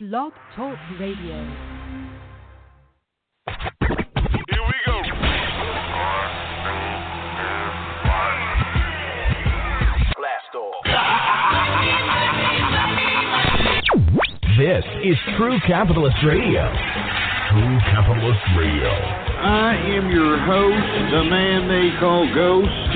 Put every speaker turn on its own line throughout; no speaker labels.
Blog Talk Radio.
Here we go. Blast off.
This is True Capitalist Radio. True Capitalist Radio.
I am your host, the man they call Ghost.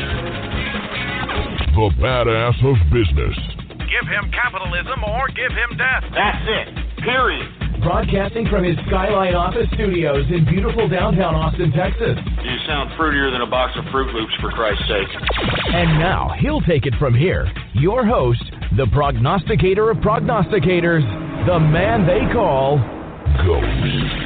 The badass of business.
Give him capitalism or give him death.
That's it. Period.
Broadcasting from his Skyline office studios in beautiful downtown Austin, Texas.
You sound fruitier than a box of Fruit Loops, for Christ's sake.
And now, he'll take it from here. Your host, the prognosticator of prognosticators, the man they call Ghost.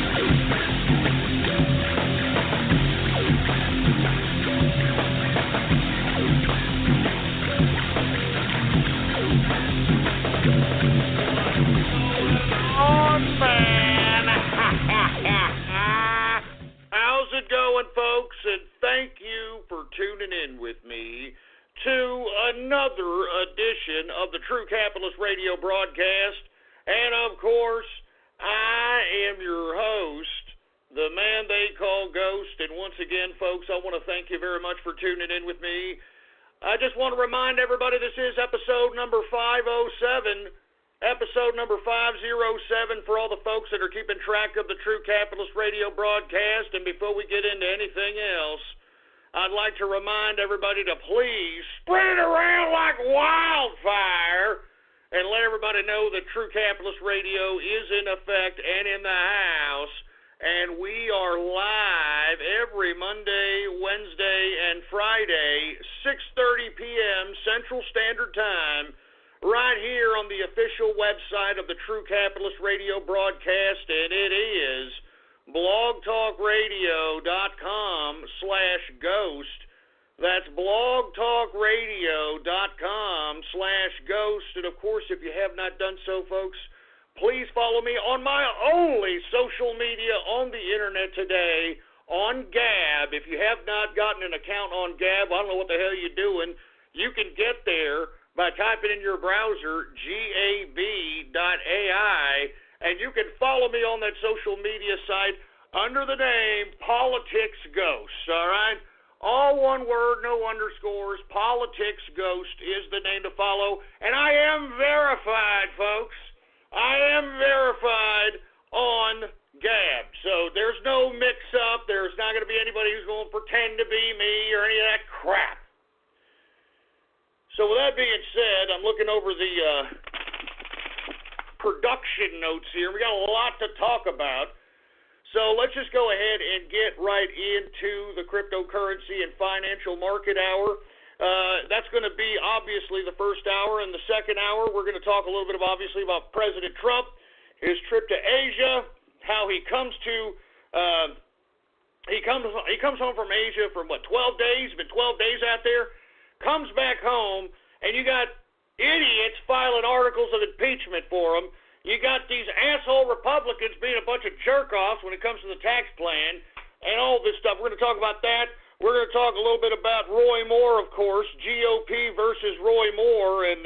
How's it going, folks? And thank you for tuning in with me to another edition of the True Capitalist Radio broadcast. And, of course, I am your host, the man they call Ghost. And once again, folks, I want to thank you very much for tuning in with me. I just want to remind everybody this is episode number 507. Episode number 507 for all the folks that are keeping track of the True Capitalist Radio broadcast. And before we get into anything else, I'd like to remind everybody to please spread it around like wildfire and let everybody know that True Capitalist Radio is in effect and in the house. And we are live every Monday, Wednesday, and Friday, 6:30 p.m. Central Standard Time, right here on the official website of the True Capitalist Radio broadcast, and it is blogtalkradio.com/ghost. That's blogtalkradio.com/ghost. And of course, if you have not done so, folks, please follow me on my only social media on the internet today, on Gab. If you have not gotten an account on Gab, I don't know what the hell you're doing. You can get there by typing in your browser gab.ai, and you can follow me on that social media site under the name Politics Ghost, all right? All one word, no underscores. Politics Ghost is the name to follow, and I am verified, folks. I am verified on Gab, so there's no mix-up. There's not going to be anybody who's going to pretend to be me or any of that crap. So with that being said, I'm looking over the production notes here. We got a lot to talk about. So let's just go ahead and get right into the cryptocurrency and financial market hour. That's going to be obviously the first hour. In the second hour, we're going to talk a little bit obviously about President Trump, his trip to Asia, how he comes to he comes home from Asia for 12 days. It's been 12 days out there. Comes back home, and you got idiots filing articles of impeachment for him. You got these asshole Republicans being a bunch of jerk-offs when it comes to the tax plan and all this stuff. We're going to talk about that. We're going to talk a little bit about Roy Moore, of course, GOP versus Roy Moore, and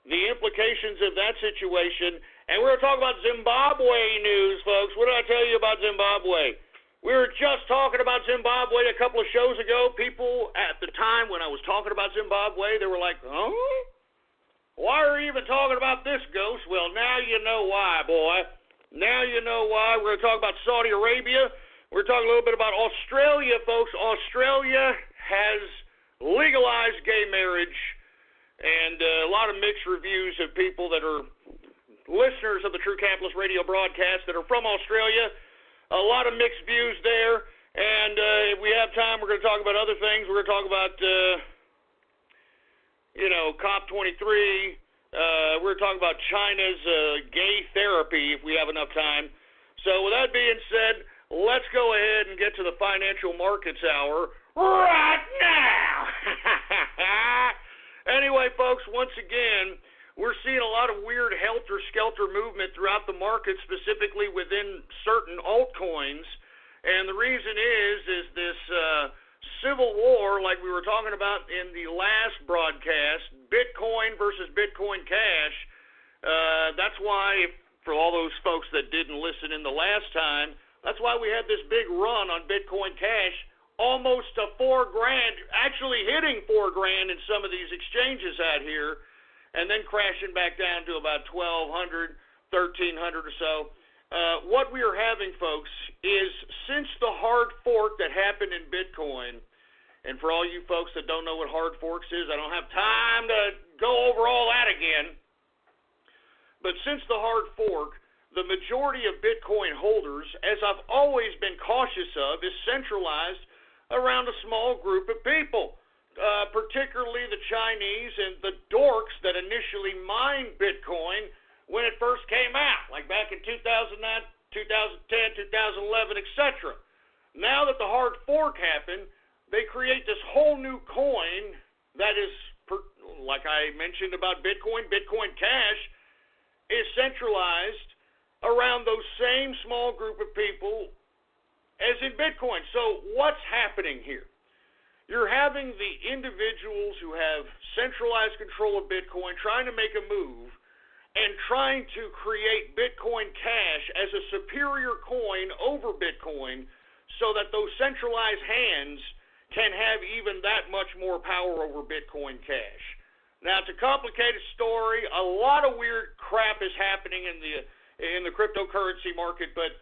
the implications of that situation. And we're going to talk about Zimbabwe news, folks. What did I tell you about Zimbabwe? We were just talking about Zimbabwe a couple of shows ago. People at the time when I was talking about Zimbabwe, they were like, huh? Why are you even talking about this, Ghost? Well, now you know why, boy. Now you know why. We're going to talk about Saudi Arabia. We're talking a little bit about Australia, folks. Australia has legalized gay marriage, and a lot of mixed reviews of people that are listeners of the True Capitalist Radio broadcast that are from Australia. A lot of mixed views there, and if we have time, we're going to talk about other things. We're going to talk about, COP23. We're going to talk about China's gay therapy if we have enough time. So with that being said, let's go ahead and get to the financial markets hour right now. Anyway, folks, once again, we're seeing a lot of weird helter-skelter movement throughout the market, specifically within certain altcoins. And the reason is this civil war, like we were talking about in the last broadcast, Bitcoin versus Bitcoin Cash. That's why, for all those folks that didn't listen in the last time, that's why we had this big run on Bitcoin Cash, almost to $4,000, actually hitting $4,000 in some of these exchanges out here, and then crashing back down to about 1,200, 1,300 or so. What we are having, folks, is since the hard fork that happened in Bitcoin, and for all you folks that don't know what hard forks is, I don't have time to go over all that again, but since the hard fork, the majority of Bitcoin holders, as I've always been cautious of, is centralized around a small group of people, particularly the Chinese and the dorks that initially mined Bitcoin when it first came out, like back in 2009, 2010, 2011, etc. Now that the hard fork happened, they create this whole new coin that is, like I mentioned about Bitcoin, Bitcoin Cash, is centralized around those same small group of people as in Bitcoin. So what's happening here? You're having the individuals who have centralized control of Bitcoin trying to make a move and trying to create Bitcoin Cash as a superior coin over Bitcoin so that those centralized hands can have even that much more power over Bitcoin Cash. Now, it's a complicated story. A lot of weird crap is happening in the cryptocurrency market, but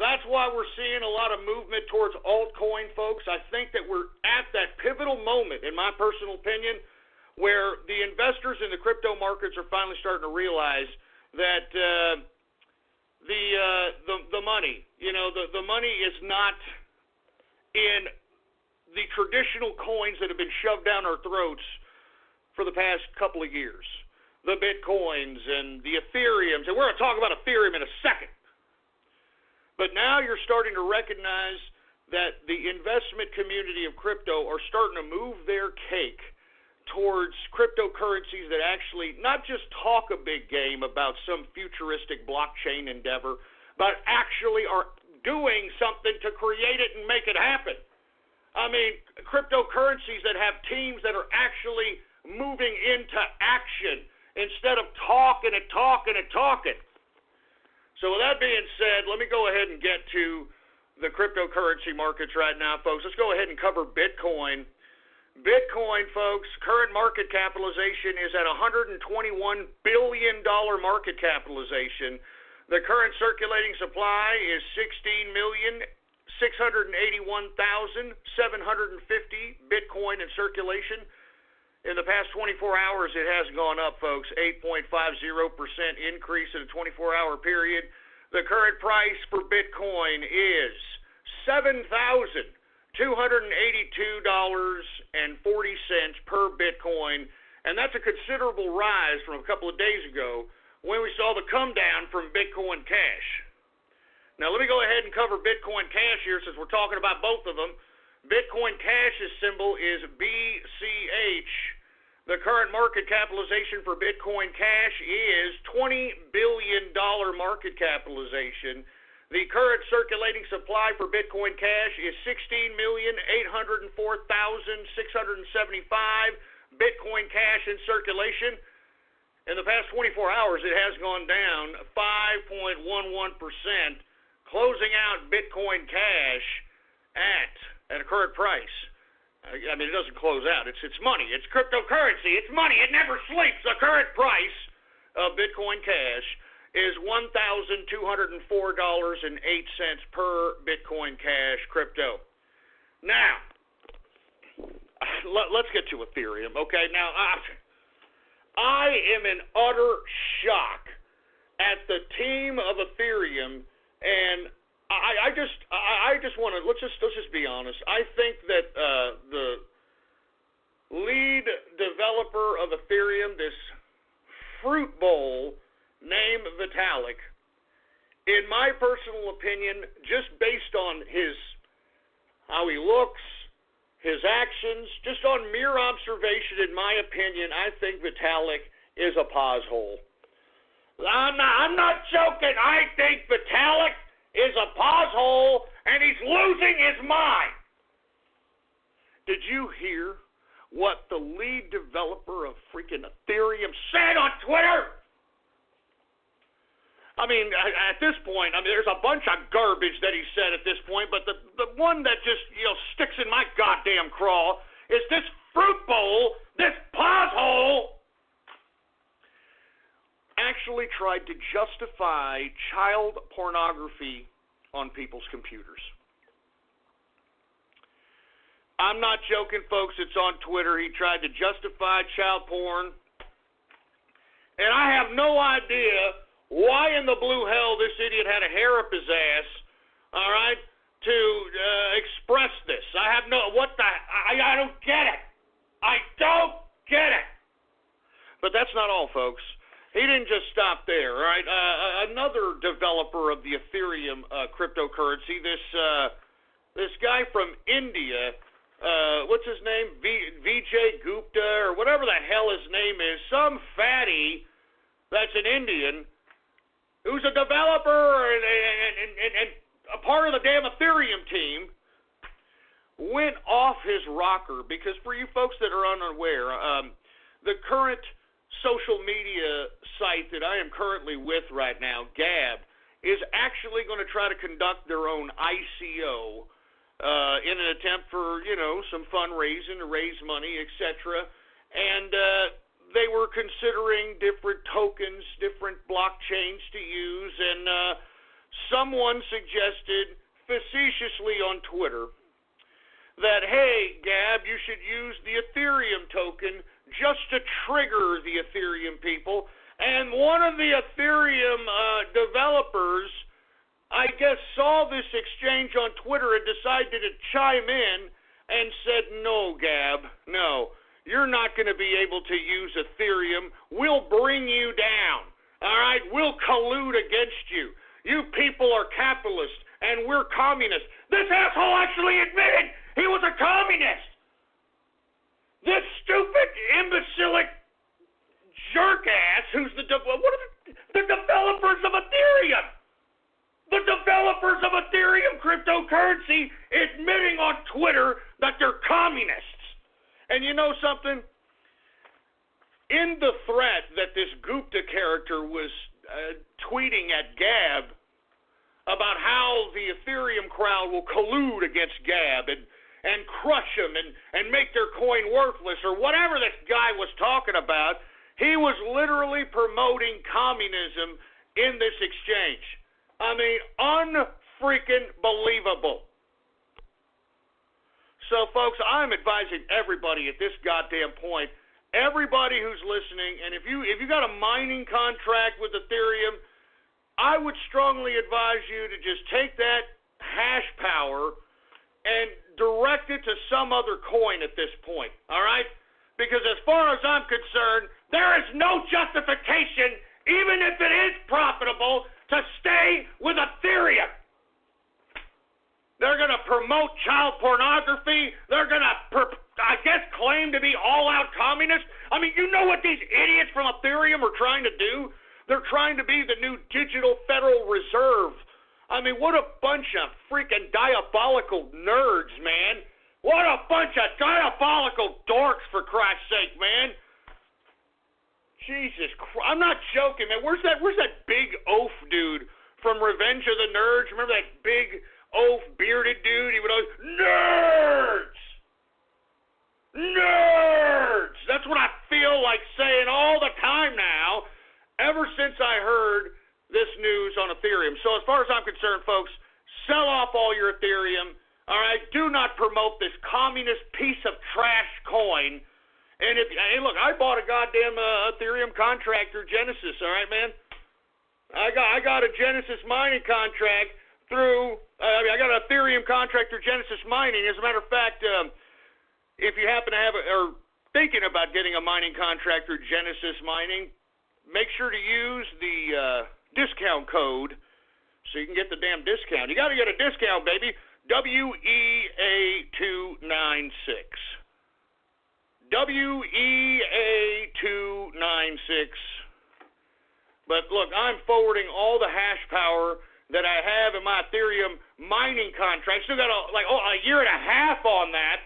that's why we're seeing a lot of movement towards altcoin, folks. I think that we're at that pivotal moment, in my personal opinion, where the investors in the crypto markets are finally starting to realize that the money, the money is not in the traditional coins that have been shoved down our throats for the past couple of years. The Bitcoins and the Ethereums, and we're going to talk about Ethereum in a second. But now you're starting to recognize that the investment community of crypto are starting to move their cake towards cryptocurrencies that actually not just talk a big game about some futuristic blockchain endeavor, but actually are doing something to create it and make it happen. I mean, cryptocurrencies that have teams that are actually moving into action instead of talking and talking and talking. So with that being said, let me go ahead and get to the cryptocurrency markets right now, folks. Let's go ahead and cover Bitcoin. Bitcoin, folks, current market capitalization is at $121 billion market capitalization. The current circulating supply is 16,681,750 Bitcoin in circulation. In the past 24 hours, it has gone up, folks, 8.50% increase in a 24-hour period. The current price for Bitcoin is $7,282.40 per Bitcoin, and that's a considerable rise from a couple of days ago when we saw the come down from Bitcoin Cash. Now, let me go ahead and cover Bitcoin Cash here since we're talking about both of them. Bitcoin Cash's symbol is BCH. The current market capitalization for Bitcoin Cash is $20 billion market capitalization. The current circulating supply for Bitcoin Cash is 16,804,675 Bitcoin Cash in circulation. In the past 24 hours, it has gone down 5.11%, closing out Bitcoin Cash at a current price. I mean, it doesn't close out. It's money. It's cryptocurrency. It's money. It never sleeps. The current price of Bitcoin Cash is $1,204.08 per Bitcoin Cash crypto. Now, let's get to Ethereum. Okay, now, I am in utter shock at the team of Ethereum, and I just want to let's just be honest. I think that the lead developer of Ethereum, this fruit bowl named Vitalik, in my personal opinion, just based on how he looks, his actions, just on mere observation, in my opinion, I think Vitalik is a pothole. I'm not joking. I think Vitalik is a pothole, and he's losing his mind. Did you hear what the lead developer of freaking Ethereum said on Twitter? I mean, at this point, there's a bunch of garbage that he said at this point, but the one that just, sticks in my goddamn craw is this fruit bowl, this pothole, actually tried to justify child pornography on people's computers. I'm not joking, folks. It's on Twitter. He tried to justify child porn. And I have no idea why in the blue hell this idiot had a hair up his ass, all right, to express this. I have no, I don't get it. I don't get it. But that's not all, folks. He didn't just stop there, all right? Another developer of the Ethereum cryptocurrency, this guy from India, what's his name? Vijay Gupta or whatever the hell his name is, some fatty that's an Indian who's a developer and a part of the damn Ethereum team, went off his rocker because for you folks that are unaware, the current social media site that I am currently with right now, Gab, is actually going to try to conduct their own ICO in an attempt for, some fundraising to raise money, etc. And they were considering different tokens, different blockchains to use, and someone suggested facetiously on Twitter that, hey, Gab, you should use the Ethereum token just to trigger the Ethereum people. And one of the Ethereum developers, I guess, saw this exchange on Twitter and decided to chime in and said, no, Gab, no, you're not going to be able to use Ethereum. We'll bring you down, all right? We'll collude against you. You people are capitalists, and we're communists. This asshole actually admitted he was a communist. This stupid, imbecilic jerk-ass who's the developers of Ethereum. The developers of Ethereum cryptocurrency admitting on Twitter that they're communists. And you know something? In the thread that this Gupta character was tweeting at Gab about how the Ethereum crowd will collude against Gab and crush him and make their coin worthless or whatever this guy was talking about, he was literally promoting communism in this exchange. I mean, unfreaking believable. So, folks, I'm advising everybody at this goddamn point, everybody who's listening, and if you got a mining contract with Ethereum, I would strongly advise you to just take that hash power and direct it to some other coin at this point, all right? Because as far as I'm concerned, there is no justification, even if it is profitable, to stay with Ethereum. They're going to promote child pornography. They're going to, claim to be all-out communists. I mean, you know what these idiots from Ethereum are trying to do? They're trying to be the new digital Federal Reserve. I mean, what a bunch of freaking diabolical nerds, man. What a bunch of diabolical dorks, for Christ's sake, man. Jesus Christ. I'm not joking, man. Where's that big oaf dude from Revenge of the Nerds? Remember that big oaf bearded dude? He would always, nerds! Nerds! That's what I feel like saying all the time now, ever since I heard this news on Ethereum. So as far as I'm concerned, folks, sell off all your Ethereum. All right, do not promote this communist piece of trash coin. And look, I bought a goddamn Ethereum contract through Genesis. All right, man. I got a Genesis mining contract through. I got an Ethereum contract through Genesis Mining. As a matter of fact, if you happen to have or thinking about getting a mining contract through Genesis Mining, make sure to use the discount code so you can get the damn discount. You got to get a discount, baby. WEA296. WEA296. But look, I'm forwarding all the hash power that I have in my Ethereum mining contract. Still got a year and a half on that.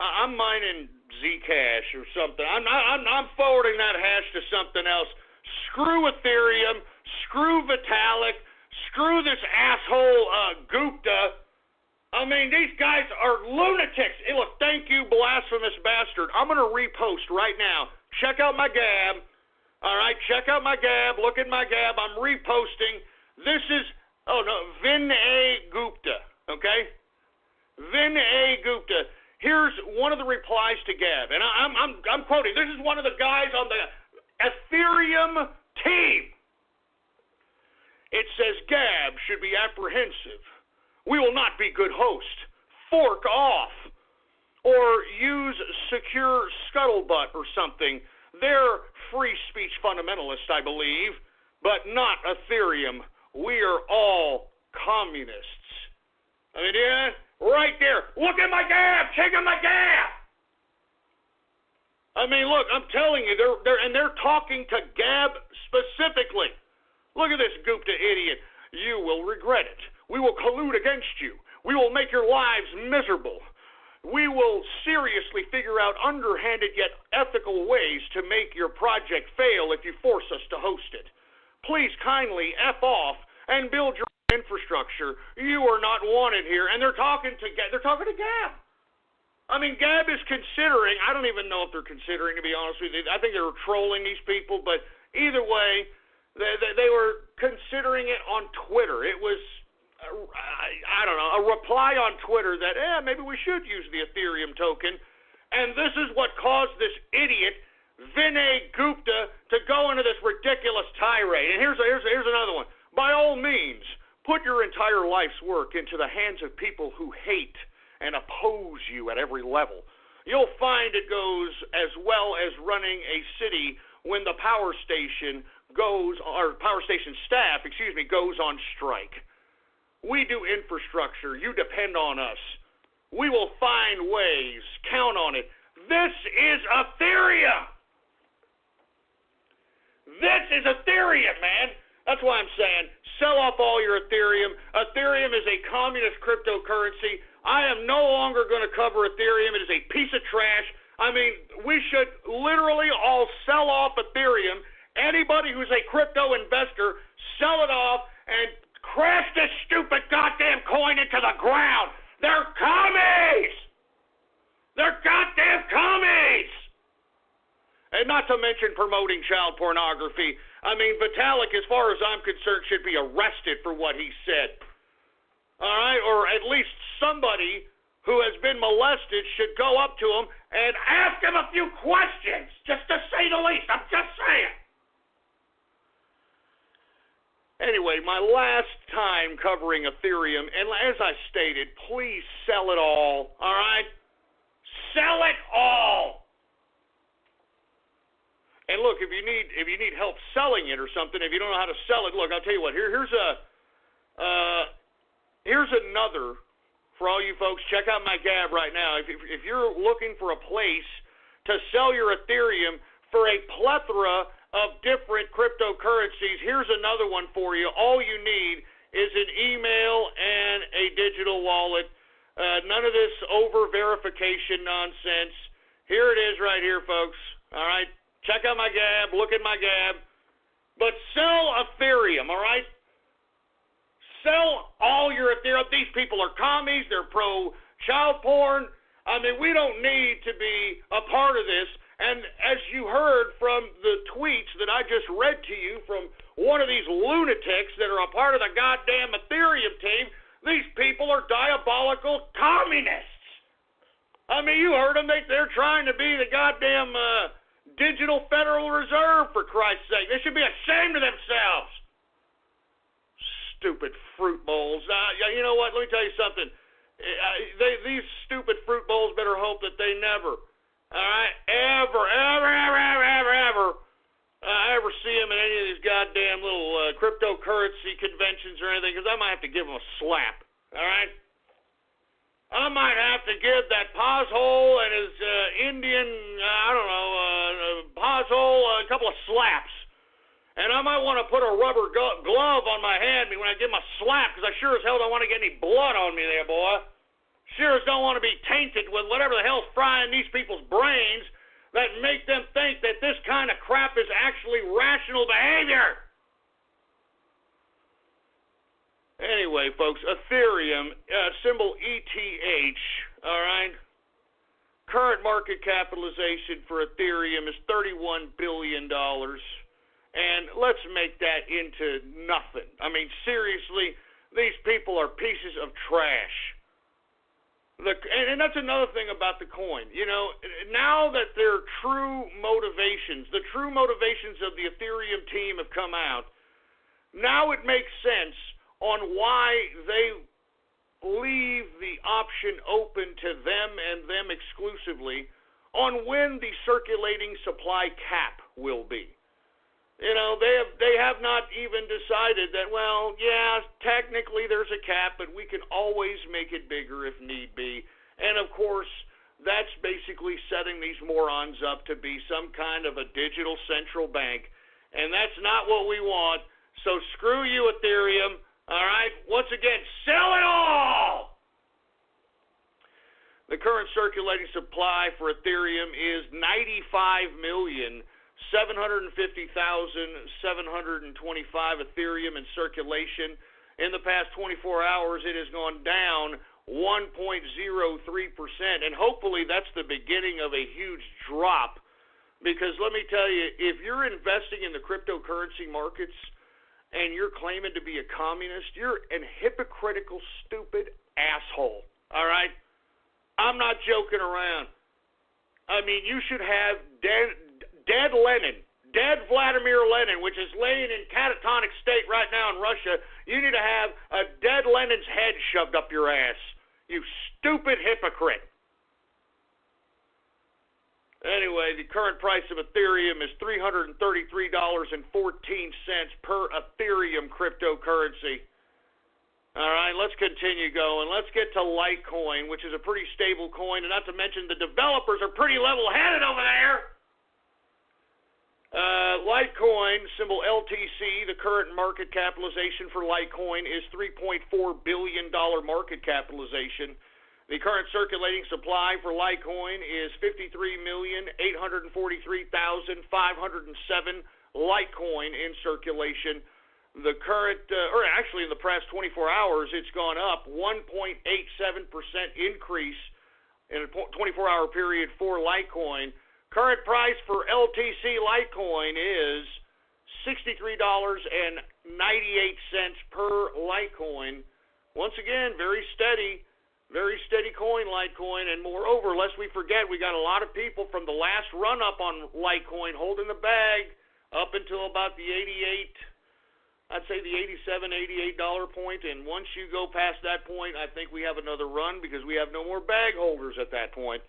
I'm mining Zcash or something. I'm forwarding that hash to something else. screw Ethereum, screw Vitalik, screw this asshole Gupta. I mean, these guys are lunatics. Hey, look, thank you, blasphemous bastard. I'm going to repost right now. Check out my Gab. All right, check out my Gab. Look at my Gab. I'm reposting. This is, Vinay Gupta, okay? Vinay Gupta. Here's one of the replies to Gab, and I'm quoting. This is one of the guys on the Ethereum team. It says Gab should be apprehensive. We will not be good host. Fork off. Or use secure scuttlebutt or something. They're free speech fundamentalists, I believe, but not Ethereum. We are all communists. I mean, yeah, right there. Look at my Gab. Check out my Gab. I mean, look, I'm telling you, they're talking to Gab specifically. Look at this Gupta idiot. You will regret it. We will collude against you. We will make your lives miserable. We will seriously figure out underhanded yet ethical ways to make your project fail if you force us to host it. Please kindly F off and build your infrastructure. You are not wanted here. And they're talking to Gab. I mean, Gab is considering, I don't even know if they're considering, to be honest with you. I think they were trolling these people, but either way, they were considering it on Twitter. It was, I don't know, a reply on Twitter that, maybe we should use the Ethereum token. And this is what caused this idiot, Vinay Gupta, to go into this ridiculous tirade. And here's another one. By all means, put your entire life's work into the hands of people who hate and oppose you at every level. You'll find it goes as well as running a city when the power station staff goes on strike. We do infrastructure. You depend on us. We will find ways. Count on it. This is Ethereum. This is Ethereum, man. That's why I'm saying sell off all your Ethereum. Ethereum is a communist cryptocurrency. I am no longer going to cover Ethereum. It is a piece of trash. I mean, we should literally all sell off Ethereum. Anybody who's a crypto investor, sell it off and crash this stupid goddamn coin into the ground. They're commies! They're goddamn commies! And not to mention promoting child pornography. I mean, Vitalik, as far as I'm concerned, should be arrested for what he said. All right? Or at least somebody who has been molested should go up to him and ask him a few questions, just to say the least. I'm just saying. Anyway, my last time covering Ethereum, and as I stated, please sell it all right? Sell it all! And look, if you need help selling it or something, if you don't know how to sell it, look, I'll tell you what, here's another, for all you folks, check out my Gab right now. If you're looking for a place to sell your Ethereum for a plethora of different cryptocurrencies, here's another one for you. All you need is an email and a digital wallet. None of this over-verification nonsense. Here it is right here, folks. All right? Check out my Gab. Look at my Gab. But sell Ethereum, all right? Sell all your Ethereum. These people are commies. They're pro-child porn. I mean, we don't need to be a part of this. And as you heard from the tweets that I just read to you from one of these lunatics that are a part of the goddamn Ethereum team, these people are diabolical communists. I mean, you heard them. They're trying to be the goddamn digital Federal Reserve, for Christ's sake. They should be ashamed of themselves. Stupid fruit bowls. You know what? Let me tell you something. These stupid fruit bowls better hope that they never, all right, ever see them in any of these goddamn little cryptocurrency conventions or anything, because I might have to give them a slap, all right? I might have to give that Poshole and his Indian, Poshole a couple of slaps. And I might want to put a rubber glove on my hand when I give him a slap, because I sure as hell don't want to get any blood on me there, boy. Sure as don't want to be tainted with whatever the hell's frying these people's brains. that make them think that this kind of crap is actually rational behavior. Anyway, folks, Ethereum, symbol ETH, all right? Current market capitalization for Ethereum is $31 billion. And let's make that into nothing. I mean, seriously, these people are pieces of trash. And that's another thing about the coin. You know, now that their true motivations, the true motivations of the Ethereum team have come out, now it makes sense on why they leave the option open to them and them exclusively on when the circulating supply cap will be. You know, they have not even decided that, well, yeah, technically there's a cap, but we can always make it bigger if need be. And, of course, that's basically setting these morons up to be some kind of a digital central bank, and that's not what we want. So screw you, Ethereum. All right? Once again, sell it all! The current circulating supply for Ethereum is 95,750,725 Ethereum in circulation. In the past 24 hours, it has gone down 1.03%, and hopefully that's the beginning of a huge drop, because let me tell you, if you're investing in the cryptocurrency markets and you're claiming to be a communist, you're an hypocritical, stupid asshole, all right? I'm not joking around. I mean, you should have dead Lenin, dead Vladimir Lenin, which is laying in catatonic state right now in Russia. You need to have a dead Lenin's head shoved up your ass, you stupid hypocrite. Anyway, the current price of Ethereum is $333.14 per Ethereum cryptocurrency. All right, let's continue going. Let's get to Litecoin, which is a pretty stable coin, and not to mention the developers are pretty level-headed over there. Litecoin, symbol LTC, the current market capitalization for Litecoin is $3.4 billion market capitalization. The current circulating supply for Litecoin is 53,843,507 Litecoin in circulation. The current, or actually in the past 24 hours, it's gone up 1.87% increase in a 24-hour period for Litecoin. Current price for LTC Litecoin is $63.98 per Litecoin. Once again, very steady coin, Litecoin, and moreover, lest we forget, we got a lot of people from the last run-up on Litecoin holding the bag up until about the 88, I'd say the $87, $88 point, and once you go past that point, I think we have another run because we have no more bag holders at that point.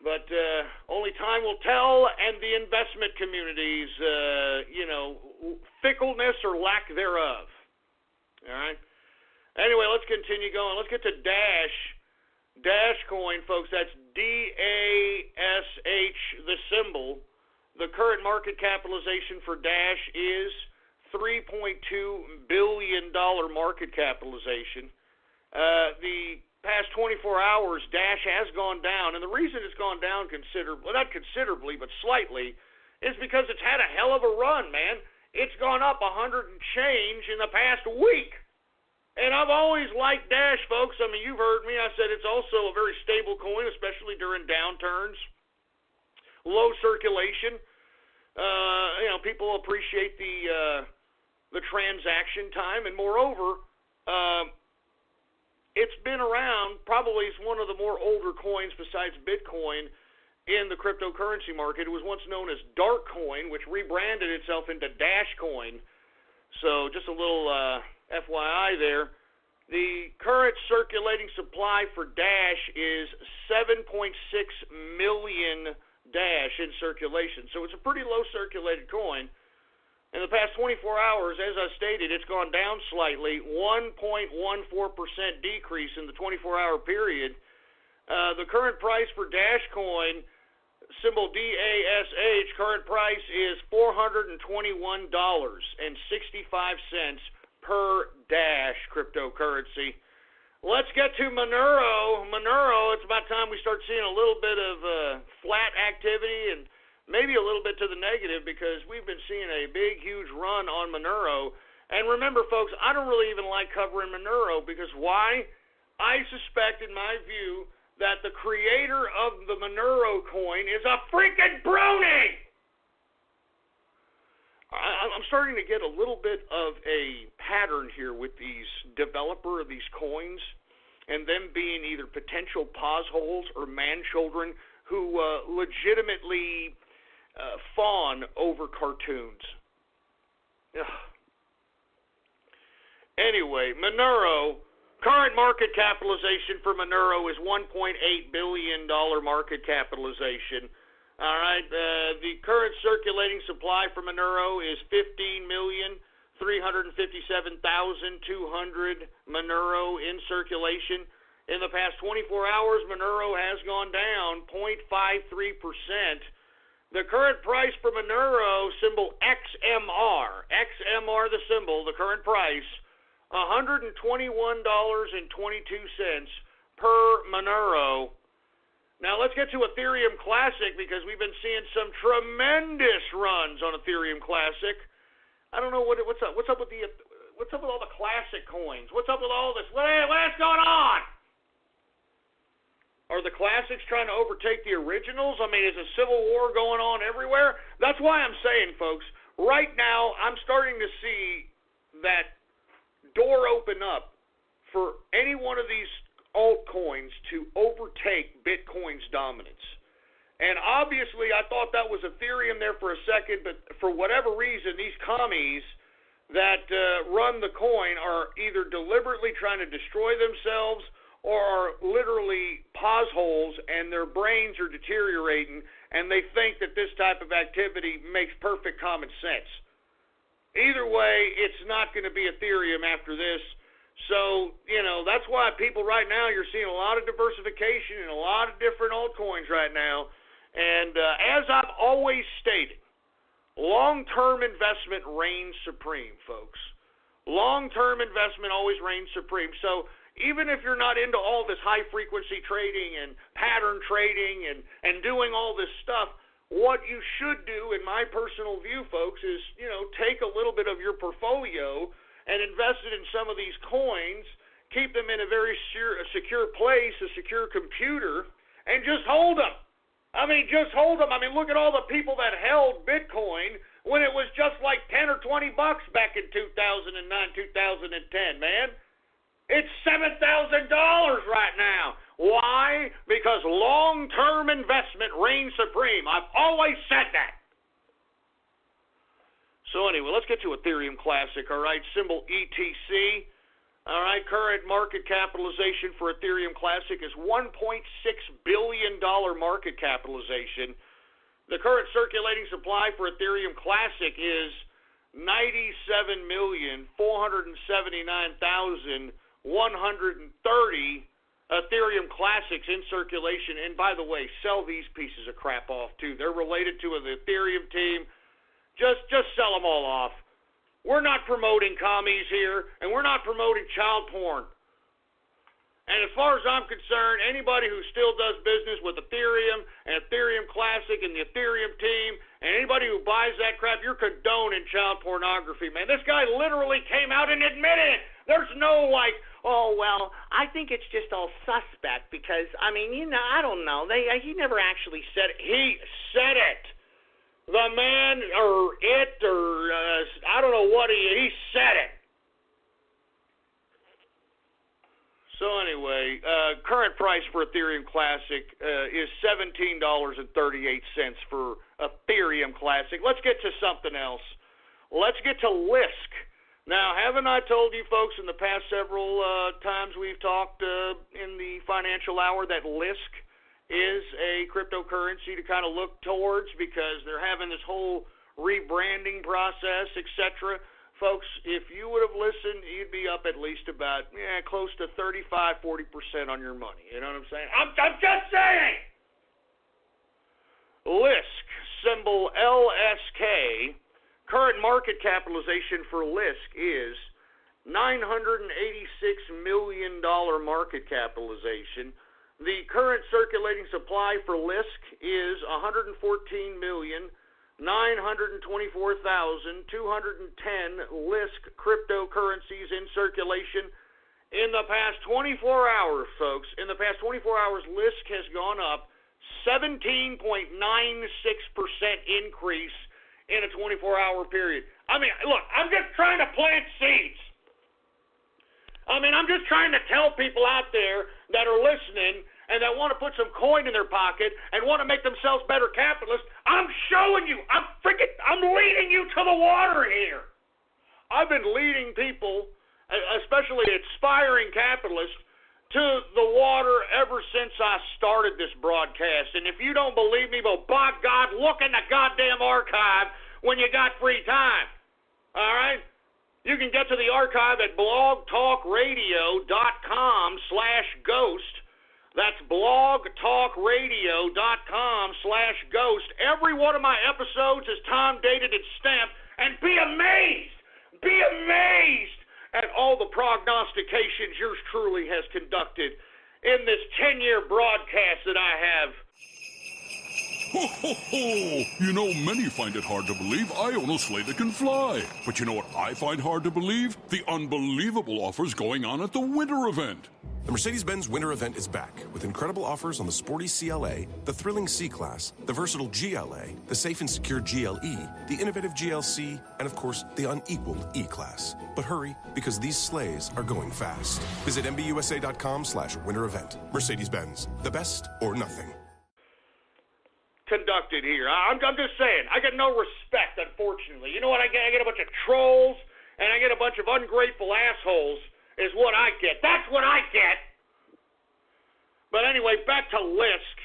But only time will tell, and the investment community's, fickleness or lack thereof. All right? Anyway, let's continue going. Let's get to Dash. Dash coin, folks, that's DASH, the symbol. The current market capitalization for Dash is $3.2 billion market capitalization. The past 24 hours, Dash has gone down, and the reason it's gone down not considerably, but slightly, is because it's had a hell of a run, man. It's gone up 100 and change in the past week. And I've always liked Dash, folks. I mean, you've heard me. I said it's also a very stable coin, especially during downturns. Low circulation. People appreciate the transaction time, and moreover, it's been around. Probably it's one of the more older coins besides Bitcoin in the cryptocurrency market. It was once known as Darkcoin, which rebranded itself into Dashcoin. So just a little FYI there. The current circulating supply for Dash is 7.6 million Dash in circulation. So it's a pretty low circulated coin. In the past 24 hours, as I stated, it's gone down slightly, 1.14% decrease in the 24-hour period. The current price for Dash coin, symbol DASH, current price is $421.65 per Dash cryptocurrency. Let's get to Monero. Monero, it's about time we start seeing a little bit of flat activity and maybe a little bit to the negative, because we've been seeing a big, huge run on Monero. And remember, folks, I don't really even like covering Monero, because why? I suspect, in my view, that the creator of the Monero coin is a freaking brony! I'm starting to get a little bit of a pattern here with these developer of these coins, and them being either potential pause holes or man-children who legitimately fawn over cartoons. Ugh. Anyway, Monero, current market capitalization for Monero is $1.8 billion market capitalization. All right, the current circulating supply for Monero is 15,357,200 Monero in circulation. In the past 24 hours, Monero has gone down 0.53%. The current price for Monero, symbol XMR, XMR the symbol, the current price, $121.22 per Monero. Now let's get to Ethereum Classic, because we've been seeing some tremendous runs on Ethereum Classic. I don't know what's up with all the classic coins. What's up with all this? What's going on? Are the classics trying to overtake the originals? I mean, is a civil war going on everywhere? That's why I'm saying, folks, right now I'm starting to see that door open up for any one of these altcoins to overtake Bitcoin's dominance. And obviously I thought that was Ethereum there for a second, but for whatever reason, these commies that run the coin are either deliberately trying to destroy themselves or are literally pause holes, and their brains are deteriorating, and they think that this type of activity makes perfect common sense. Either way, it's not going to be Ethereum after this. So, that's why people right now, you're seeing a lot of diversification in a lot of different altcoins right now. And as I've always stated, long-term investment reigns supreme, folks. Long-term investment always reigns supreme. So even if you're not into all this high-frequency trading and pattern trading and doing all this stuff, what you should do, in my personal view, folks, is, take a little bit of your portfolio and invest it in some of these coins, keep them in a very secure place, a secure computer, and just hold them. I mean, just hold them. I mean, look at all the people that held Bitcoin when it was just like 10 or 20 bucks back in 2009, 2010, man. It's $7,000 right now. Why? Because long-term investment reigns supreme. I've always said that. So anyway, let's get to Ethereum Classic, all right? Symbol ETC. All right, current market capitalization for Ethereum Classic is $1.6 billion market capitalization. The current circulating supply for Ethereum Classic is 97,479,130 Ethereum Classics in circulation. And by the way, sell these pieces of crap off too. They're related to the Ethereum team. Just sell them all off. We're not promoting commies here, and we're not promoting child porn. And as far as I'm concerned, anybody who still does business with Ethereum and Ethereum Classic and the Ethereum team, and anybody who buys that crap, you're condoning child pornography, man. This guy literally came out and admitted it. There's no
oh, well, I think it's just all suspect because, I don't know. He never actually said it.
He said it. The man, or it, or I don't know what he said it. So anyway, current price for Ethereum Classic is $17.38 for Ethereum Classic. Let's get to something else. Let's get to Lisk. Now, haven't I told you folks in the past several times we've talked in the financial hour that Lisk is a cryptocurrency to kind of look towards because they're having this whole rebranding process, etc. Folks, if you would have listened, you'd be up at least about close to 35-40% on your money. You know what I'm saying? I'm just saying! Lisk, symbol LSK, current market capitalization for Lisk is $986 million market capitalization. The current circulating supply for Lisk is 114,924,210 Lisk cryptocurrencies in circulation. In the past 24 hours, folks, Lisk has gone up 17.96% increase in a 24-hour period. I mean, look, I'm just trying to plant seeds. I'm just trying to tell people out there that are listening and that want to put some coin in their pocket and want to make themselves better capitalists. I'm showing you. I'm leading you to the water here. I've been leading people, especially aspiring capitalists, to the water ever since I started this broadcast. And if you don't believe me, well, by God, look in the goddamn archive when you got free time. All right? You can get to the archive at blogtalkradio.com/ghost. That's blogtalkradio.com/ghost. Every one of my episodes is time dated and stamped. And be amazed at all the prognostications yours truly has conducted in this 10-year broadcast that I have.
Ho, ho, ho! You know, many find it hard to believe I own a sleigh that can fly. But you know what I find hard to believe? The unbelievable offers going on at the winter event.
The Mercedes-Benz Winter Event is back with incredible offers on the sporty CLA, the thrilling C-Class, the versatile GLA, the safe and secure GLE, the innovative GLC, and of course, the unequaled E-Class. But hurry, because these sleighs are going fast. Visit MBUSA.com/winter event. Mercedes-Benz, the best or nothing.
Conducted here. I'm just saying, I get no respect, unfortunately. You know what I get? I get a bunch of trolls, and I get a bunch of ungrateful assholes, is what I get. That's what I get. But anyway, back to Lisk.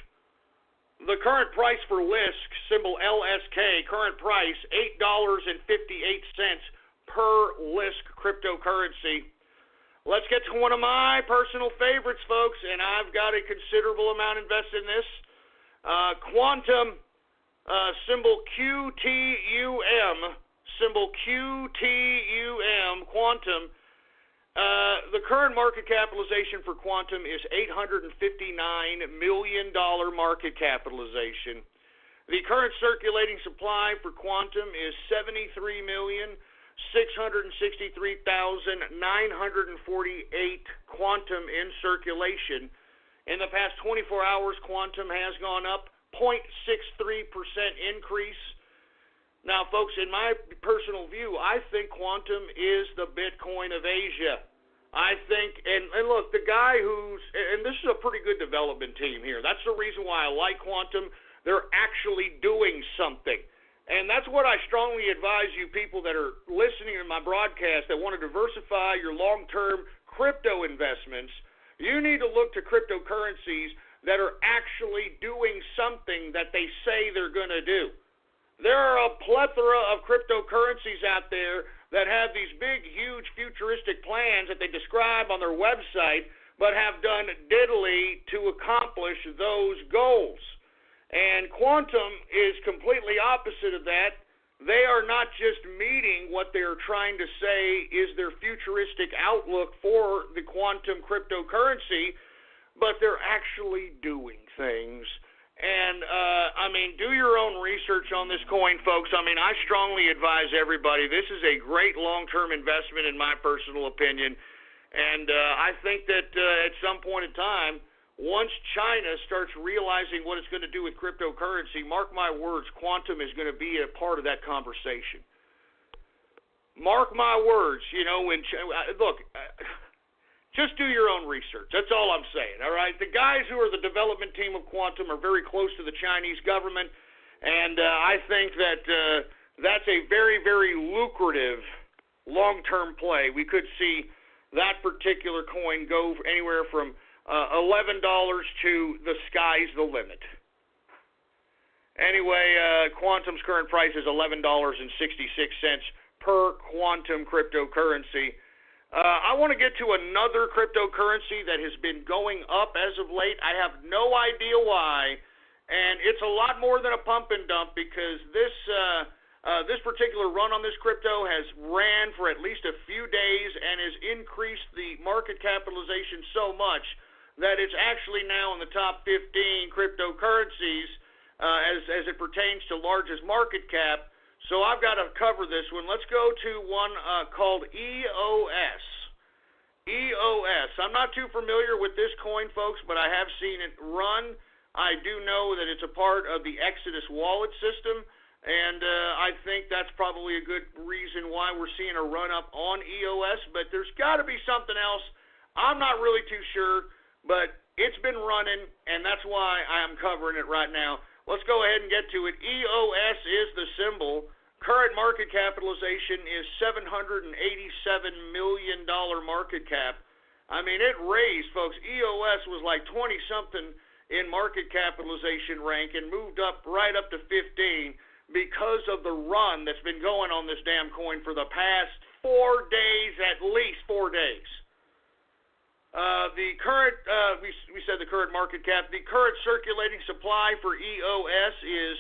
The current price for Lisk, symbol LSK, current price $8.58 per Lisk cryptocurrency. Let's get to one of my personal favorites, folks, and I've got a considerable amount invested in this. Quantum, symbol QTUM, Quantum. The current market capitalization for Quantum is $859 million market capitalization. The current circulating supply for Quantum is 73,663,948 Quantum in circulation. In the past 24 hours, Quantum has gone up 0.63% increase. Now, folks, in my personal view, I think Quantum is the Bitcoin of Asia. I think, and look, the guy and this is a pretty good development team here. That's the reason why I like Quantum. They're actually doing something. And that's what I strongly advise you people that are listening to my broadcast that want to diversify your long-term crypto investments. You need to look to cryptocurrencies that are actually doing something that they say they're going to do. There are a plethora of cryptocurrencies out there that have these big, huge, futuristic plans that they describe on their website, but have done diddly to accomplish those goals. And Quantum is completely opposite of that. They are not just meeting what they're trying to say is their futuristic outlook for the quantum cryptocurrency, but they're actually doing things. And, do your own research on this coin, folks. I strongly advise everybody. This is a great long-term investment in my personal opinion. And I think that at some point in time, once China starts realizing what it's going to do with cryptocurrency, mark my words, Quantum is going to be a part of that conversation. Mark my words, just do your own research. That's all I'm saying, all right? The guys who are the development team of Quantum are very close to the Chinese government, and I think that that's a very, very lucrative long-term play. We could see that particular coin go anywhere from $11 to the sky's the limit. Anyway, Quantum's current price is $11.66 per Quantum cryptocurrency. I want to get to another cryptocurrency that has been going up as of late. I have no idea why, and it's a lot more than a pump and dump because this particular run on this crypto has ran for at least a few days, and has increased the market capitalization so much that it's actually now in the top 15 cryptocurrencies as it pertains to largest market cap. So I've got to cover this one. Let's go to one called EOS. EOS. I'm not too familiar with this coin, folks, but I have seen it run. I do know that it's a part of the Exodus wallet system, and I think that's probably a good reason why we're seeing a run-up on EOS, but there's got to be something else. I'm not really too sure, but it's been running, and that's why I'm covering it right now. Let's go ahead and get to it. EOS is the symbol. Current market capitalization is $787 million market cap. I mean, it raised, folks. EOS was like 20-something in market capitalization rank and moved up right up to 15 because of the run that's been going on this damn coin for the past 4 days, at least 4 days. The current, we said the current market cap, the current circulating supply for EOS is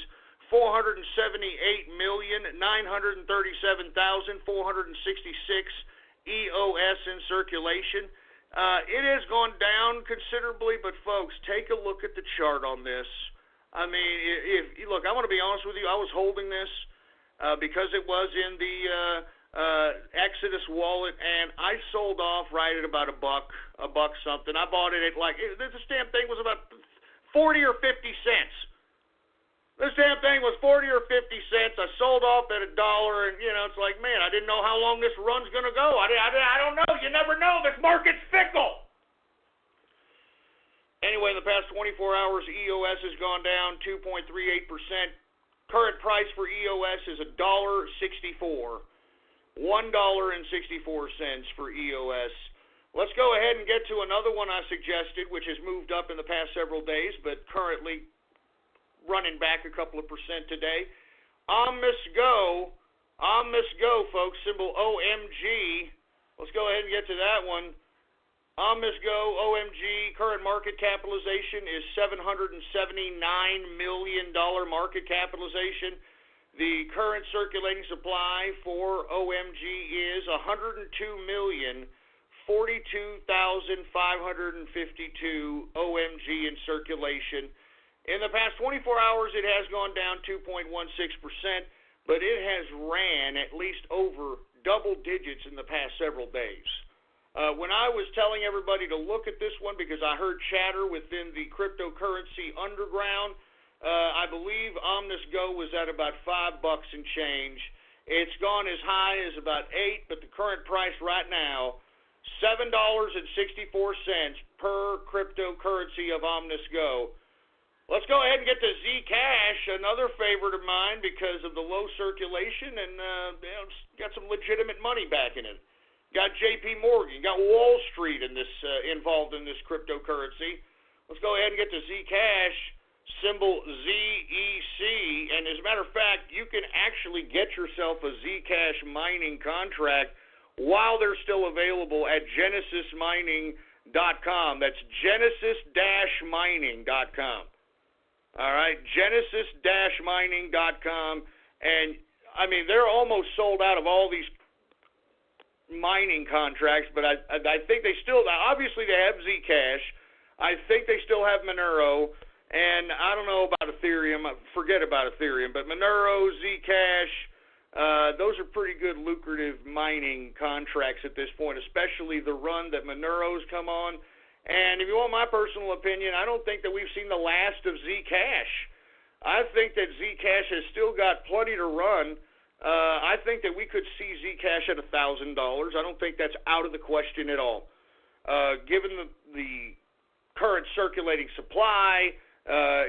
478,937,466 EOS in circulation. It has gone down considerably, but folks, take a look at the chart on this. I mean, look, I want to be honest with you. I was holding this because it was in the Exodus wallet, and I sold off right at about $1 something. I bought it at this damn thing was about 40 or 50 cents. This damn thing was 40 or 50 cents. I sold off at $1, and it's like, man, I didn't know how long this run's gonna go. I don't know. You never know. This market's fickle. Anyway, in the past 24 hours, EOS has gone down 2.38%. Current price for EOS is $1.64. $1.64 for EOS. Let's go ahead and get to another one I suggested, which has moved up in the past several days, but currently running back a couple of percent today. OmnisGo, folks, symbol OMG. Let's go ahead and get to that one. OmnisGo, OMG, current market capitalization is $779 million market capitalization. The current circulating supply for OMG is 102,042,552 OMG in circulation. In the past 24 hours, it has gone down 2.16%, but it has ran at least over double digits in the past several days. When I was telling everybody to look at this one because I heard chatter within the cryptocurrency underground, I believe OmnisGo was at about $5 and change. It's gone as high as about $8, but the current price right now, $7.64 per cryptocurrency of OmnisGo. Let's go ahead and get to Zcash, another favorite of mine because of the low circulation and it's got some legitimate money backing it. Got JP Morgan, got Wall Street in this involved in this cryptocurrency. Let's go ahead and get to Zcash, symbol ZEC, and as a matter of fact, you can actually get yourself a Zcash mining contract while they're still available at GenesisMining.com. That's Genesis-mining.com. All right, Genesis-mining.com, and I mean they're almost sold out of all these mining contracts, but I think they still, obviously they have Zcash. I think they still have Monero, and I don't know about Ethereum. Forget about Ethereum, but Monero, Zcash, those are pretty good lucrative mining contracts at this point, especially the run that Monero's come on. And if you want my personal opinion, I don't think that we've seen the last of Zcash. I think that Zcash has still got plenty to run. I think that we could see Zcash at $1,000. I don't think that's out of the question at all. Given the current circulating supply,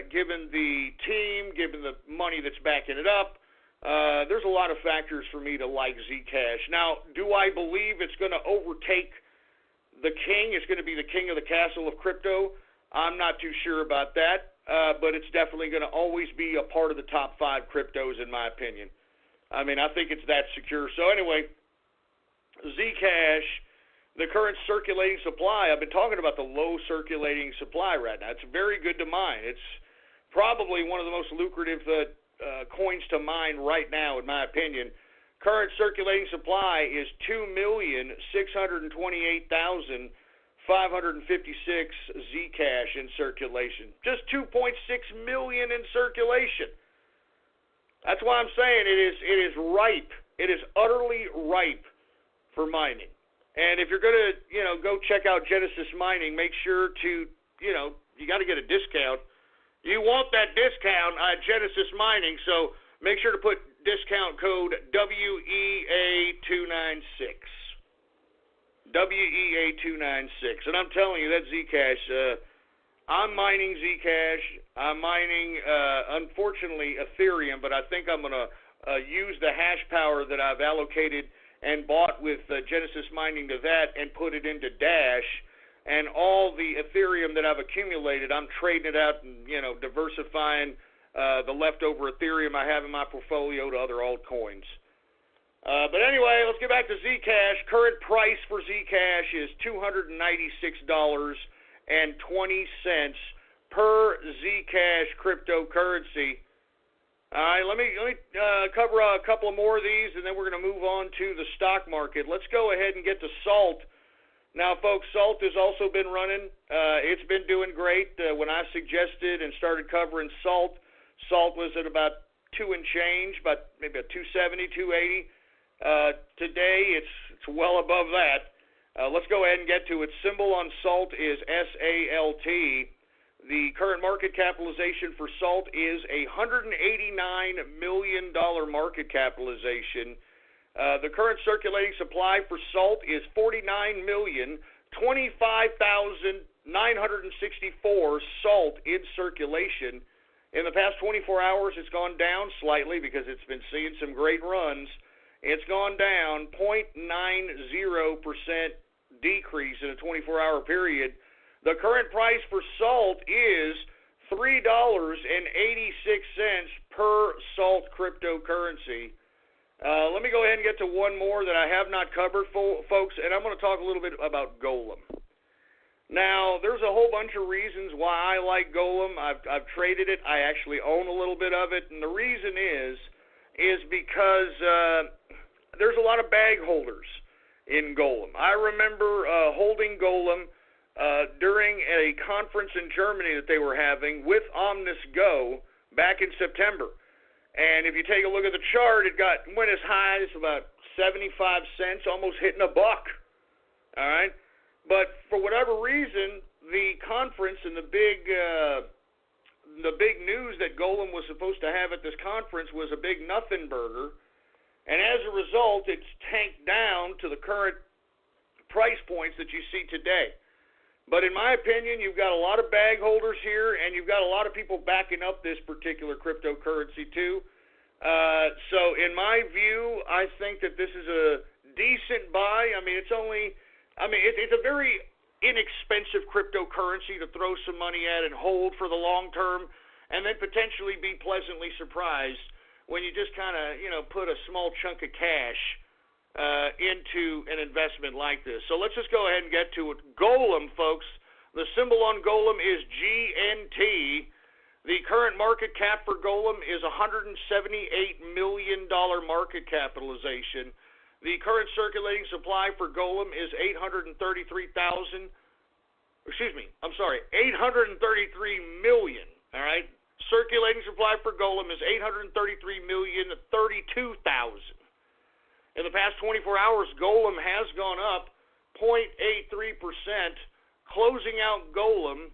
given the team, given the money that's backing it up, there's a lot of factors for me to like Zcash. Now, do I believe it's going to overtake the king? It's going to be the king of the castle of crypto? I'm not too sure about that, but it's definitely going to always be a part of the top 5 cryptos in my opinion. I mean, I think it's that secure. So anyway, Zcash, the current circulating supply, I've been talking about the low circulating supply right now. It's very good to mine. It's probably one of the most lucrative coins to mine right now, in my opinion. Current circulating supply is 2,628,556 Zcash in circulation. Just 2.6 million in circulation. That's why I'm saying it is ripe. It is utterly ripe for mining. And if you're going to, go check out Genesis Mining, make sure to, you got to get a discount. You want that discount at Genesis Mining, so make sure to put discount code WEA296. WEA296. And I'm telling you, that Zcash, I'm mining Zcash. I'm mining, unfortunately, Ethereum, but I think I'm going to use the hash power that I've allocated and bought with Genesis Mining to that and put it into Dash. And all the Ethereum that I've accumulated, I'm trading it out and, diversifying the leftover Ethereum I have in my portfolio to other altcoins. But anyway, let's get back to Zcash. Current price for Zcash is $296.20 per Zcash cryptocurrency. All right, let me cover a couple of more of these, and then we're going to move on to the stock market. Let's go ahead and get to Salt. Now, folks, Salt has also been running. It's been doing great. When I suggested and started covering Salt was at about 2 and change, but maybe about 270, 280. Today, it's well above that. Let's go ahead and get to it. Symbol on Salt is SALT. The current market capitalization for Salt is a $189 million market capitalization. The current circulating supply for Salt is 49,025,964 Salt in circulation. In the past 24 hours, it's gone down slightly because it's been seeing some great runs. It's gone down 0.90% decrease in a 24-hour period. The current price for Salt is $3.86 per Salt cryptocurrency. Let me go ahead and get to one more that I have not covered, folks, and I'm going to talk a little bit about Golem. Now, there's a whole bunch of reasons why I like Golem. I've traded it. I actually own a little bit of it, and the reason is because there's a lot of bag holders in Golem. I remember holding Golem during a conference in Germany that they were having with Omnis Go back in September. And if you take a look at the chart, it went as high as about 75 cents, almost hitting $1. All right? But for whatever reason, the conference and the big news that Golem was supposed to have at this conference was a big nothing burger. And as a result, it's tanked down to the current price points that you see today. But in my opinion, you've got a lot of bag holders here, and you've got a lot of people backing up this particular cryptocurrency too. So in my view, I think that this is a decent buy. It's a very inexpensive cryptocurrency to throw some money at and hold for the long term, and then potentially be pleasantly surprised when you just kind of, put a small chunk of cash into an investment like this. So let's just go ahead and get to it. Golem, folks. The symbol on Golem is GNT. The current market cap for Golem is $178 million market capitalization. The current circulating supply for Golem is 833 million. All right? Circulating supply for Golem is 833,032,000. In the past 24 hours, Golem has gone up 0.83%, closing out Golem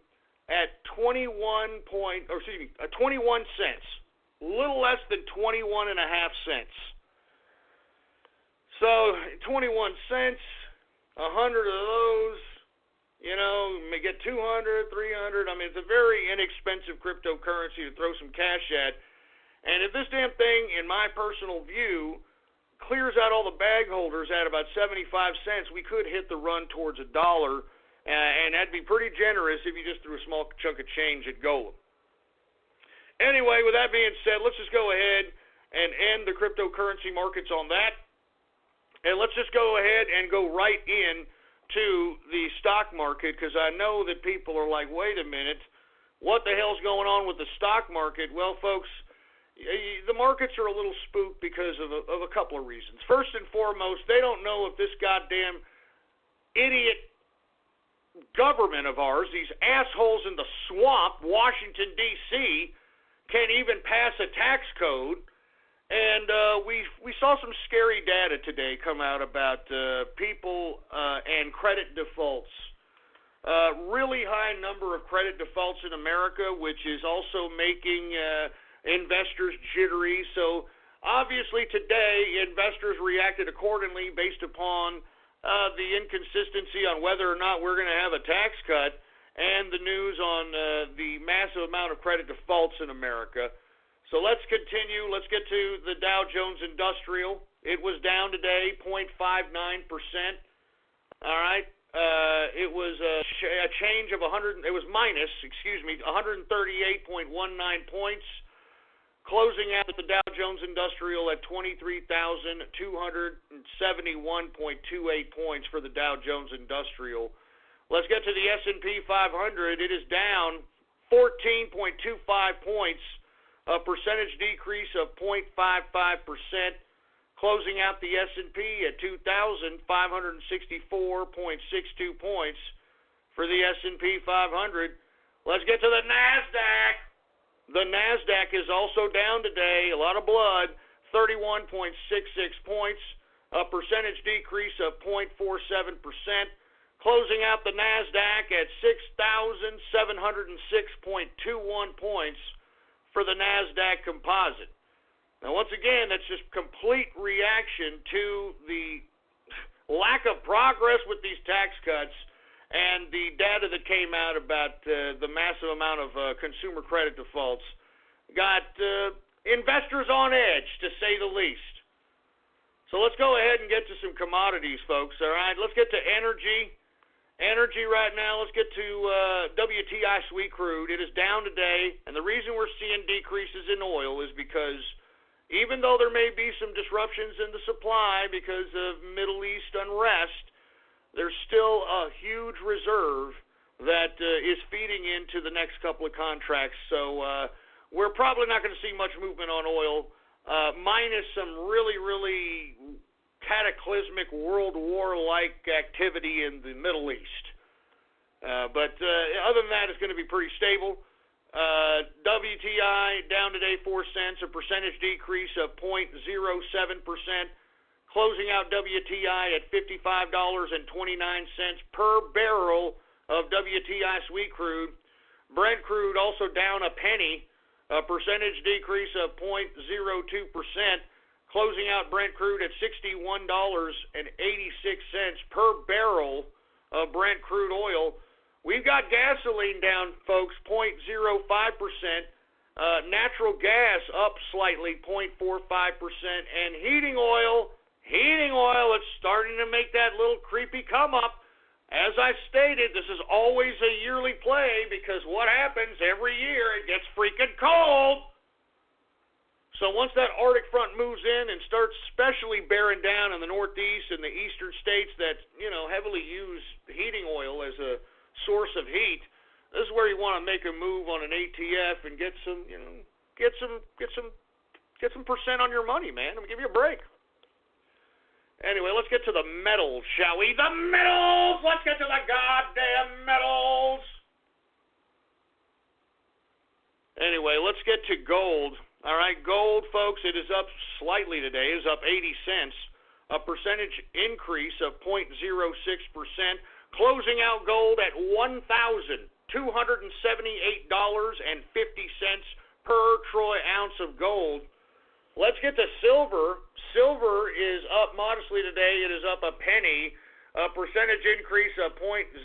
at 21 cents, a little less than 21.5 cents. So 21 cents, 100 of those, may get 200, 300. It's a very inexpensive cryptocurrency to throw some cash at. And if this damn thing, in my personal view, clears out all the bag holders at about 75 cents, we could hit the run towards $1, and that'd be pretty generous if you just threw a small chunk of change at Golem. Anyway, with that being said, let's just go ahead and end the cryptocurrency markets on that, and let's just go ahead and go right in to the stock market, because I know that people are like, wait a minute, what the hell's going on with the stock market? Well, folks, the markets are a little spooked because of a couple of reasons. First and foremost, they don't know if this goddamn idiot government of ours, these assholes in the swamp, Washington, D.C., can even pass a tax code. And we saw some scary data today come out about people and credit defaults. Really high number of credit defaults in America, which is also making investors jittery. So obviously today investors reacted accordingly based upon the inconsistency on whether or not we're going to have a tax cut and the news on the massive amount of credit defaults in America. So let's continue. Let's get to the Dow Jones Industrial. It was down today 0.59%. All right. It was a change of 100. It was minus, 138.19 points. Closing out the Dow Jones Industrial at 23,271.28 points for the Dow Jones Industrial. Let's get to the S&P 500. It is down 14.25 points, a percentage decrease of 0.55%. Closing out the S&P at 2,564.62 points for the S&P 500. Let's get to the NASDAQ. The NASDAQ is also down today, a lot of blood, 31.66 points, a percentage decrease of 0.47%, closing out the NASDAQ at 6,706.21 points for the NASDAQ composite. Now, once again, that's just complete reaction to the lack of progress with these tax cuts and the data that came out about the massive amount of consumer credit defaults got investors on edge, to say the least. So let's go ahead and get to some commodities, folks, all right? Let's get to energy. Energy right now, let's get to WTI sweet crude. It is down today, and the reason we're seeing decreases in oil is because even though there may be some disruptions in the supply because of Middle East unrest, there's still a huge reserve that is feeding into the next couple of contracts. So we're probably not going to see much movement on oil, minus some really, really cataclysmic World War-like activity in the Middle East. But other than that, it's going to be pretty stable. WTI down today 4 cents, a percentage decrease of 0.07%. Closing out WTI at $55.29 per barrel of WTI sweet crude. Brent crude also down a penny, a percentage decrease of 0.02%. Closing out Brent crude at $61.86 per barrel of Brent crude oil. We've got gasoline down, folks, 0.05%. Natural gas up slightly, 0.45%. And heating oil, it's starting to make that little creepy come up. As I stated, this is always a yearly play because what happens every year, it gets freaking cold. So once that Arctic front moves in and starts especially bearing down in the Northeast and the eastern states that, heavily use heating oil as a source of heat, this is where you want to make a move on an ATF and get some percent on your money, man. Let me give you a break. Anyway, let's get to the metals, shall we? The metals! Let's get to the goddamn metals! Anyway, let's get to gold. All right, gold, folks, it is up slightly today. It is up 80 cents, a percentage increase of 0.06%, closing out gold at $1,278.50 per troy ounce of gold. Let's get to silver. Silver is up modestly today. It is up a penny, a percentage increase of 0.08%,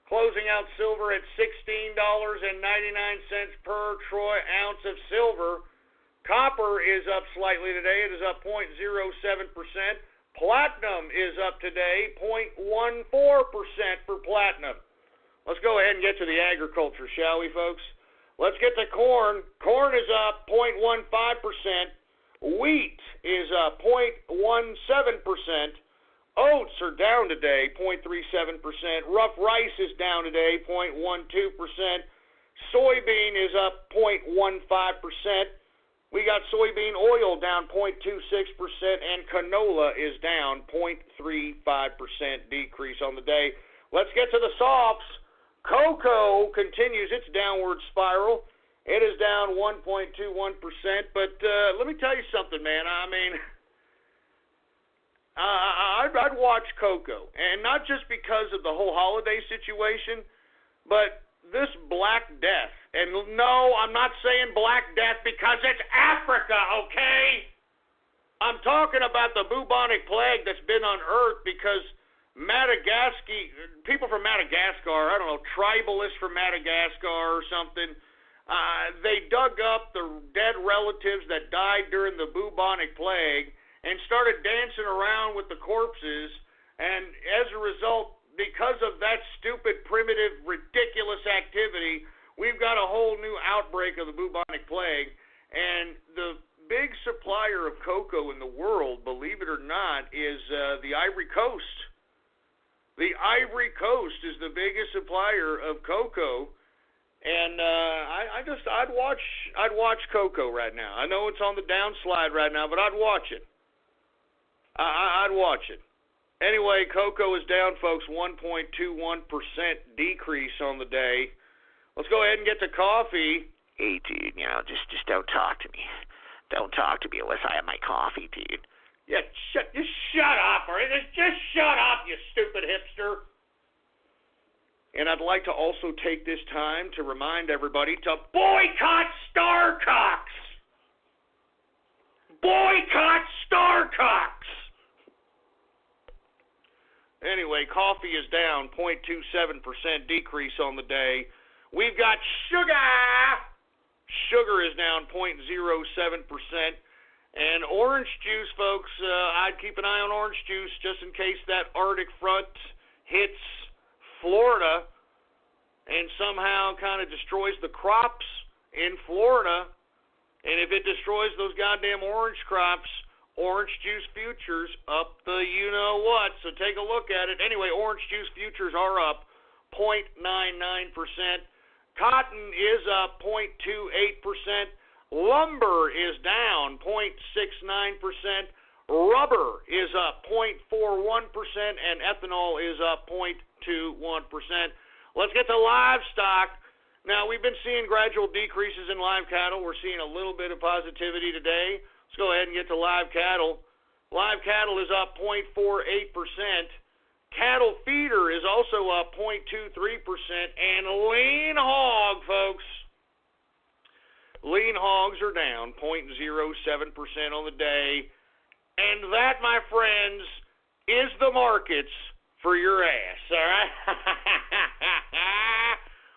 closing out silver at $16.99 per troy ounce of silver. Copper is up slightly today. It is up 0.07%. Platinum is up today, 0.14% for platinum. Let's go ahead and get to the agriculture, shall we, folks? Let's get to corn. Corn is up 0.15%. Wheat is up 0.17%. Oats are down today, 0.37%. Rough rice is down today, 0.12%. Soybean is up 0.15%. We got soybean oil down 0.26%, and canola is down 0.35% decrease on the day. Let's get to the softs. Cocoa continues its downward spiral. It is down 1.21%. But let me tell you something, man. I mean, I'd watch cocoa, and not just because of the whole holiday situation, but this Black Death. And no, I'm not saying Black Death because it's Africa, okay? I'm talking about the bubonic plague that's been unearthed because people from Madagascar, I don't know, tribalists from Madagascar or something, they dug up the dead relatives that died during the bubonic plague and started dancing around with the corpses, and as a result, because of that stupid, primitive, ridiculous activity, we've got a whole new outbreak of the bubonic plague, and the big supplier of cocoa in the world, believe it or not, is the Ivory Coast. The Ivory Coast is the biggest supplier of cocoa, and I'd watch cocoa right now. I know it's on the downslide right now, but I'd watch it. I'd watch it. Anyway, cocoa is down, folks, 1.21% decrease on the day. Let's go ahead and get to coffee.
Hey, dude, just don't talk to me. Don't talk to me unless I have my coffee, dude.
Yeah, just shut up, all right? Just shut up, you stupid hipster. And I'd like to also take this time to remind everybody to boycott Starbucks. Boycott Starbucks. Anyway, coffee is down 0.27% decrease on the day. We've got sugar. Sugar is down 0.07%. And orange juice, folks, I'd keep an eye on orange juice just in case that Arctic front hits Florida and somehow kind of destroys the crops in Florida. And if it destroys those goddamn orange crops, orange juice futures up the you-know-what. So take a look at it. Anyway, orange juice futures are up 0.99%. Cotton is up 0.28%. Lumber is down 0.69%. Rubber is up 0.41%. And ethanol is up 0.21%. Let's get to livestock. Now, we've been seeing gradual decreases in live cattle. We're seeing a little bit of positivity today. Let's go ahead and get to live cattle. Live cattle is up 0.48%. Cattle feeder is also up 0.23%. And lean hog, folks. Lean hogs are down 0.07% on the day. And that, my friends, is the markets for your ass, all right?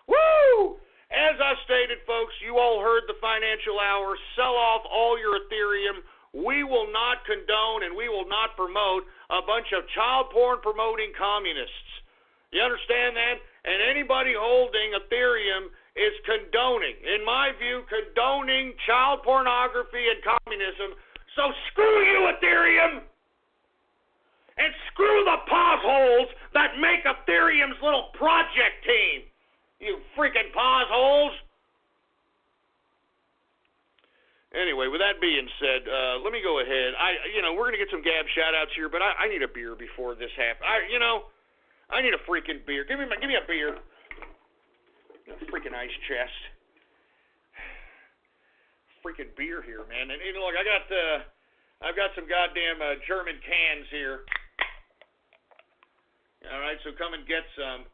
Woo! As I stated, folks, you all heard the financial hour. Sell off all your Ethereum. We will not condone and we will not promote a bunch of child porn promoting communists. You understand that? And anybody holding Ethereum is condoning, in my view, condoning child pornography and communism. So screw you, Ethereum! And screw the potholes that make Ethereum's little project team. You freaking potholes! Anyway, with that being said, let me go ahead. We're gonna get some Gab shout-outs here, but I need a beer before this happens. I need a freaking beer. Give me a beer. A freaking ice chest. Freaking beer here, man. And look, I've got some goddamn German cans here. All right, so come and get some.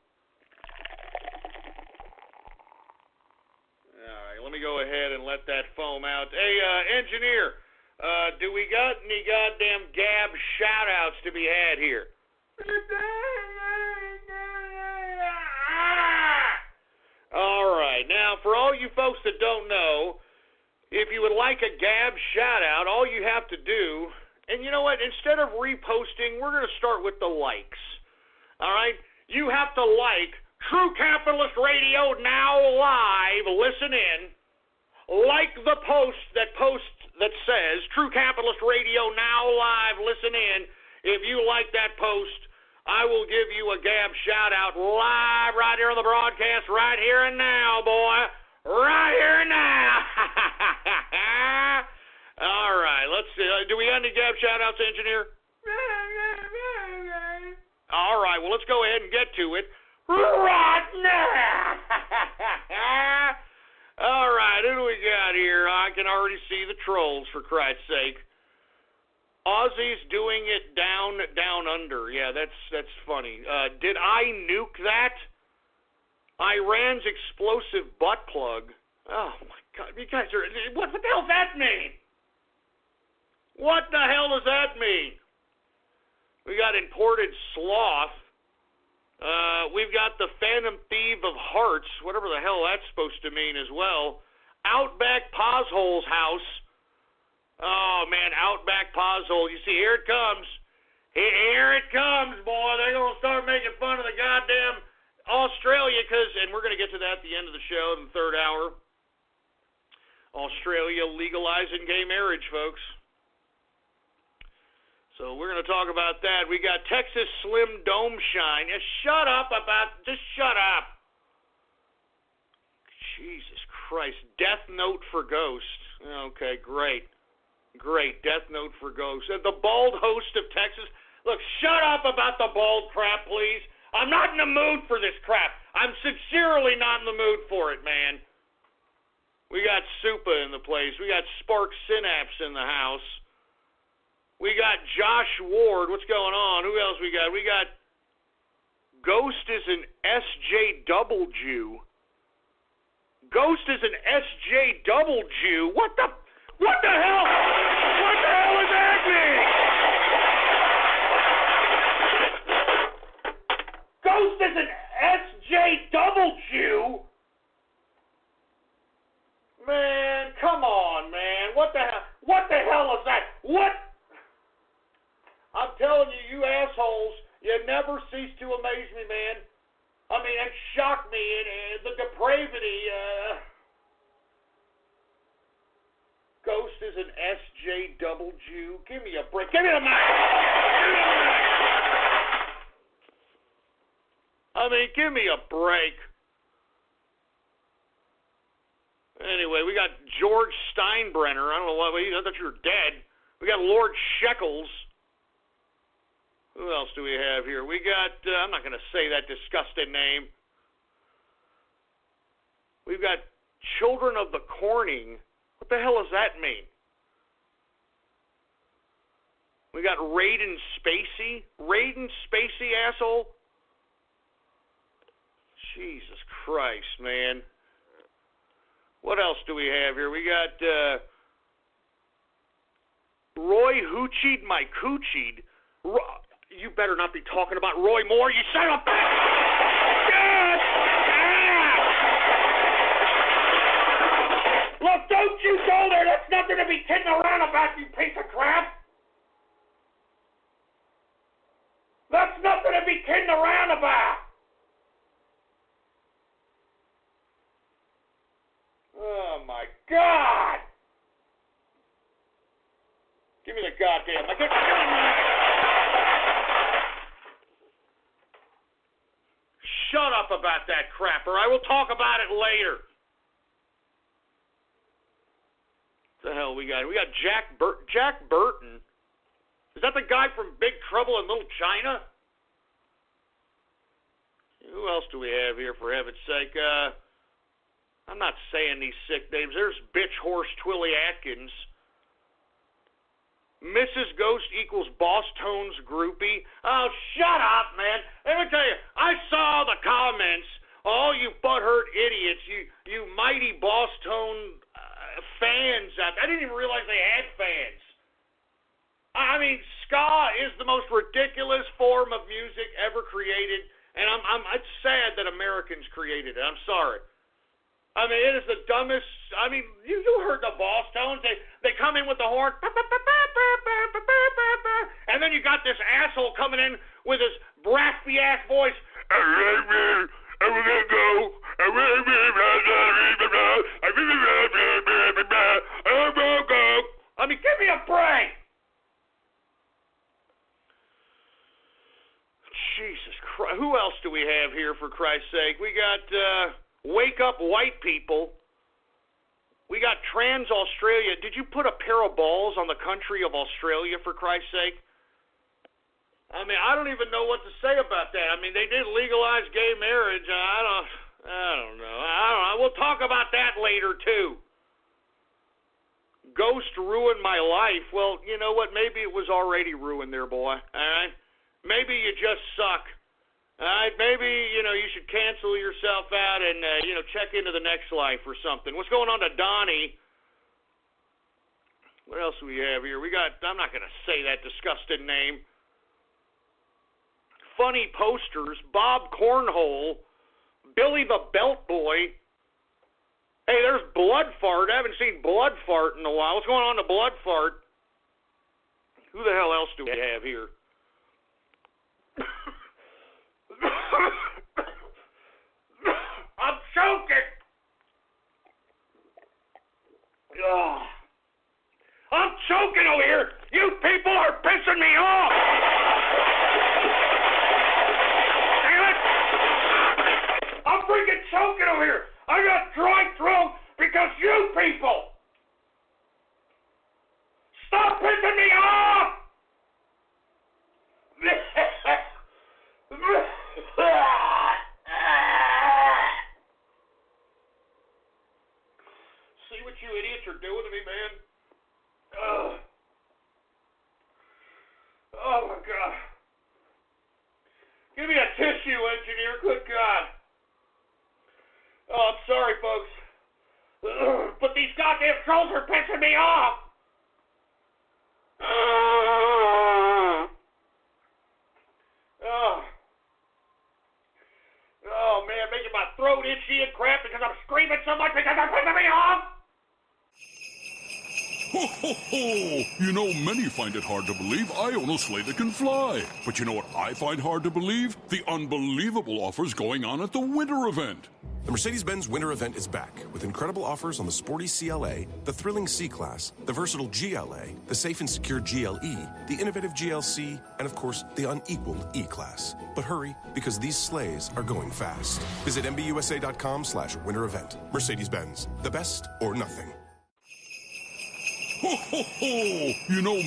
All right, let me go ahead and let that foam out. Hey, engineer, do we got any goddamn Gab shout-outs to be had here? All right, now, for all you folks that don't know, if you would like a Gab shout-out, all you have to do, and you know what, instead of reposting, we're going to start with the likes. All right? You have to like True Capitalist Radio Now Live, listen in, like the post that says True Capitalist Radio Now Live, listen in. If you like that post, I will give you a Gab shout-out live right here on the broadcast, right here and now, boy. Right here and now. All right, let's see. Do we have any Gab shout-outs, engineer? All right, well, let's go ahead and get to it right now. All right, who do we got here? I can already see the trolls, for Christ's sake. Aussie's doing it down under. Yeah, that's funny. Did I nuke that? Iran's explosive butt plug. Oh, my God. You guys are... What the hell does that mean? What the hell does that mean? We got imported sloth. We've got the Phantom Thief of Hearts, whatever the hell that's supposed to mean as well. Outback Pozhole's house. Oh, man, Outback Poshole. You see, here it comes. Here it comes, boy. They're going to start making fun of the goddamn Australia and we're going to get to that at the end of the show in the third hour. Australia legalizing gay marriage, folks. So we're going to talk about that. We got Texas Slim Dome Shine. Just shut up. Jesus Christ. Death Note for Ghost. Okay, great. Death Note for Ghost. The bald host of Texas. Look, shut up about the bald crap, please. I'm not in the mood for this crap. I'm sincerely not in the mood for it, man. We got Supa in the place. We got Spark Synapse in the house. We got Josh Ward. What's going on? Who else we got? We got Ghost is an SJ double Jew. Ghost is an SJ double Jew. What the hell? What the hell is that mean? Ghost is an SJ double Jew? Man, come on, man. What the hell is that? What? I'm telling you, you assholes, you never cease to amaze me, man. I mean, and shock me, and the depravity. Ghost is an SJ double Jew. Give me a break. Give me the mic. I mean, give me a break. Anyway, we got George Steinbrenner. I don't know why. I thought you were dead. We got Lord Shekels. Who else do we have here? We got, I'm not going to say that disgusting name. We've got Children of the Corning. What the hell does that mean? We got Raiden Spacey. Raiden Spacey, asshole. Jesus Christ, man. What else do we have here? We got Roy Hoochied My Coochied. You better not be talking about Roy Moore, you son of a bitch! Look, don't you go there. That's nothing to be kidding around about, you piece of crap. That's nothing to be kidding around about. Oh, my God. Give me the goddamn... Shut up about that crap, or I will talk about it later. What the hell we got? We got Jack Burton. Is that the guy from Big Trouble in Little China? Who else do we have here, for heaven's sake? I'm not saying these sick names. There's Bitch Horse Twilly Atkins. Mrs. Ghost equals Boss Tones groupie. Oh, shut up, man. Let me tell you, I saw the comments. All you butthurt idiots, you mighty Boss Tone fans out there. I didn't even realize they had fans. I mean, ska is the most ridiculous form of music ever created, and it's sad that Americans created it. I'm sorry. I mean, it is the dumbest. I mean, you heard the Boss Tones. They come in with the horn, and then you got this asshole coming in with his raspy ass voice. I mean, give me a break. Jesus Christ. Who else do we have here, for Christ's sake? We got Wake Up White People. We got Trans Australia. Did you put a pair of balls on the country of Australia, for Christ's sake? I mean, I don't even know what to say about that. I mean, they did legalize gay marriage. I don't know. We'll talk about that later, too. Ghost ruined my life. Well, you know what? Maybe it was already ruined there, boy. All right? Maybe you just suck. All right? Maybe, you should cancel yourself out and, check into the next life or something. What's going on to Donnie? What else do we have here? I'm not going to say that disgusting name. Funny posters. Bob Cornhole. Billy the Belt Boy. Hey, there's Blood Fart. I haven't seen Blood Fart in a while. What's going on to Blood Fart? Who the hell else do we have here? I'm choking. I'm choking over here. You people are pissing me off. Damn it. I'm freaking choking over here. I got dry throat because you people. Stop pissing me off. See what you idiots are doing to me, man? Oh, my God. Give me a tissue, engineer. Good God. Oh, I'm sorry, folks. But these goddamn trolls are pissing me off. Oh, man, making my throat itchy and crap because I'm screaming so much because they're pissing me off.
Ho, ho, ho! Many find it hard to believe I own a sleigh that can fly. But you know what I find hard to believe? The unbelievable offers going on at the winter event.
The Mercedes-Benz Winter Event is back with incredible offers on the sporty CLA, the thrilling C-Class, the versatile GLA, the safe and secure GLE, the innovative GLC, and of course, the unequaled E-Class. But hurry, because these sleighs are going fast. Visit MBUSA.com/winter event. Mercedes-Benz, the best or nothing.
Ho, ho, ho!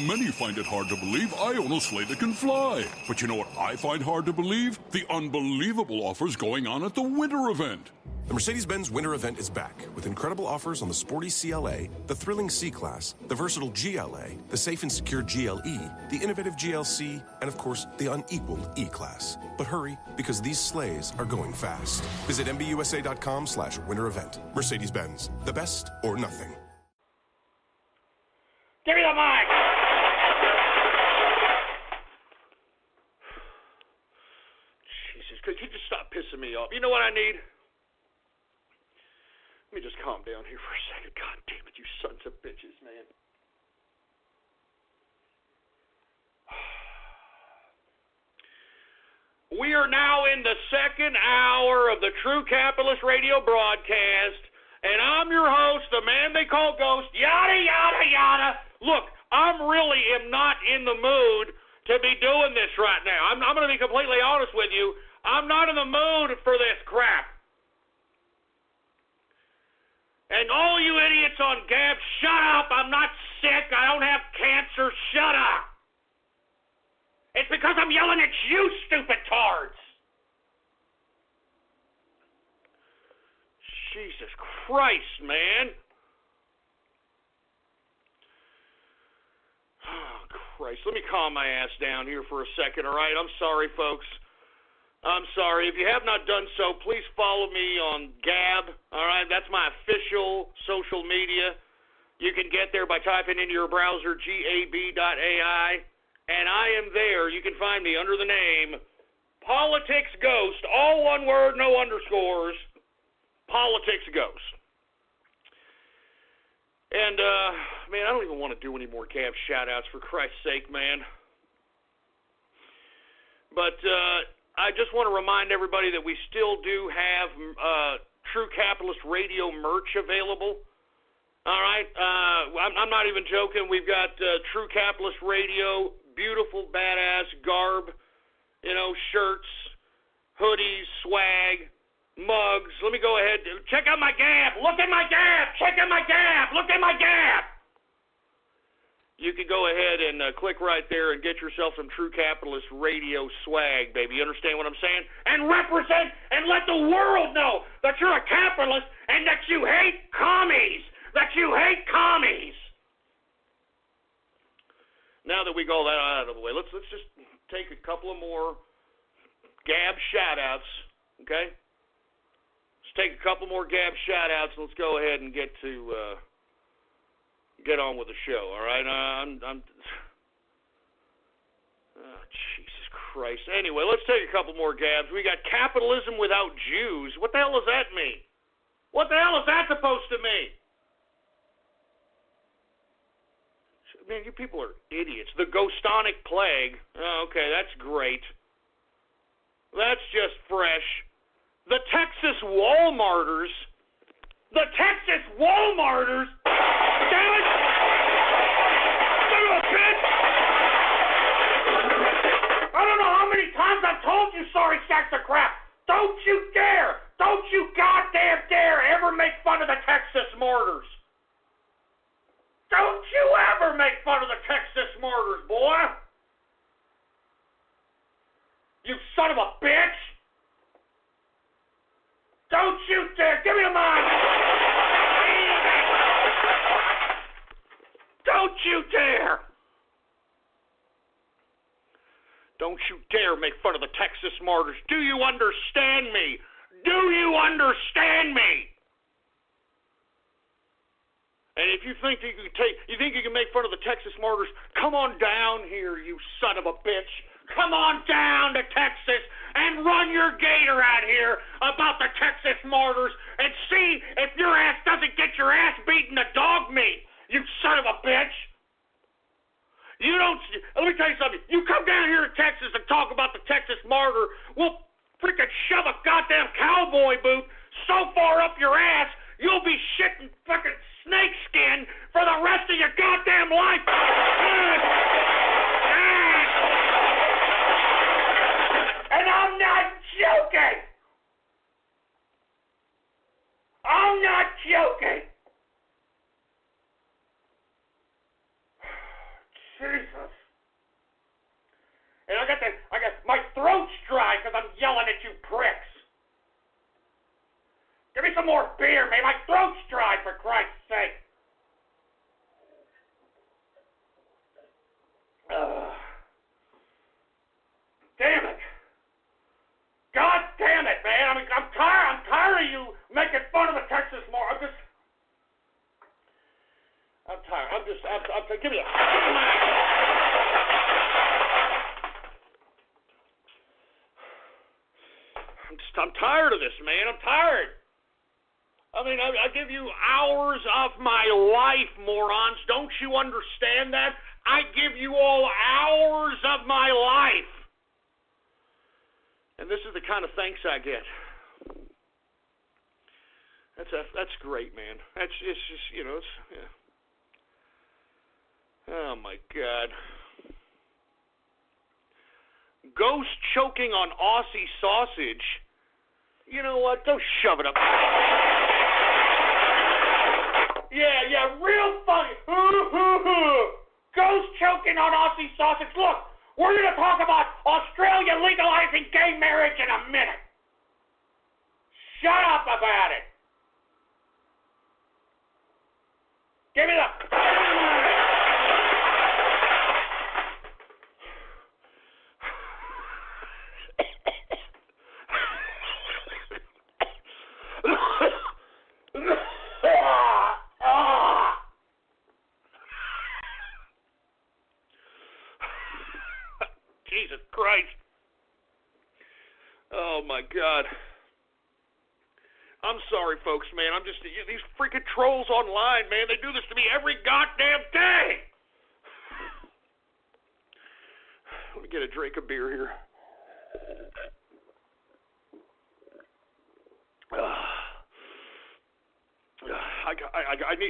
Many find it hard to believe I own a sleigh that can fly. But you know what I find hard to believe? The unbelievable offers going on at the winter event.
The Mercedes-Benz Winter Event is back with incredible offers on the sporty CLA, the thrilling C-Class, the versatile GLA, the safe and secure GLE, the innovative GLC, and of course, the unequaled E-Class. But hurry, because these sleighs are going fast. Visit MBUSA.com/winter event. Mercedes-Benz, the best or nothing.
Give me the mic! Jesus, could you just stop pissing me off? You know what I need? Let me just calm down here for a second. God damn it, you sons of bitches, man. We are now in the second hour of the True Capitalist Radio broadcast, and I'm your host, the man they call Ghost, yada, yada, yada. Look, I really am not in the mood to be doing this right now. I'm going to be completely honest with you. I'm not in the mood for this crap. And all you idiots on Gab, shut up. I'm not sick. I don't have cancer. Shut up. It's because I'm yelling at you, stupid tards. Jesus Christ, man. Oh, Christ. Let me calm my ass down here for a second, all right? I'm sorry, folks. I'm sorry. If you have not done so, please follow me on Gab, all right? That's my official social media. You can get there by typing into your browser gab.ai, and I am there. You can find me under the name Politics Ghost, all one word, no underscores, Politics Ghost. And, man, I don't even want to do any more Gab shout-outs, for Christ's sake, man. But I just want to remind everybody that we still do have True Capitalist Radio merch available. All right? I'm not even joking. We've got True Capitalist Radio, beautiful, badass garb shirts, hoodies, swag, mugs. Let me go ahead. Check out my Gab. Look at my Gab. Check out my Gab. Look at my Gab. You can go ahead and click right there and get yourself some True Capitalist Radio swag, baby. You understand what I'm saying? And represent and let the world know that you're a capitalist and that you hate commies. That you hate commies. Now that we got all that out of the way, let's just take a couple of more Gab shout-outs, okay? Let's take a couple more Gab shout-outs and let's go ahead and get on with the show, all right? Jesus Christ. Anyway, let's take a couple more Gabs. We got capitalism without Jews. What the hell does that mean? What the hell is that supposed to mean? Man, you people are idiots. The Ghostonic Plague. Oh, okay, that's great. That's just fresh. The Texas Walmarters. The Texas Walmarters. Damn it! Son of a bitch! I don't know how many times I've told you sorry sacks of crap. Don't you dare! Don't you goddamn dare ever make fun of the Texas Martyrs. Don't you ever make fun of the Texas Martyrs, boy! You son of a bitch! Don't you dare! Give me the mic! Don't you dare! Don't you dare make fun of the Texas Martyrs. Do you understand me? Do you understand me? And if you think you can make fun of the Texas Martyrs, come on down here, you son of a bitch. Come on down to Texas and run your gator out here about the Texas Martyrs and see if your ass doesn't get your ass beaten to dog meat, you son of a bitch. Let me tell you something. You come down here to Texas and talk about the Texas Martyr, we'll freaking shove a goddamn cowboy boot so far up your ass, you'll be shitting fucking snake skin for the rest of your goddamn life. And I'm not joking. I'm not joking. Jesus. And I got my throat's dry because I'm yelling at you pricks. Give me some more beer, man. My throat's dry, for Christ's sake. Damn it. God damn it, man. I'm tired of you making fun of the Texas Martyrs. I'm tired. Give me a mic. I'm tired of this, man. I'm tired. I mean, I give you hours of my life, morons. Don't you understand that? I give you all hours of my life. And this is the kind of thanks I get. That's great, man. It's just, yeah. Oh, my God. Ghost choking on Aussie sausage. You know what? Don't shove it up. Yeah, real funny. Ghost choking on Aussie sausage. Look, we're going to talk about Australia legalizing gay marriage in a minute. Shut up about it. Give me the... Jesus Christ. Oh, my God. I'm sorry, folks, man. I'm just... These freaking trolls online, man, they do this to me every goddamn day. Let me get a drink of beer here.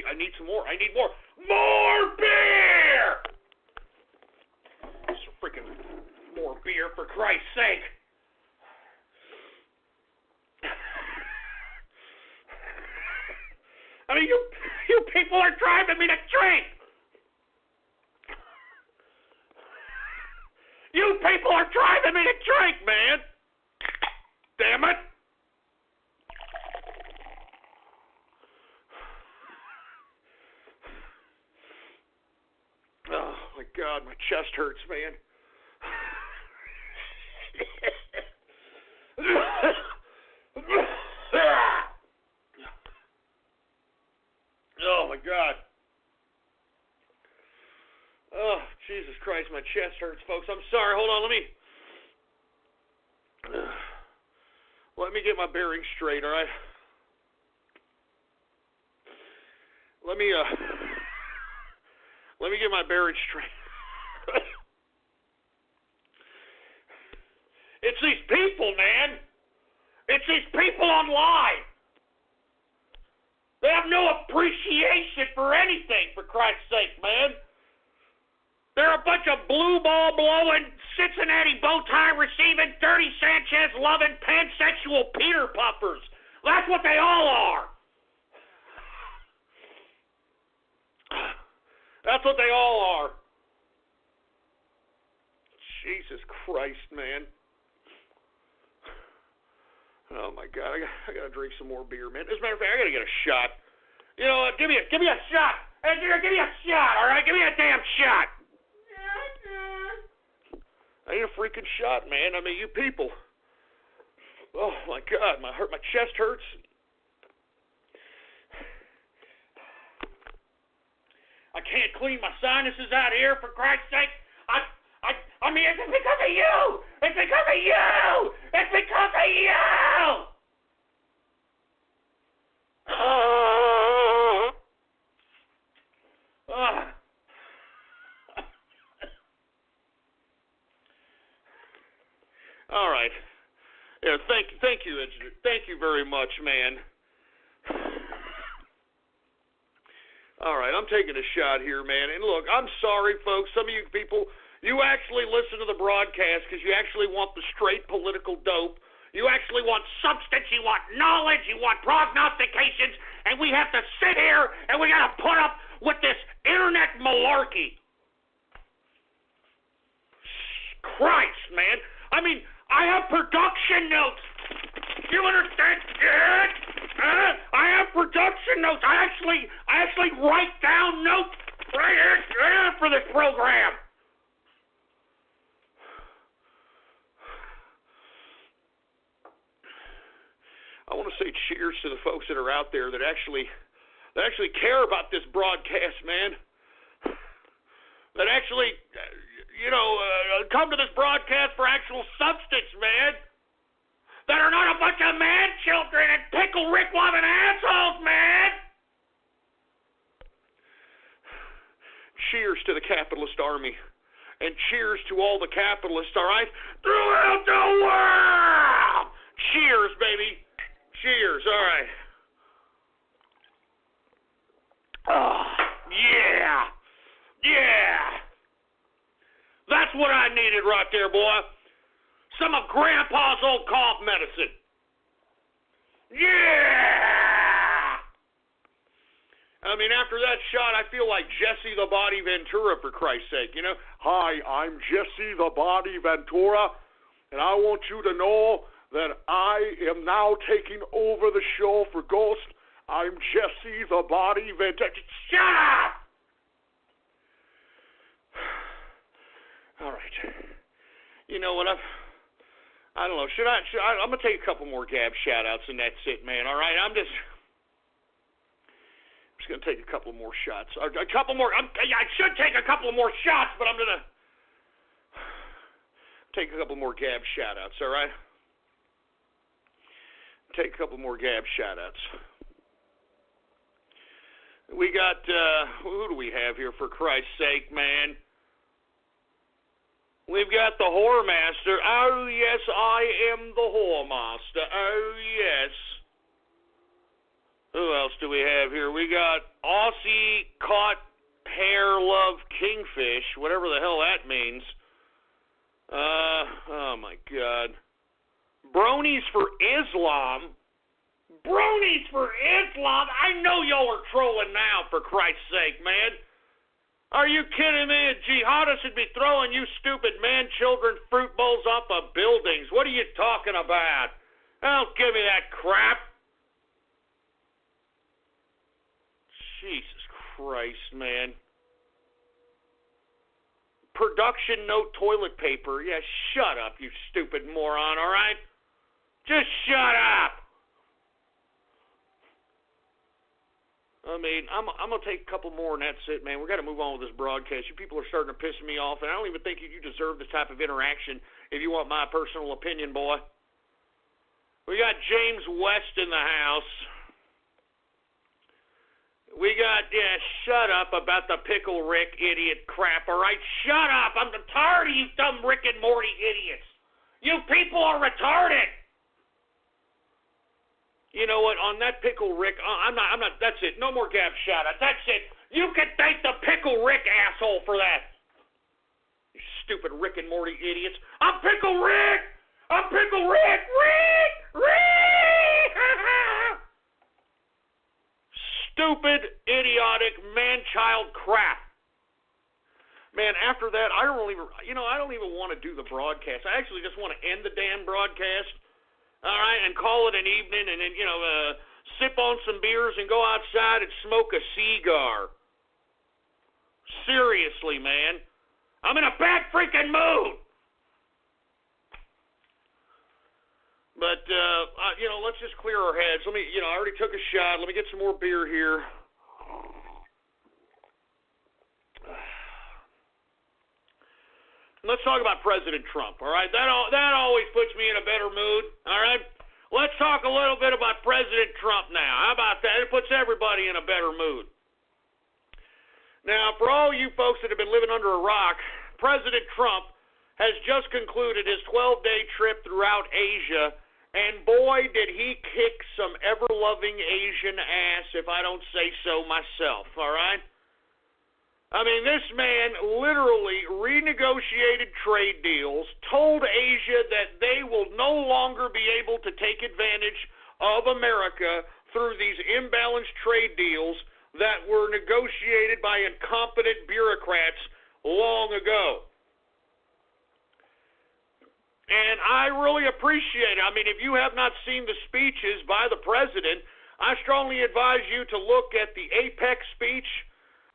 I need some more. I need more. More beer! Freaking more beer, for Christ's sake. I mean, you people are driving me to drink. You people are driving me to drink, man. Damn it. Oh, my God, my chest hurts, man. Oh, my God. Oh, Jesus Christ, my chest hurts, folks. I'm sorry. Hold on, let me get my bearings straight, all right? Let me get my bearings straight. It's these people, man. It's these people online. They have no appreciation for anything, for Christ's sake, man. They're a bunch of blue ball blowing, Cincinnati bow tie receiving, dirty Sanchez loving, pansexual Peter puffers. That's what they all are. That's what they all are. Jesus Christ, man. Oh my God, I gotta drink some more beer, man. As a matter of fact, I gotta get a shot. You know what? Give me a shot. Hey, give me a shot, all right? Give me a damn shot. I need a freaking shot, man. I mean, you people. Oh my God, my chest hurts. I can't clean my sinuses out here, for Christ's sake. I mean, it's because of you. It's because of you. It's because of you. All right. Yeah, thank you, engineer. Thank you very much, man. All right, I'm taking a shot here, man. And look, I'm sorry, folks. Some of you people, you actually listen to the broadcast because you actually want the straight political dope. You actually want substance. You want knowledge. You want prognostications. And we have to sit here and we got to put up with this internet malarkey. Christ, man. I mean, I have production notes. You understand? I have production notes. I actually write down notes right here for this program. I want to say cheers to the folks that are out there that actually care about this broadcast, man. That actually, come to this broadcast for actual substance, man. That are not a bunch of man children and pickle Rick loving assholes, man. Cheers to the capitalist army. And cheers to all the capitalists, all right? Throughout the world! Cheers, baby. Cheers, all right. Oh, yeah. Yeah. That's what I needed right there, boy. Some of Grandpa's old cough medicine. Yeah! I mean, after that shot, I feel like Jesse the Body Ventura, for Christ's sake, you know? Hi, I'm Jesse the Body Ventura, and I want you to know that I am now taking over the show for Ghost. I'm Jesse the Body Ventura. Shut up! All right. You know what? I don't know. Should I? I'm gonna take a couple more Gab shout-outs, and that's it, man. All right. I'm just gonna take a couple more shots. A couple more. I should take a couple more shots, but I'm gonna take a couple more Gab shout-outs. All right. Take a couple more Gab shout-outs. We got who do we have here, for Christ's sake, man? We've got the Whore Master. Oh, yes, I am the Whore Master. Oh, yes. Who else do we have here? We got Aussie Caught Hair Love Kingfish, whatever the hell that means. Oh, my God. Bronies for Islam? Bronies for Islam? I know y'all are trolling now, for Christ's sake, man. Are you kidding me? Jihadists would be throwing you stupid man-children fruit bowls off of buildings. What are you talking about? Don't give me that crap. Jesus Christ, man. Production note toilet paper. Yeah, shut up, you stupid moron, all right? Just shut up. I mean, I'm going to take a couple more and that's it, man. We've got to move on with this broadcast. You people are starting to piss me off, and I don't even think you deserve this type of interaction if you want my personal opinion, boy. We got James West in the house. We got, shut up about the Pickle Rick idiot crap, all right? Shut up. I'm tired of you dumb Rick and Morty idiots. You people are retarded. You know what? On that Pickle Rick, I'm not, that's it. No more Gab shout-outs. That's it. You can thank the Pickle Rick asshole for that. You stupid Rick and Morty idiots. I'm Pickle Rick! I'm Pickle Rick! Rick! Stupid, idiotic, man-child crap. Man, after that, I don't even want to do the broadcast. I actually just want to end the damn broadcast. All right, and call it an evening, and then, sip on some beers and go outside and smoke a cigar. Seriously, man. I'm in a bad freaking mood. But, let's just clear our heads. Let me, I already took a shot. Let me get some more beer here. Let's talk about President Trump, all right? That always puts me in a better mood, all right? Let's talk a little bit about President Trump now. How about that? It puts everybody in a better mood. Now, for all you folks that have been living under a rock, President Trump has just concluded his 12-day trip throughout Asia, and boy, did he kick some ever-loving Asian ass, if I don't say so myself, all right? I mean, this man literally renegotiated trade deals, told Asia that they will no longer be able to take advantage of America through these imbalanced trade deals that were negotiated by incompetent bureaucrats long ago. And I really appreciate it. I mean, if you have not seen the speeches by the president, I strongly advise you to look at the APEC speech.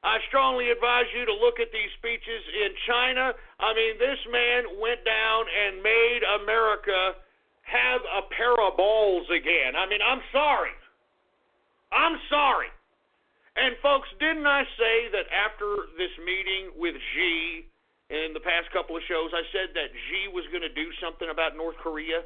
I strongly advise you to look at these speeches in China. I mean, this man went down and made America have a pair of balls again. I mean, I'm sorry. I'm sorry. And, folks, didn't I say that after this meeting with Xi in the past couple of shows, I said that Xi was going to do something about North Korea?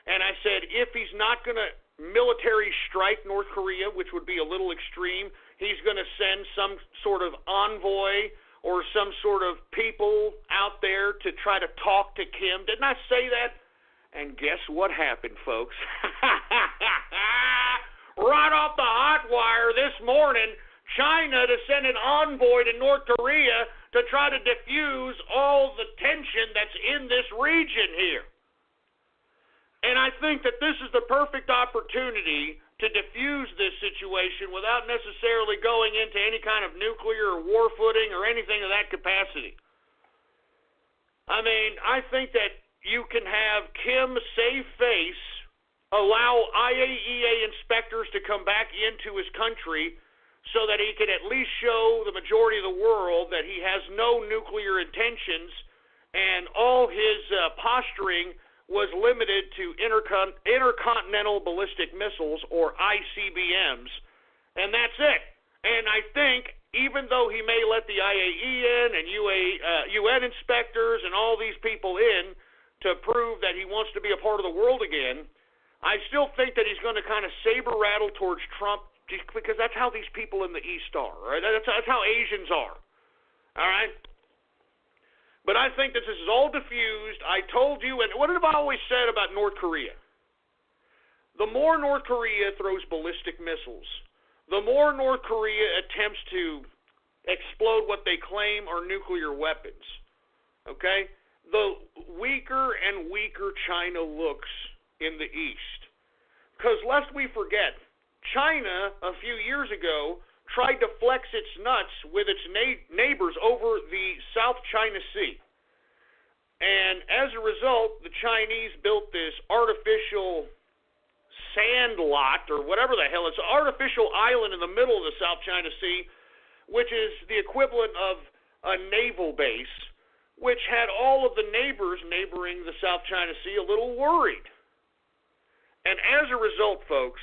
And I said if he's not going to military strike North Korea, which would be a little extreme, he's going to send some sort of envoy or some sort of people out there to try to talk to Kim. Didn't I say that? And guess what happened, folks? Right off the hot wire this morning, China to send an envoy to North Korea to try to diffuse all the tension that's in this region here. And I think that this is the perfect opportunity to diffuse this situation without necessarily going into any kind of nuclear or war footing or anything of that capacity. I mean, I think that you can have Kim save face, allow IAEA inspectors to come back into his country so that he can at least show the majority of the world that he has no nuclear intentions, and all his posturing was limited to intercontinental ballistic missiles, or ICBMs, and that's it. And I think even though he may let the IAEA in and UN inspectors and all these people in to prove that he wants to be a part of the world again, I still think that he's going to kind of saber rattle towards Trump, just because that's how these people in the East are, right? That's how Asians are, all right? But I think that this is all diffused. I told you, and what have I always said about North Korea? The more North Korea throws ballistic missiles, the more North Korea attempts to explode what they claim are nuclear weapons, okay? the weaker and weaker China looks in the East. Because lest we forget, China a few years ago tried to flex its nuts with its neighbors over the South China Sea. And as a result, the Chinese built this artificial sand lot, or whatever the hell, it's an artificial island in the middle of the South China Sea, which is the equivalent of a naval base, which had all of the neighbors neighboring the South China Sea a little worried. And as a result, folks,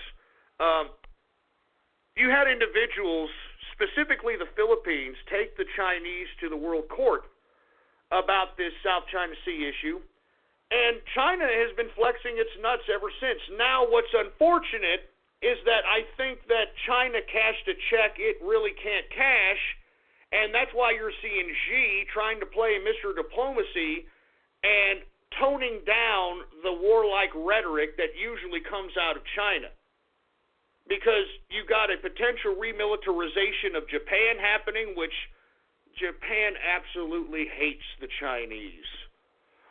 you had individuals, specifically the Philippines, take the Chinese to the World Court about this South China Sea issue, and China has been flexing its nuts ever since. Now, what's unfortunate is that I think that China cashed a check it really can't cash, and that's why you're seeing Xi trying to play Mr. Diplomacy and toning down the warlike rhetoric that usually comes out of China. Because you got a potential remilitarization of Japan happening, which Japan absolutely hates the Chinese.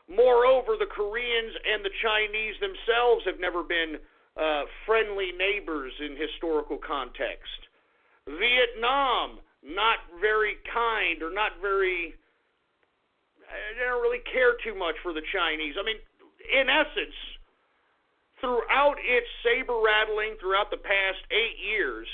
Moreover, the Koreans and the Chinese themselves have never been friendly neighbors in historical context. Vietnam, not very kind, or not very, they don't really care too much for the Chinese. I mean, in essence, throughout its saber rattling throughout the past 8 years,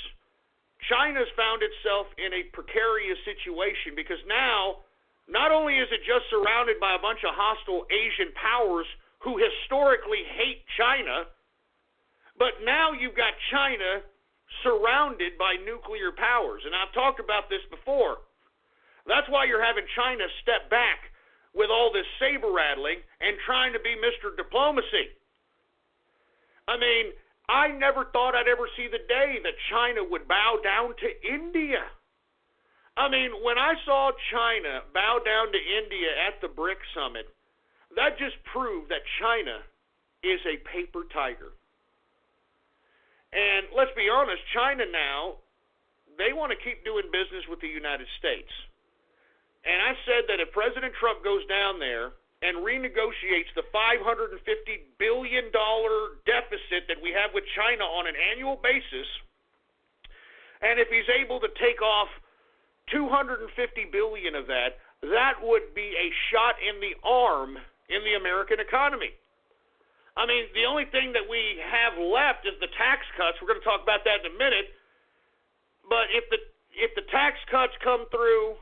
China's found itself in a precarious situation because now, not only is it just surrounded by a bunch of hostile Asian powers who historically hate China, but now you've got China surrounded by nuclear powers. And I've talked about this before. That's why you're having China step back with all this saber rattling and trying to be Mr. Diplomacy. I mean, I never thought I'd ever see the day that China would bow down to India. I mean, when I saw China bow down to India at the BRIC summit, that just proved that China is a paper tiger. And let's be honest, China now, they want to keep doing business with the United States. And I said that if President Trump goes down there and renegotiates the $550 billion deficit that we have with China on an annual basis, and if he's able to take off $250 billion of that, that would be a shot in the arm in the American economy. I mean, the only thing that we have left is the tax cuts. We're going to talk about that in a minute. But if the tax cuts come through,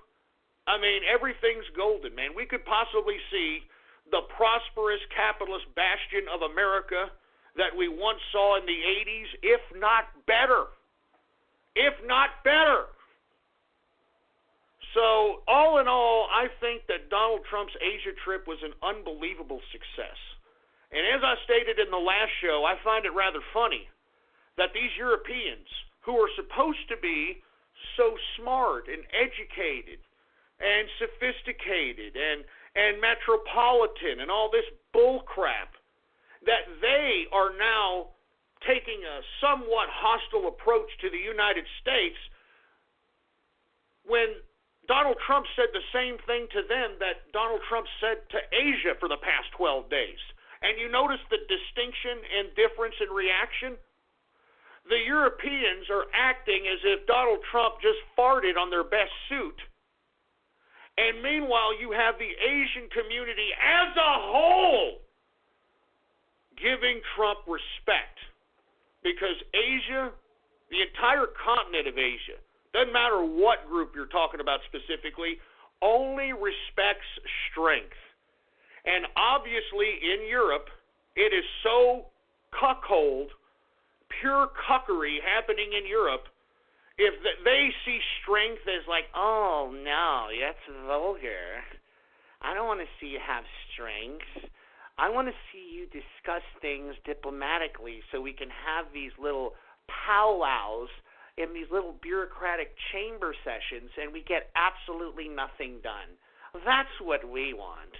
I mean, everything's golden, man. We could possibly see the prosperous capitalist bastion of America that we once saw in the 80s, if not better. If not better. So, all in all, I think that Donald Trump's Asia trip was an unbelievable success. And as I stated in the last show, I find it rather funny that these Europeans, who are supposed to be so smart and educated and sophisticated and metropolitan and all this bull crap, that they are now taking a somewhat hostile approach to the United States when Donald Trump said the same thing to them that Donald Trump said to Asia for the past 12 days. And you notice the distinction and difference in reaction? The Europeans are acting as if Donald Trump just farted on their best suit. And meanwhile, you have the Asian community as a whole giving Trump respect. Because Asia, the entire continent of Asia, doesn't matter what group you're talking about specifically, only respects strength. And obviously in Europe, it is so cuckold, pure cuckery happening in Europe, if they see strength as like, oh no, that's vulgar. I don't want to see you have strength. I want to see you discuss things diplomatically so we can have these little powwows in these little bureaucratic chamber sessions and we get absolutely nothing done. That's what we want.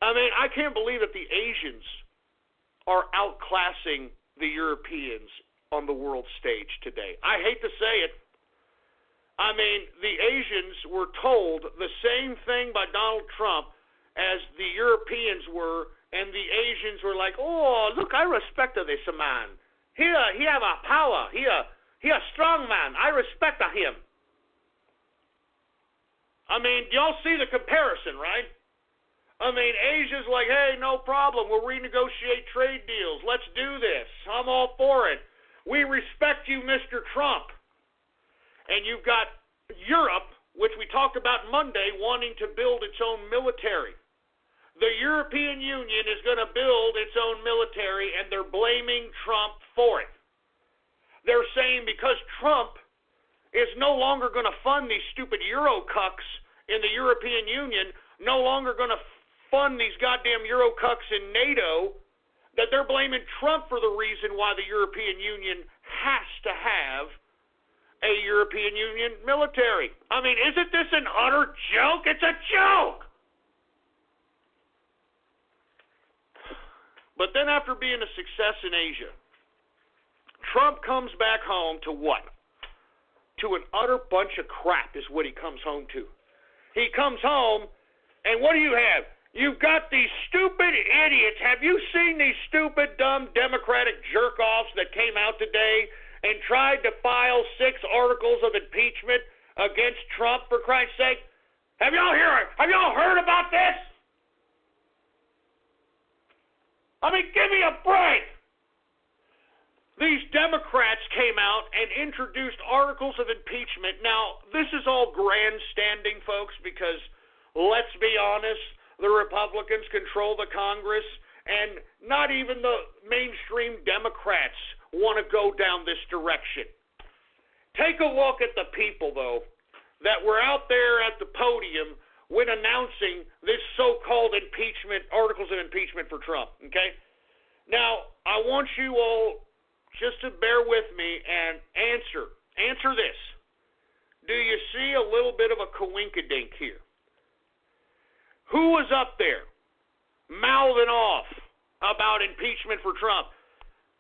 I mean, I can't believe that the Asians are outclassing the Europeans on the world stage today. I hate to say it. I mean, the Asians were told the same thing by Donald Trump as the Europeans were, and the Asians were like, oh, look, I respect this man. He have a power. He a strong man. I respect him. I mean, y'all see the comparison, right? I mean, Asia's like, hey, no problem. We'll renegotiate trade deals. Let's do this. I'm all for it. We respect you, Mr. Trump. And you've got Europe, which we talked about Monday, wanting to build its own military. The European Union is going to build its own military, and they're blaming Trump for it. They're saying because Trump is no longer going to fund these stupid Euro cucks in the European Union, no longer going to fund these goddamn Euro cucks in NATO, that they're blaming Trump for the reason why the European Union has to have a European Union military. I mean, isn't this an utter joke? It's a joke! But then after being a success in Asia, Trump comes back home to what? To an utter bunch of crap is what he comes home to. He comes home, and what do you have? You've got these stupid idiots. Have you seen these stupid, dumb Democratic jerk-offs that came out today and tried to file 6 articles of impeachment against Trump, for Christ's sake? Have y'all heard about this? I mean, give me a break. These Democrats came out and introduced articles of impeachment. Now, this is all grandstanding, folks, because let's be honest, the Republicans control the Congress, and not even the mainstream Democrats want to go down this direction. Take a look at the people, though, that were out there at the podium when announcing this so-called impeachment, articles of impeachment for Trump, okay? Now, I want you all just to bear with me and answer this. Do you see a little bit of a coinkydink here? Who was up there mouthing off about impeachment for Trump?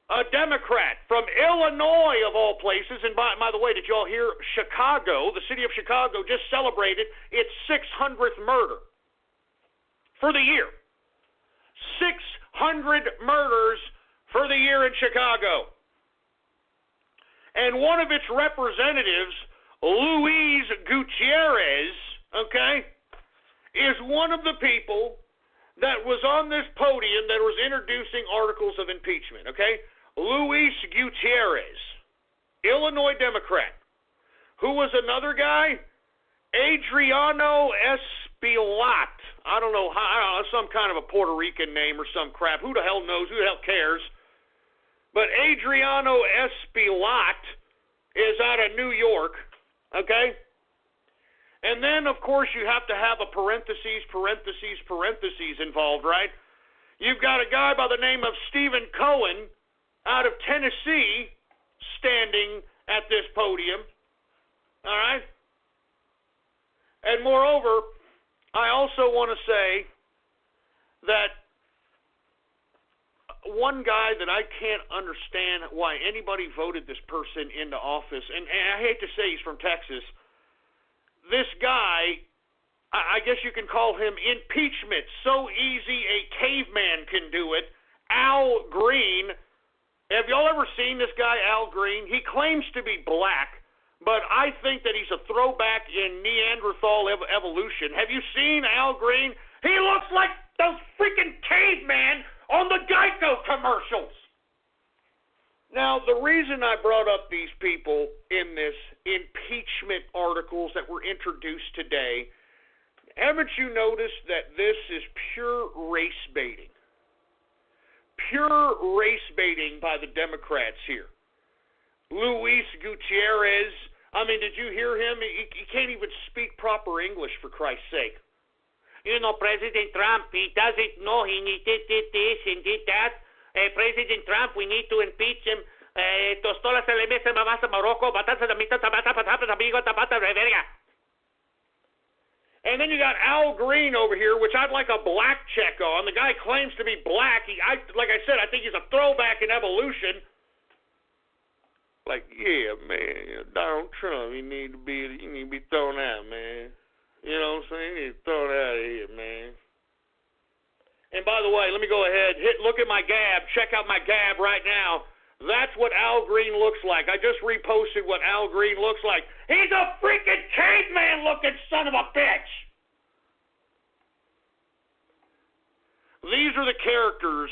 A Democrat from Illinois, of all places. And by the way, did y'all hear Chicago, the city of Chicago, just celebrated its 600th murder for the year. 600 murders for the year in Chicago. And one of its representatives, Luis Gutierrez, okay, is one of the people that was on this podium that was introducing articles of impeachment, okay? Luis Gutierrez, Illinois Democrat. Who was another guy? Adriano Espilat. I don't know, some kind of a Puerto Rican name or some crap. Who the hell knows? Who the hell cares? But Adriano Espilat is out of New York, okay? And then, of course, you have to have a parentheses involved, right? You've got a guy by the name of Stephen Cohen out of Tennessee standing at this podium, all right? And moreover, I also want to say that one guy that I can't understand why anybody voted this person into office, and I hate to say he's from Texas, this guy, I guess you can call him impeachment. So easy a caveman can do it. Al Green. Have y'all ever seen this guy, Al Green? He claims to be black, but I think that he's a throwback in Neanderthal evolution. Have you seen Al Green? He looks like those freaking cavemen on the Geico commercials. Now, the reason I brought up these people in this impeachment articles that were introduced today, haven't you noticed that this is pure race baiting? Pure race baiting by the Democrats here. Luis Gutierrez, I mean, did you hear him? He can't even speak proper English, for Christ's sake. You know, President Trump, he doesn't know he did this and did that. President Trump, we need to impeach him. And then you got Al Green over here, which I'd like a black check on. The guy claims to be black. Like I said, I think he's a throwback in evolution. Like, yeah, man, Donald Trump, you need to be thrown out, man. You know what I'm saying? You need to throw it out of here, man. And by the way, let me go ahead, look at my Gab, check out my Gab right now. That's what Al Green looks like. I just reposted what Al Green looks like. He's a freaking caveman-looking son of a bitch. These are the characters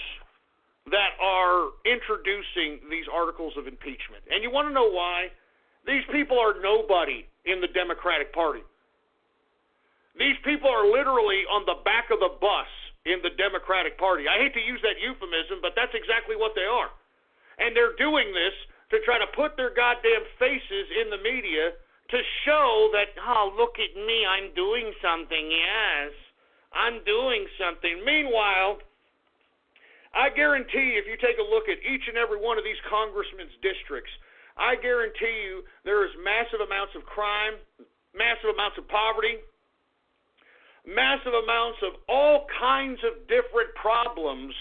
that are introducing these articles of impeachment. And you want to know why? These people are nobody in the Democratic Party. These people are literally on the back of the bus in the Democratic Party. I hate to use that euphemism, but that's exactly what they are. And they're doing this to try to put their goddamn faces in the media to show that, oh, look at me, I'm doing something, yes. I'm doing something. Meanwhile, I guarantee if you take a look at each and every one of these congressmen's districts, I guarantee you there is massive amounts of crime, massive amounts of poverty, massive amounts of all kinds of different problems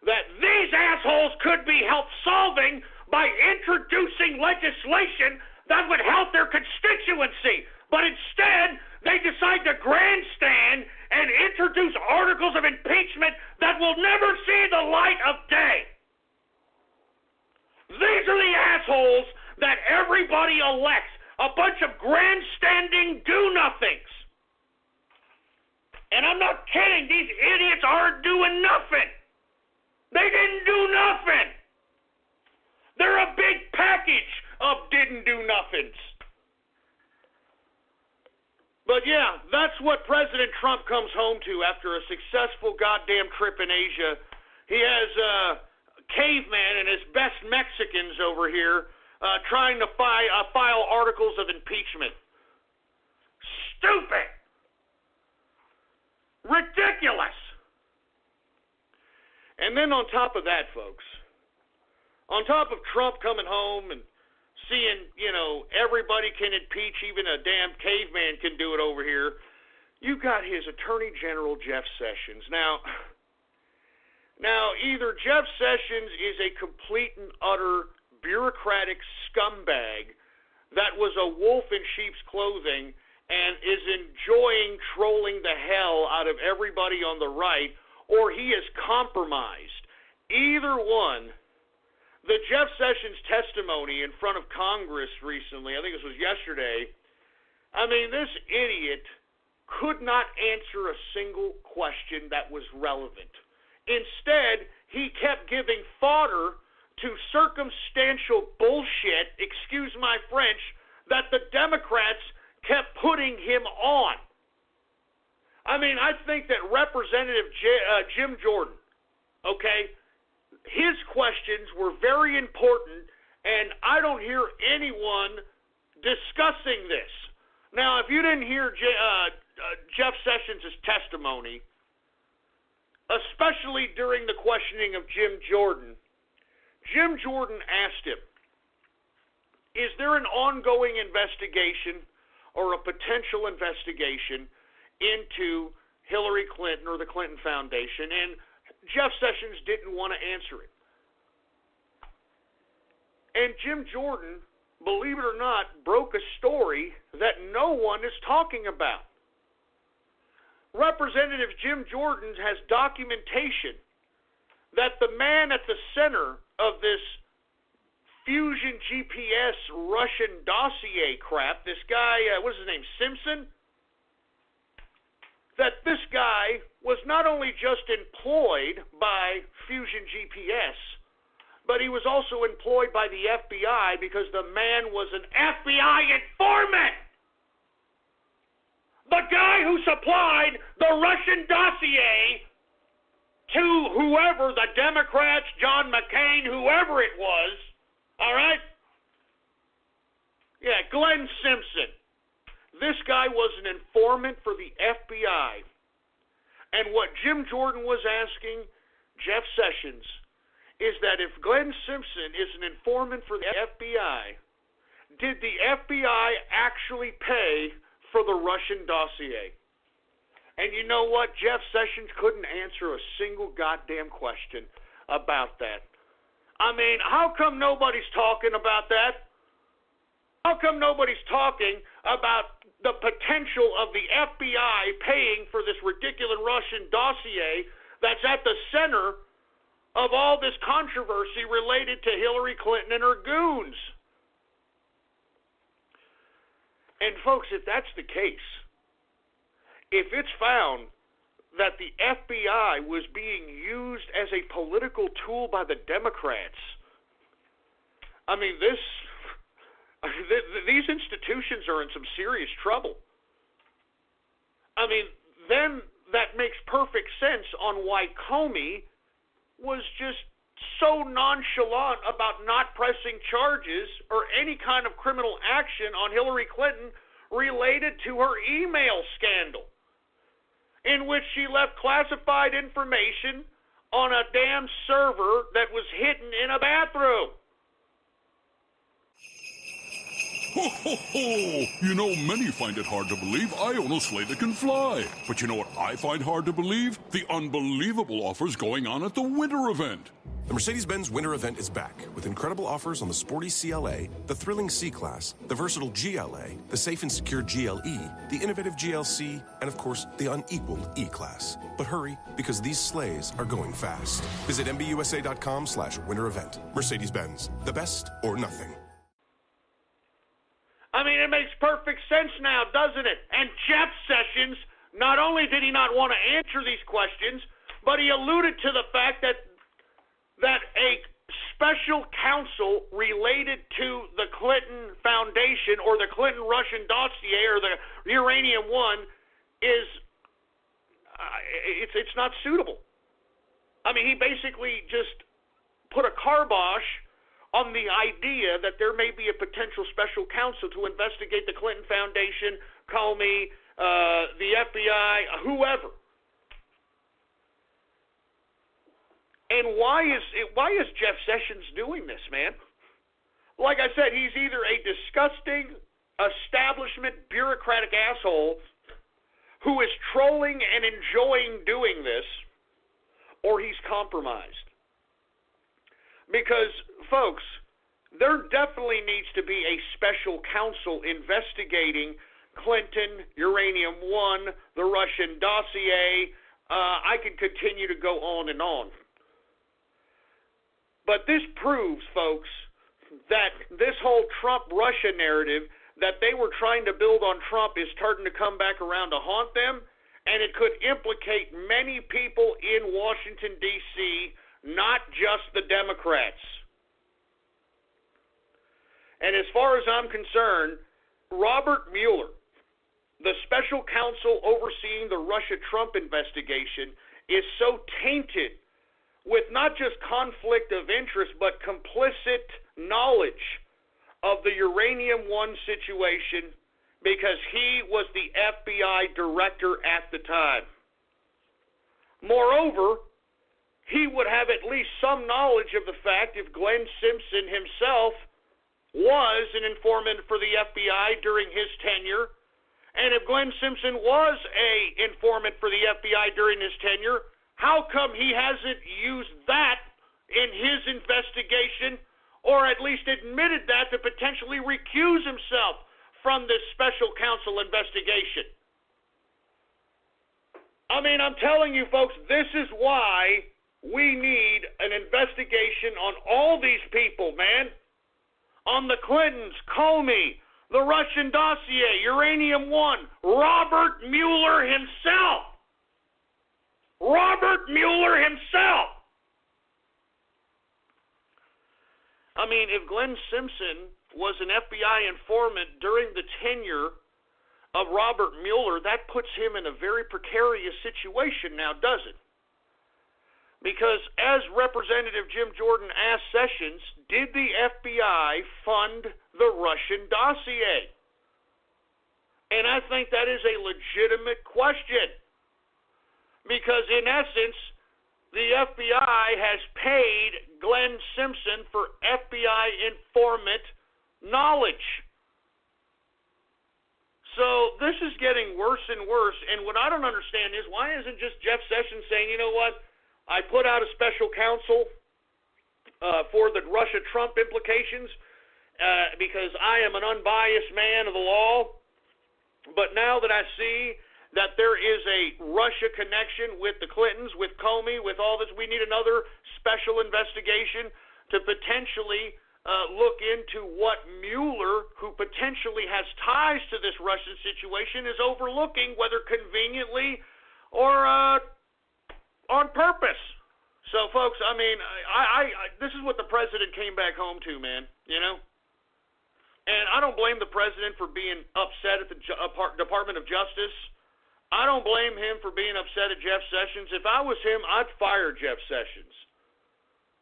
that these assholes could be helped solving by introducing legislation that would help their constituency. But instead, they decide to grandstand and introduce articles of impeachment that will never see the light of day. These are the assholes that everybody elects, a bunch of grandstanding do-nothings. And I'm not kidding, these idiots aren't doing nothing. They didn't do nothing. They're a big package of didn't-do-nothings. But yeah, that's what President Trump comes home to after a successful goddamn trip in Asia. He has caveman and his best Mexicans over here trying to file articles of impeachment. Stupid. Ridiculous. And then on top of that, folks, on top of Trump coming home and seeing, everybody can impeach, even a damn caveman can do it over here, you got his Attorney General, Jeff Sessions. Now, either Jeff Sessions is a complete and utter bureaucratic scumbag that was a wolf in sheep's clothing and is enjoying trolling the hell out of everybody on the right, or he is compromised. Either one. The Jeff Sessions testimony in front of Congress recently, I think this was yesterday, this idiot could not answer a single question that was relevant. Instead, he kept giving fodder to circumstantial bullshit, excuse my French, that the Democrats kept putting him on. I think that Representative Jim Jordan, his questions were very important, and I don't hear anyone discussing this. Now, if you didn't hear Jeff Sessions' testimony, especially during the questioning of Jim Jordan asked him, is there an ongoing investigation or a potential investigation into Hillary Clinton or the Clinton Foundation? And Jeff Sessions didn't want to answer it. And Jim Jordan, believe it or not, broke a story that no one is talking about. Representative Jim Jordan has documentation that the man at the center of this Fusion GPS Russian dossier crap, this guy, what's his name, Simpson? That this guy was not only just employed by Fusion GPS, but he was also employed by the FBI because the man was an FBI informant. The guy who supplied the Russian dossier to whoever, the Democrats, John McCain, whoever it was, all right? Yeah, Glenn Simpson. This guy was an informant for the FBI. And what Jim Jordan was asking Jeff Sessions is that if Glenn Simpson is an informant for the FBI, did the FBI actually pay for the Russian dossier? And you know what? Jeff Sessions couldn't answer a single goddamn question about that. How come nobody's talking about that? How come nobody's talking about the potential of the FBI paying for this ridiculous Russian dossier that's at the center of all this controversy related to Hillary Clinton and her goons. And folks, if that's the case, if it's found that the FBI was being used as a political tool by the Democrats, I mean, these institutions are in some serious trouble. I mean, then that makes perfect sense on why Comey was just so nonchalant about not pressing charges or any kind of criminal action on Hillary Clinton related to her email scandal, in which she left classified information on a damn server that was hidden in a bathroom.
Ho, ho, ho! You know, many find it hard to believe I own a sleigh that can fly. But you know what I find hard to believe? The unbelievable offers going on at the winter event.
The Mercedes-Benz Winter Event is back with incredible offers on the sporty CLA, the thrilling C-Class, the versatile GLA, the safe and secure GLE, the innovative GLC, and of course, the unequaled E-Class. But hurry, because these sleighs are going fast. Visit MBUSA.com/winter event. Mercedes-Benz, the best or nothing.
I mean, it makes perfect sense now, doesn't it? And Jeff Sessions, not only did he not want to answer these questions, but he alluded to the fact that a special counsel related to the Clinton Foundation or the Clinton Russian dossier or the Uranium One is it's not suitable. I mean, he basically just put a kibosh on the idea that there may be a potential special counsel to investigate the Clinton Foundation, Comey, the FBI, whoever. And why is Jeff Sessions doing this, man? Like I said, he's either a disgusting establishment bureaucratic asshole who is trolling and enjoying doing this, or he's compromised. Because, folks, there definitely needs to be a special counsel investigating Clinton, Uranium One, the Russian dossier. I could continue to go on and on. But this proves, folks, that this whole Trump-Russia narrative that they were trying to build on Trump is starting to come back around to haunt them, and it could implicate many people in Washington, D.C., not just the Democrats. And as far as I'm concerned, Robert Mueller, the special counsel overseeing the Russia-Trump investigation, is so tainted with not just conflict of interest, but complicit knowledge of the Uranium One situation because he was the FBI director at the time. Moreover, he would have at least some knowledge of the fact if Glenn Simpson himself was an informant for the FBI during his tenure, and if Glenn Simpson was an informant for the FBI during his tenure, how come he hasn't used that in his investigation, or at least admitted that to potentially recuse himself from this special counsel investigation? I mean, I'm telling you, folks, this is why we need an investigation on all these people, man. On the Clintons, Comey, the Russian dossier, Uranium One, Robert Mueller himself. Robert Mueller himself. I mean, if Glenn Simpson was an FBI informant during the tenure of Robert Mueller, that puts him in a very precarious situation now, does it? Because as Representative Jim Jordan asked Sessions, did the FBI fund the Russian dossier? And I think that is a legitimate question. Because in essence, the FBI has paid Glenn Simpson for FBI informant knowledge. So this is getting worse and worse. And what I don't understand is, why isn't just Jeff Sessions saying, you know what, I put out a special counsel for the Russia-Trump implications because I am an unbiased man of the law. But now that I see that there is a Russia connection with the Clintons, with Comey, with all this. We need another special investigation to potentially look into what Mueller, who potentially has ties to this Russian situation, is overlooking, whether conveniently or on purpose. So, folks, I mean, I this is what the president came back home to, man, you know? And I don't blame the president for being upset at the Department of Justice. I don't blame him for being upset at Jeff Sessions. If I was him, I'd fire Jeff Sessions.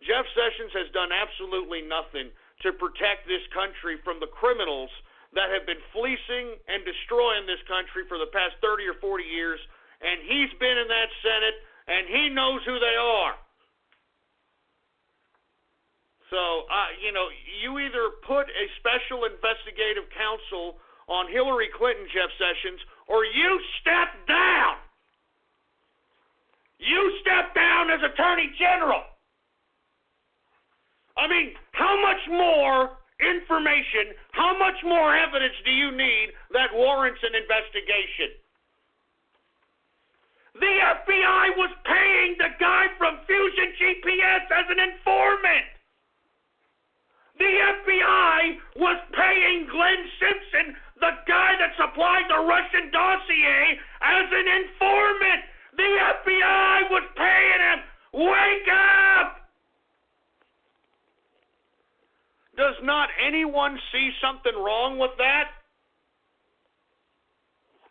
Jeff Sessions has done absolutely nothing to protect this country from the criminals that have been fleecing and destroying this country for the past 30 or 40 years, and he's been in that Senate, and he knows who they are. So, you know, you either put a special investigative counsel on Hillary Clinton, Jeff Sessions, or you step down. You step down as Attorney General. I mean, how much more information, how much more evidence do you need that warrants an investigation? The FBI was paying the guy from Fusion GPS as an informant. The FBI was paying Glenn Simpson, the guy that supplied the Russian dossier, as an informant. The FBI was paying him. Wake up! Does not anyone see something wrong with that?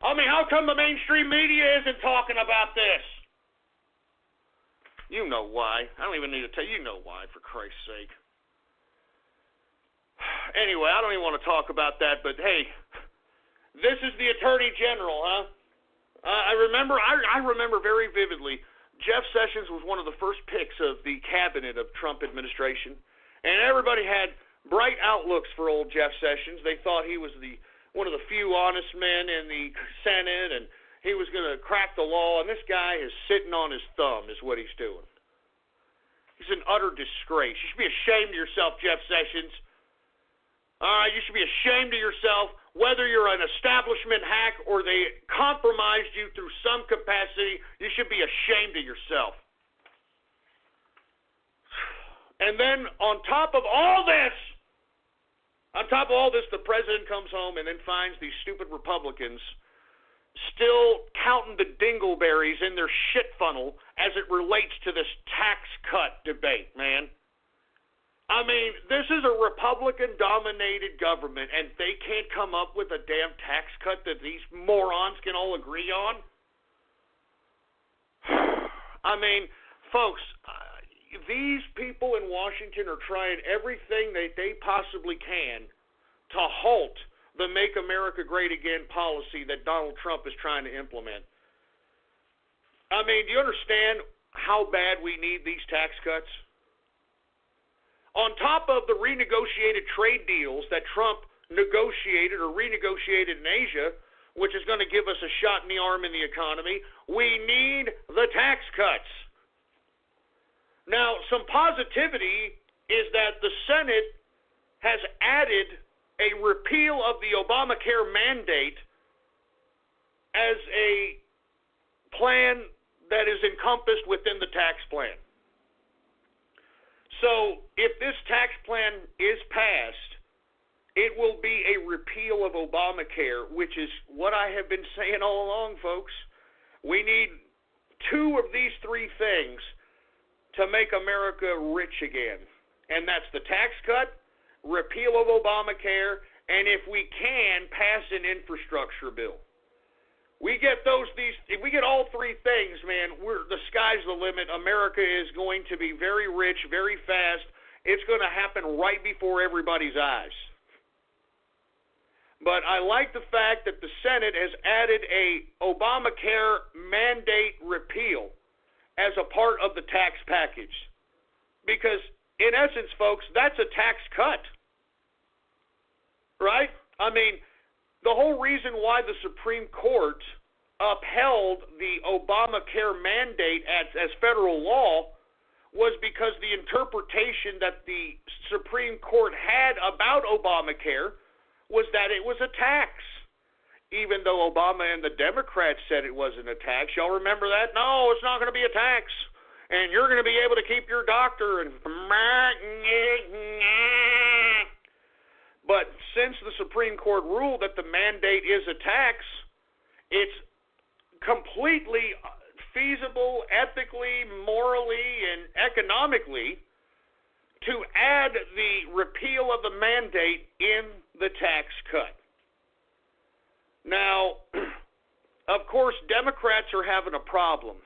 I mean, how come the mainstream media isn't talking about this? You know why. I don't even need to tell you. You know why, for Christ's sake. Anyway, I don't even want to talk about that, but hey, this is the Attorney General, huh? I remember very vividly, Jeff Sessions was one of the first picks of the cabinet of Trump administration, and everybody had bright outlooks for old Jeff Sessions. They thought he was one of the few honest men in the Senate, and he was going to crack the law, and this guy is sitting on his thumb is what he's doing. He's an utter disgrace. You should be ashamed of yourself, Jeff Sessions. All right, you should be ashamed of yourself, whether you're an establishment hack or they compromised you through some capacity. You should be ashamed of yourself. And then on top of all this, the president comes home and then finds these stupid Republicans still counting the dingleberries in their shit funnel as it relates to this tax cut debate, man. I mean, this is a Republican-dominated government, and they can't come up with a damn tax cut that these morons can all agree on? I mean, folks, these people in Washington are trying everything they possibly can to halt the Make America Great Again policy that Donald Trump is trying to implement. I mean, do you understand how bad we need these tax cuts? On top of the renegotiated trade deals that Trump negotiated or renegotiated in Asia, which is going to give us a shot in the arm in the economy, we need the tax cuts. Now, some positivity is that the Senate has added a repeal of the Obamacare mandate as a plan that is encompassed within the tax plan. So, if this tax plan is passed, it will be a repeal of Obamacare, which is what I have been saying all along, folks. We need two of these three things to make America rich again. And that's the tax cut, repeal of Obamacare, and if we can, pass an infrastructure bill. We get if we get all three things, man, the sky's the limit. America is going to be very rich, very fast. It's going to happen right before everybody's eyes. But I like the fact that the Senate has added a Obamacare mandate repeal as a part of the tax package. Because, in essence, folks, that's a tax cut. Right? I mean, the whole reason why the Supreme Court upheld the Obamacare mandate as federal law was because the interpretation that the Supreme Court had about Obamacare was that it was a tax. even though Obama and the Democrats said it wasn't a tax. Y'all remember that? No, it's not going to be a tax. And you're going to be able to keep your doctor. But since the Supreme Court ruled that the mandate is a tax, it's completely feasible, ethically, morally, and economically to add the repeal of the mandate in the tax cut. Now, of course, Democrats are having a problem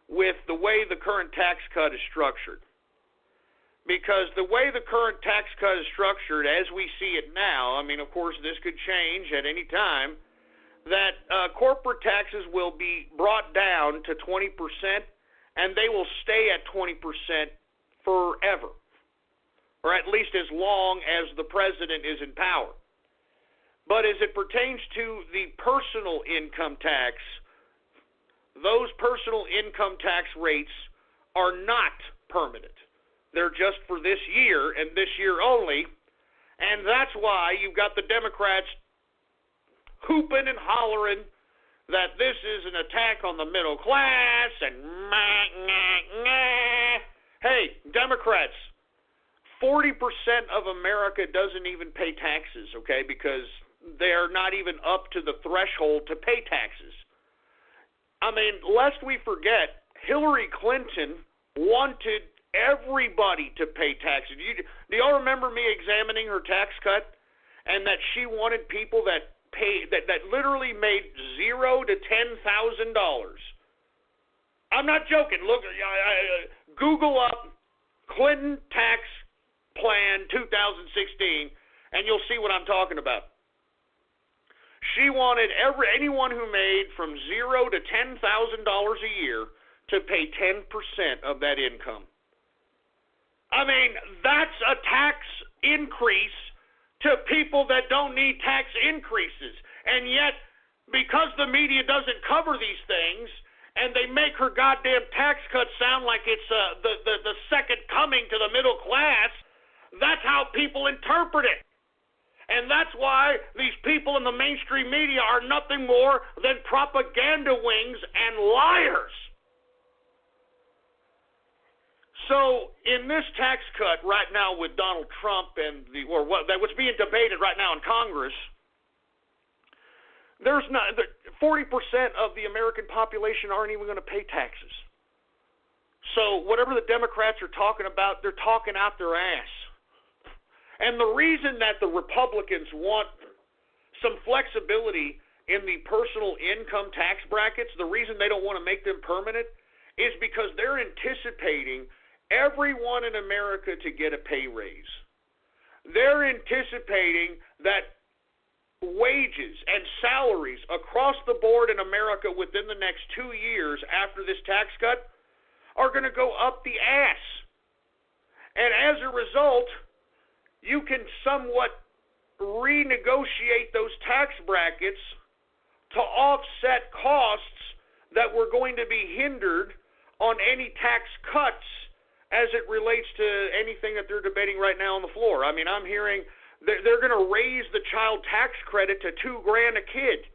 with the way the current tax cut is structured. Because the way the current tax cut is structured, as we see it now, I mean, of course, this could change at any time, that corporate taxes will be brought down to 20%, and they will stay at 20% forever, or at least as long as the president is in power. But as it pertains to the personal income tax, those personal income tax rates are not permanent. They're just for this year and this year only, and that's why you've got the Democrats hooping and hollering that this is an attack on the middle class and Hey, Democrats, 40% of America doesn't even pay taxes, okay, because they're not even up to the threshold to pay taxes. I mean, lest we forget, Hillary Clinton wanted everybody to pay taxes. Do y'all remember me examining her tax cut, and that she wanted people that literally made $0 to $10,000? I'm not joking. Look, Google up Clinton tax plan 2016, and you'll see what I'm talking about. She wanted anyone who made from $0 to $10,000 a year to pay 10% of that income. I mean, that's a tax increase to people that don't need tax increases. And yet, because the media doesn't cover these things, and they make her goddamn tax cut sound like it's the second coming to the middle class, that's how people interpret it. And that's why these people in the mainstream media are nothing more than propaganda wings and liars. So in this tax cut right now with Donald Trump and what's being debated right now in Congress, there's not 40% of the American population aren't even going to pay taxes. So whatever the Democrats are talking about, they're talking out their ass. And the reason that the Republicans want some flexibility in the personal income tax brackets, the reason they don't want to make them permanent, is because they're anticipating everyone in America to get a pay raise. They're anticipating that wages and salaries across the board in America within the next 2 years after this tax cut are going to go up the ass. And as a result, you can somewhat renegotiate those tax brackets to offset costs that were going to be hindered on any tax cuts as it relates to anything that they're debating right now on the floor. I mean, I'm hearing they're going to raise the child tax credit to $2,000 a kid.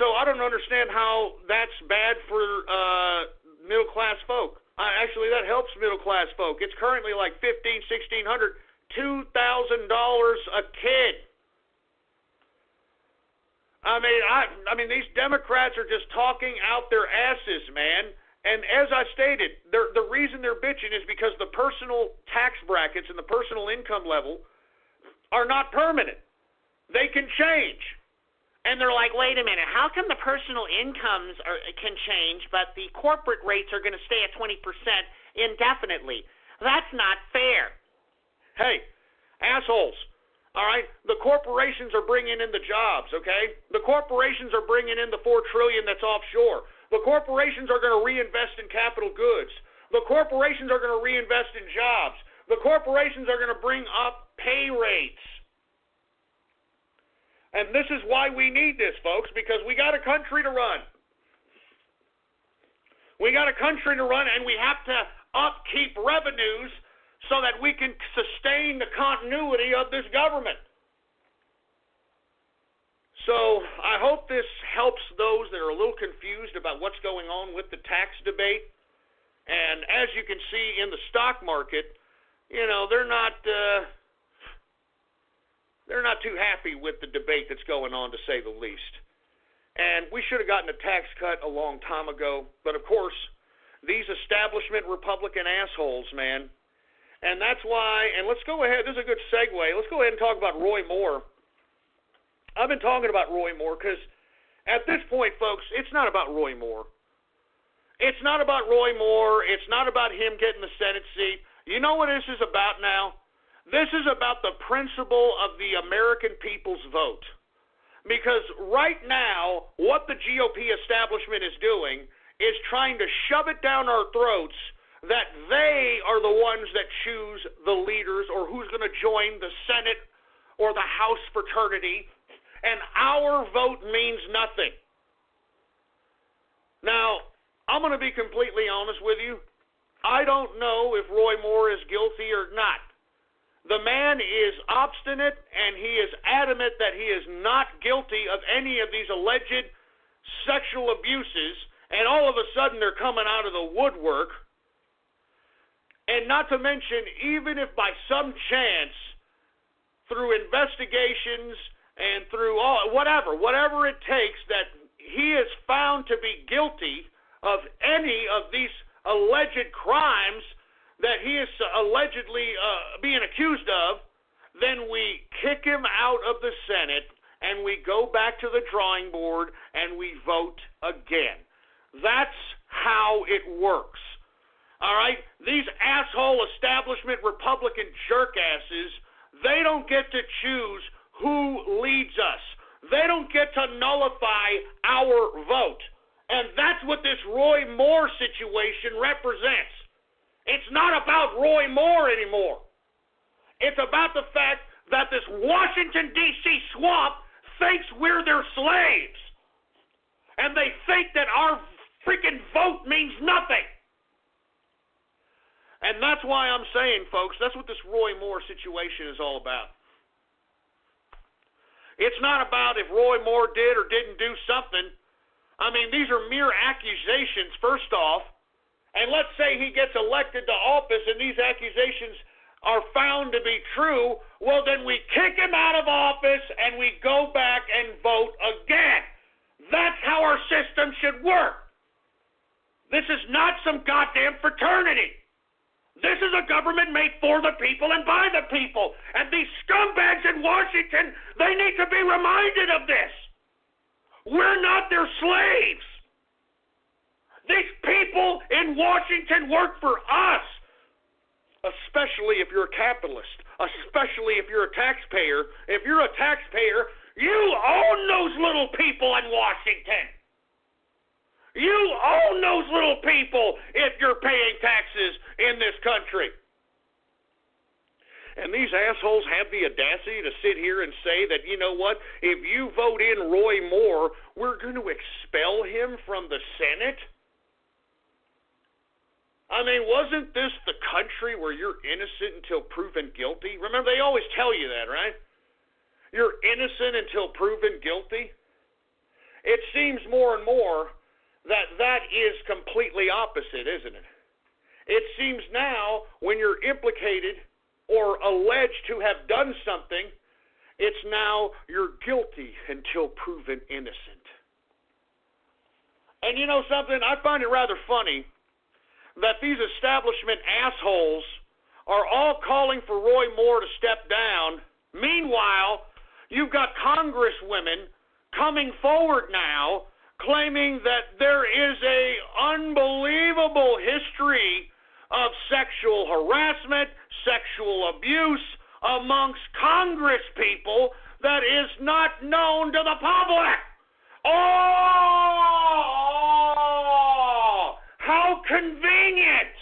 So I don't understand how that's bad for middle-class folk. Actually, that helps middle-class folk. It's currently like $1,500, $1,600, $2,000 a kid. I mean, these Democrats are just talking out their asses, man. And as I stated, the reason they're bitching is because the personal tax brackets and the personal income level are not permanent. They can change.
And they're like, wait a minute, how come the personal incomes can change, but the corporate rates are going to stay at 20% indefinitely? That's not fair.
Hey, assholes, all right? The corporations are bringing in the jobs, okay? The corporations are bringing in the $4 trillion that's offshore. The corporations are going to reinvest in capital goods. The corporations are going to reinvest in jobs. The corporations are going to bring up pay rates. And this is why we need this, folks, because we got a country to run. We got a country to run, and we have to upkeep revenues so that we can sustain the continuity of this government. So I hope this helps those that are a little confused about what's going on with the tax debate. And as you can see in the stock market, you know, they're not too happy with the debate that's going on, to say the least. And we should have gotten a tax cut a long time ago. But, of course, these establishment Republican assholes, man. And that's why, and let's go ahead, this is a good segue. Let's go ahead and talk about Roy Moore. I've been talking about Roy Moore because at this point, folks, it's not about Roy Moore. It's not about Roy Moore. It's not about him getting the Senate seat. You know what this is about now? This is about the principle of the American people's vote. Because right now, what the GOP establishment is doing is trying to shove it down our throats that they are the ones that choose the leaders or who's going to join the Senate or the House fraternity, and our vote means nothing. Now, I'm going to be completely honest with you. I don't know if Roy Moore is guilty or not. The man is obstinate, and he is adamant that he is not guilty of any of these alleged sexual abuses, and all of a sudden they're coming out of the woodwork. And not to mention, even if by some chance, through investigations and through whatever it takes, that he is found to be guilty of any of these alleged crimes that he is allegedly being accused of, then we kick him out of the Senate and we go back to the drawing board and we vote again. That's how it works. All right? These asshole establishment Republican jerkasses, they don't get to choose who leads us. They don't get to nullify our vote. And that's what this Roy Moore situation represents. It's not about Roy Moore anymore. It's about the fact that this Washington, D.C. swamp thinks we're their slaves. And they think that our freaking vote means nothing. And that's why I'm saying, folks, that's what this Roy Moore situation is all about. It's not about if Roy Moore did or didn't do something. I mean, these are mere accusations, first off. And let's say he gets elected to office and these accusations are found to be true, well, then we kick him out of office and we go back and vote again. That's how our system should work. This is not some goddamn fraternity. This is a government made for the people and by the people. And these scumbags in Washington, they need to be reminded of this. We're not their slaves. These people in Washington work for us, especially if you're a capitalist, especially if you're a taxpayer. If you're a taxpayer, you own those little people in Washington. You own those little people if you're paying taxes in this country. And these assholes have the audacity to sit here and say that, you know what, if you vote in Roy Moore, we're going to expel him from the Senate? I mean, wasn't this the country where you're innocent until proven guilty? Remember, they always tell you that, right? You're innocent until proven guilty. It seems more and more that that is completely opposite, isn't it? It seems now when you're implicated or alleged to have done something, it's now you're guilty until proven innocent. And you know something? I find it rather funny that these establishment assholes are all calling for Roy Moore to step down. Meanwhile, you've got congresswomen coming forward now claiming that there is a unbelievable history of sexual harassment, sexual abuse amongst Congress people that is not known to the public. Oh, how convenient.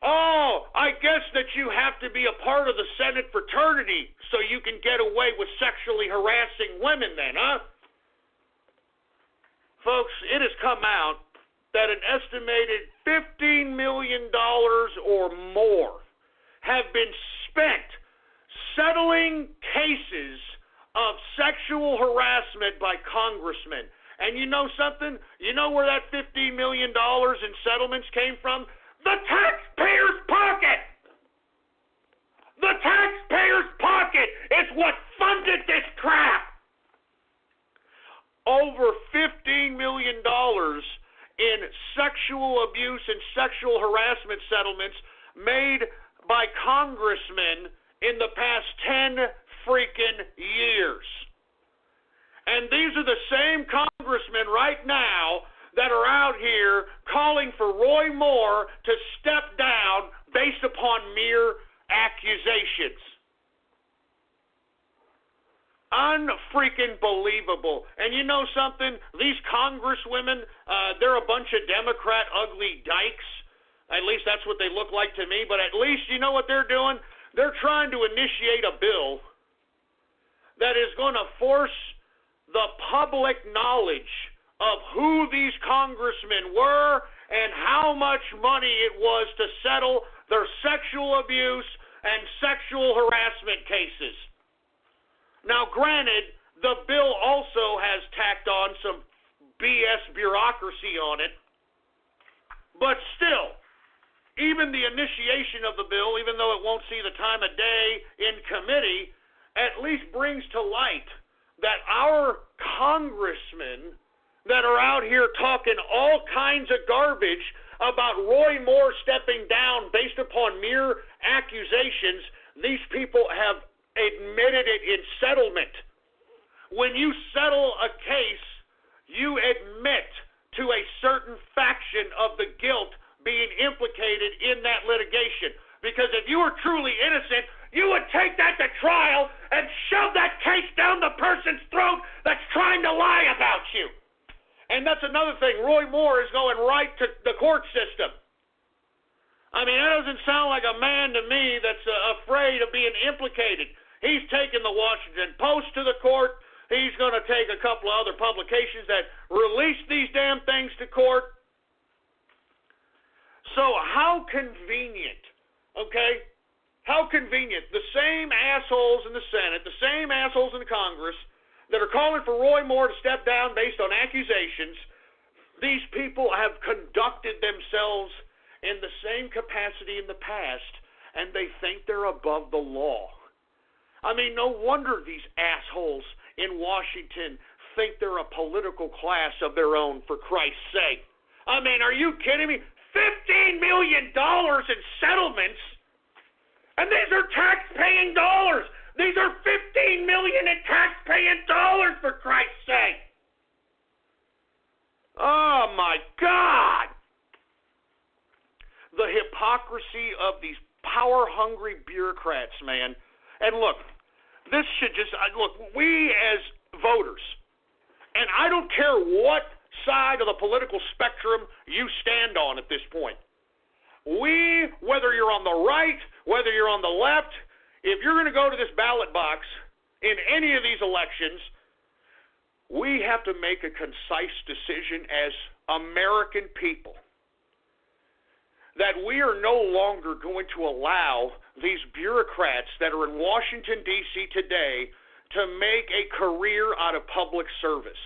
Oh, I guess that you have to be a part of the Senate fraternity so you can get away with sexually harassing women then, huh? Folks, it has come out that an estimated $15 million or more have been spent settling cases of congressmen. And you know something? You know where that $15 million in settlements came from? The taxpayer's pocket! The taxpayer's pocket is what funded this crap! Over $15 million in sexual abuse and sexual harassment settlements made by congressmen in the past 10 freaking years. And these are the same congressmen right now that are out here calling for Roy Moore to step down based upon mere accusations. Unfreaking believable. And you know something? These congresswomen, they're a bunch of Democrat ugly dykes. At least that's what they look like to me. But at least you know what they're doing? They're trying to initiate a bill that is going to force the public knowledge of who these congressmen were and how much money it was to settle their sexual abuse and sexual harassment cases. Now, granted, the bill also has tacked on some BS bureaucracy on it, but still, even the initiation of the bill, even though it won't see the time of day in committee, at least brings to light that our congressmen that are out here talking all kinds of garbage about Roy Moore stepping down based upon mere accusations, these people have admitted it in settlement. When you settle a case, you admit to a certain faction of the guilt being implicated in that litigation. Because if you were truly innocent, you would take that to trial and shove that case down the person's throat that's trying to lie about you. And that's another thing. Roy Moore is going right to the court system. I mean, that doesn't sound like a man to me that's afraid of being implicated. He's taking the Washington Post to the court. He's going to take a couple of other publications that release these damn things to court. So how convenient, okay? How convenient. The same assholes in the Senate, the same assholes in the Congress that are calling for Roy Moore to step down based on accusations, these people have conducted themselves in the same capacity in the past, and they think they're above the law. I mean, no wonder these assholes in Washington think they're a political class of their own, for Christ's sake. I mean, are you kidding me? $15 million in settlements, and these are tax-paying dollars. These are $15 million in tax-paying dollars, for Christ's sake. Oh, my God. The hypocrisy of these power-hungry bureaucrats, man. And look, this should just, look, we as voters, and I don't care what side of the political spectrum you stand on at this point. Whether you're on the right, whether you're on the left, if you're going to go to this ballot box in any of these elections, we have to make a concise decision as American people that we are no longer going to allow these bureaucrats that are in Washington, D.C. today to make a career out of public service.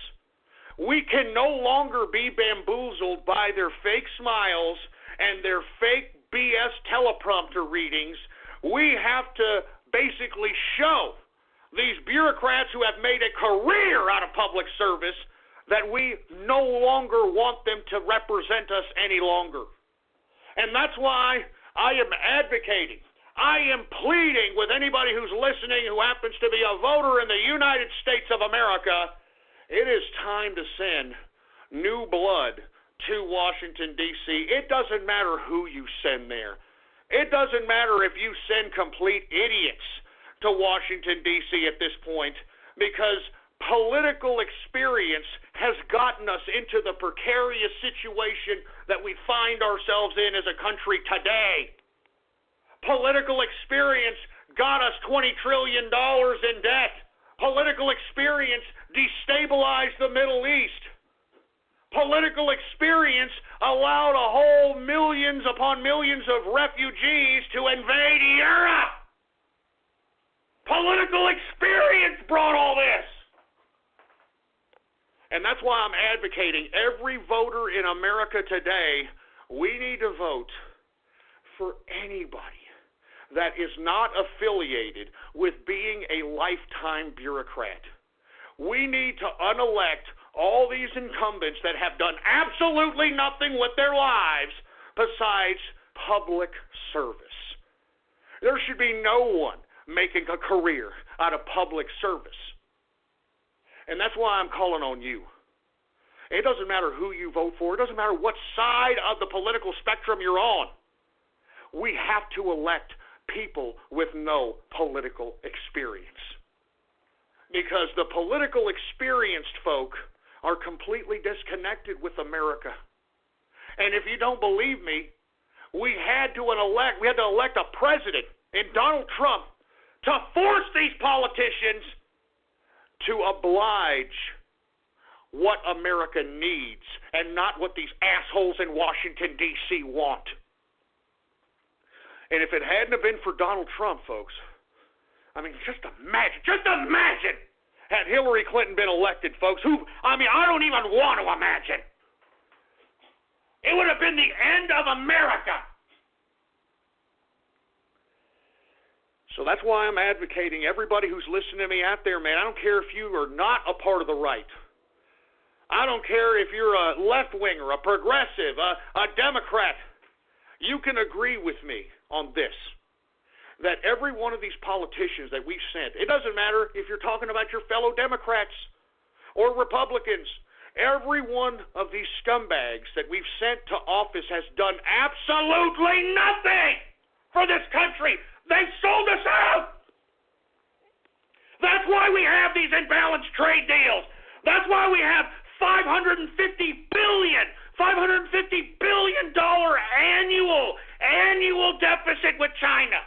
We can no longer be bamboozled by their fake smiles and their fake BS teleprompter readings. We have to basically show these bureaucrats who have made a career out of public service that we no longer want them to represent us any longer. And that's why I am advocating, I am pleading with anybody who's listening who happens to be a voter in the United States of America, it is time to send new blood to Washington, D.C. It doesn't matter who you send there. It doesn't matter if you send complete idiots to Washington, D.C. at this point, because political experience has gotten us into the precarious situation that we find ourselves in as a country today. Political experience got us $20 trillion in debt. Political experience destabilized the Middle East. Political experience allowed a whole millions upon millions of refugees to invade Europe. Political experience brought all this. And that's why I'm advocating every voter in America today, we need to vote for anybody that is not affiliated with being a lifetime bureaucrat. We need to unelect all these incumbents that have done absolutely nothing with their lives besides public service. There should be no one making a career out of public service. And that's why I'm calling on you. It doesn't matter who you vote for. It doesn't matter what side of the political spectrum you're on. We have to elect people with no political experience. Because the political experienced folk are completely disconnected with America. And if you don't believe me, we had to elect a president in Donald Trump to force these politicians to oblige what America needs and not what these assholes in Washington, D.C. want. And if it hadn't have been for Donald Trump, folks, I mean, just imagine had Hillary Clinton been elected, folks, I don't even want to imagine. It would have been the end of America. So that's why I'm advocating everybody who's listening to me out there, man. I don't care if you are not a part of the right. I don't care if you're a left-winger, a progressive, a Democrat. You can agree with me on this, that every one of these politicians that we've sent, it doesn't matter if you're talking about your fellow Democrats or Republicans, every one of these scumbags that we've sent to office has done absolutely nothing for this country. They've sold us out. That's why we have these imbalanced trade deals. That's why we have $550 billion annual deficit with China.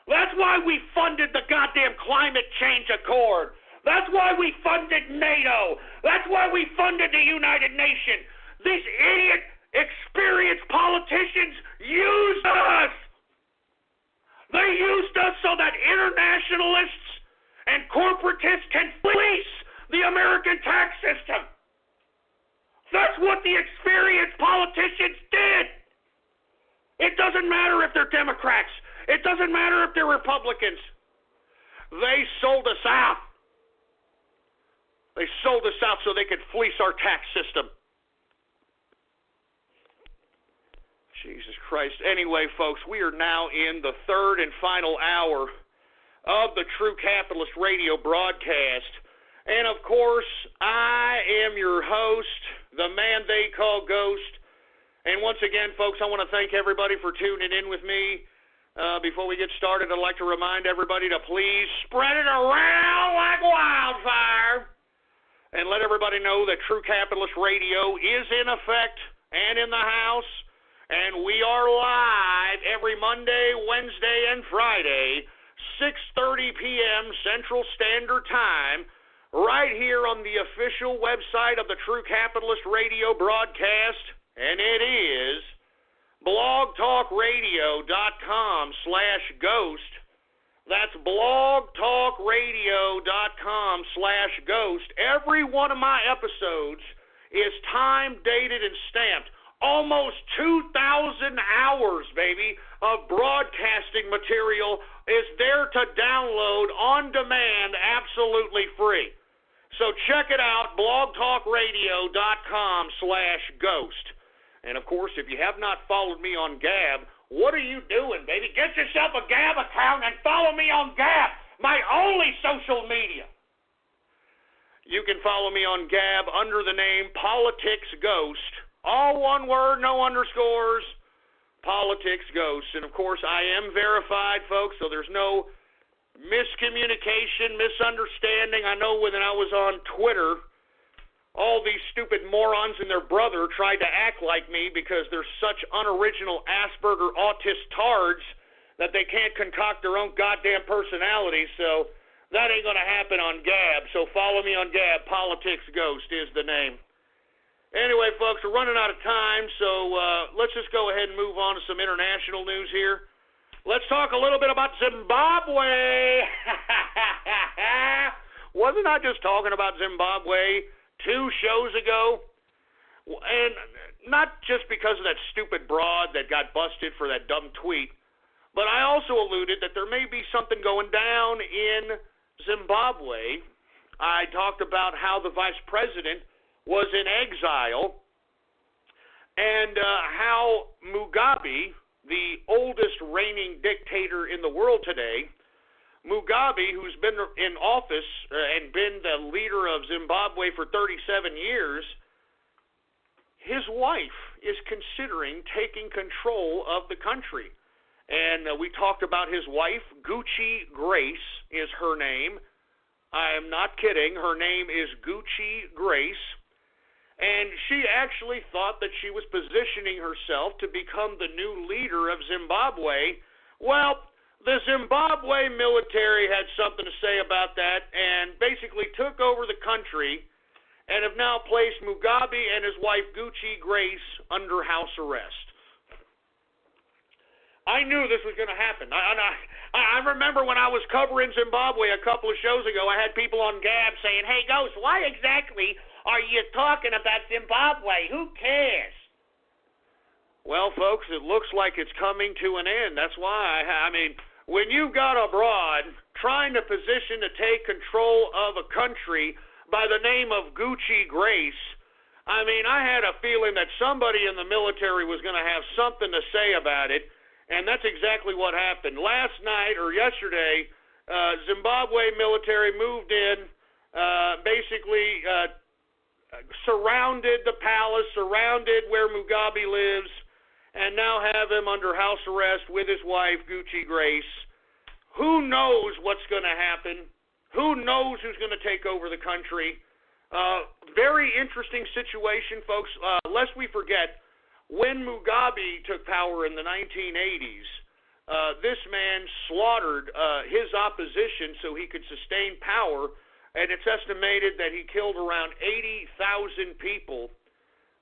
That's why we funded the goddamn climate change accord. That's why we funded NATO. That's why we funded the United Nations. These idiot, experienced politicians used us. They used us so that internationalists and corporatists can fleece the American tax system. That's what the experienced politicians did. It doesn't matter if they're Democrats. It doesn't matter if they're Republicans. They sold us out. They sold us out so they could fleece our tax system. Jesus Christ. Anyway, folks, we are now in the third and final hour of the True Capitalist Radio broadcast. And, of course, I am your host, the man they call Ghost. And once again, folks, I want to thank everybody for tuning in with me. Before we get started, I'd like to remind everybody to please spread it around like wildfire and let everybody know that True Capitalist Radio is in effect and in the house. And we are live every Monday, Wednesday, and Friday, 6:30 p.m. Central Standard Time, right here on the official website of the True Capitalist Radio broadcast, and it is blogtalkradio.com/ghost. That's blogtalkradio.com/ghost. Every one of my episodes is time-dated and stamped. Almost 2,000 hours, baby, of broadcasting material is there to download on demand absolutely free. So check it out, blogtalkradio.com/ghost. And, of course, if you have not followed me on Gab, what are you doing, baby? Get yourself a Gab account and follow me on Gab, my only social media. You can follow me on Gab under the name Politics Ghost. All one word, no underscores, Politics Ghost. And, of course, I am verified, folks, so there's no miscommunication, misunderstanding. I know when I was on Twitter, all these stupid morons and their brother tried to act like me because they're such unoriginal Asperger autist tards that they can't concoct their own goddamn personality. So that ain't going to happen on Gab. So follow me on Gab. Politics Ghost is the name. Anyway, folks, we're running out of time, so let's just go ahead and move on to some international news here. Let's talk a little bit about Zimbabwe. Wasn't I just talking about Zimbabwe 2 shows ago, and not just because of that stupid broad that got busted for that dumb tweet, but I also alluded that there may be something going down in Zimbabwe. I talked about how the vice president was in exile and how Mugabe, the oldest reigning dictator in the world today, Mugabe, who's been in office and been the leader of Zimbabwe for 37 years, his wife is considering taking control of the country. And we talked about his wife. Gucci Grace is her name. I am not kidding. Her name is Gucci Grace. And she actually thought that she was positioning herself to become the new leader of Zimbabwe. Well, the Zimbabwe military had something to say about that and basically took over the country and have now placed Mugabe and his wife Gucci Grace under house arrest. I knew this was going to happen. I remember when I was covering Zimbabwe a couple of shows ago, I had people on Gab saying, "Hey, Ghost, why exactly are you talking about Zimbabwe? Who cares?" Well, folks, it looks like it's coming to an end. That's why, when you've got a broad trying to position to take control of a country by the name of Gucci Grace, I had a feeling that somebody in the military was going to have something to say about it, and that's exactly what happened. Last night, or yesterday, Zimbabwe military moved in, basically surrounded the palace, surrounded where Mugabe lives, and now have him under house arrest with his wife, Gucci Grace. Who knows what's going to happen? Who knows who's going to take over the country? Very interesting situation, folks. Lest we forget, when Mugabe took power in the 1980s, this man slaughtered his opposition so he could sustain power, and it's estimated that he killed around 80,000 people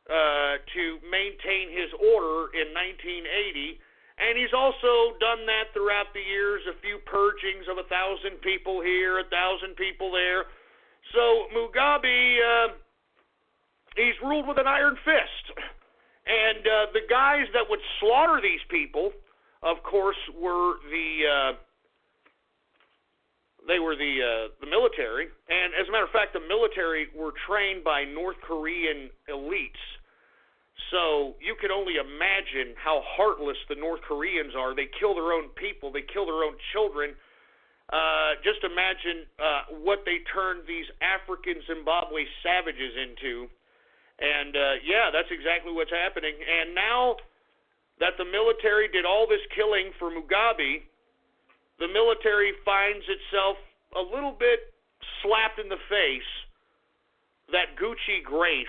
to maintain his order in 1980. And he's also done that throughout the years, a few purgings of 1,000 people here, 1,000 people there. So Mugabe, he's ruled with an iron fist. And the guys that would slaughter these people, of course, were the military. And as a matter of fact, the military were trained by North Korean elites. So you can only imagine how heartless the North Koreans are. They kill their own people. They kill their own children. Just imagine what they turned these African Zimbabwe savages into. And, that's exactly what's happening. And now that the military did all this killing for Mugabe, the military finds itself a little bit slapped in the face that Gucci Grace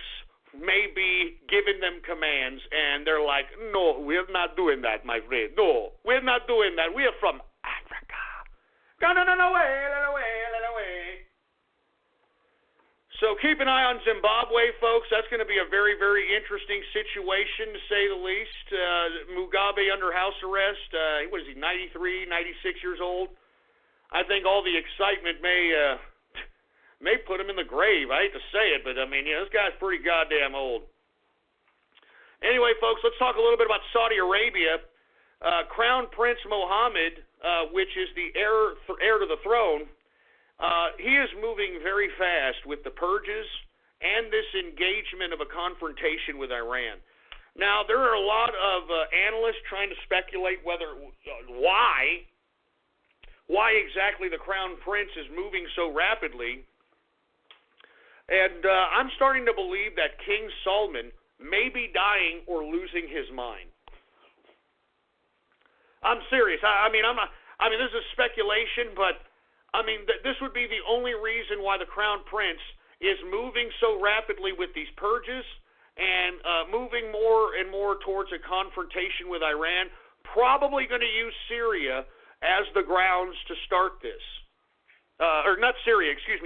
may be giving them commands, and they're like, "No, we're not doing that, my friend. No, we're not doing that. We are from Africa. Get away. So keep an eye on Zimbabwe, folks. That's going to be a very, very interesting situation, to say the least. Mugabe under house arrest. What is he, 93, 96 years old? I think all the excitement may put him in the grave. I hate to say it, but this guy's pretty goddamn old. Anyway, folks, let's talk a little bit about Saudi Arabia. Crown Prince Mohammed, which is the heir to the throne, he is moving very fast with the purges and this engagement of a confrontation with Iran. Now, there are a lot of analysts trying to speculate why exactly the Crown Prince is moving so rapidly. And I'm starting to believe that King Salman may be dying or losing his mind. I'm serious. This is speculation, but this would be the only reason why the Crown Prince is moving so rapidly with these purges and moving more and more towards a confrontation with Iran. Probably going to use Syria as the grounds to start this.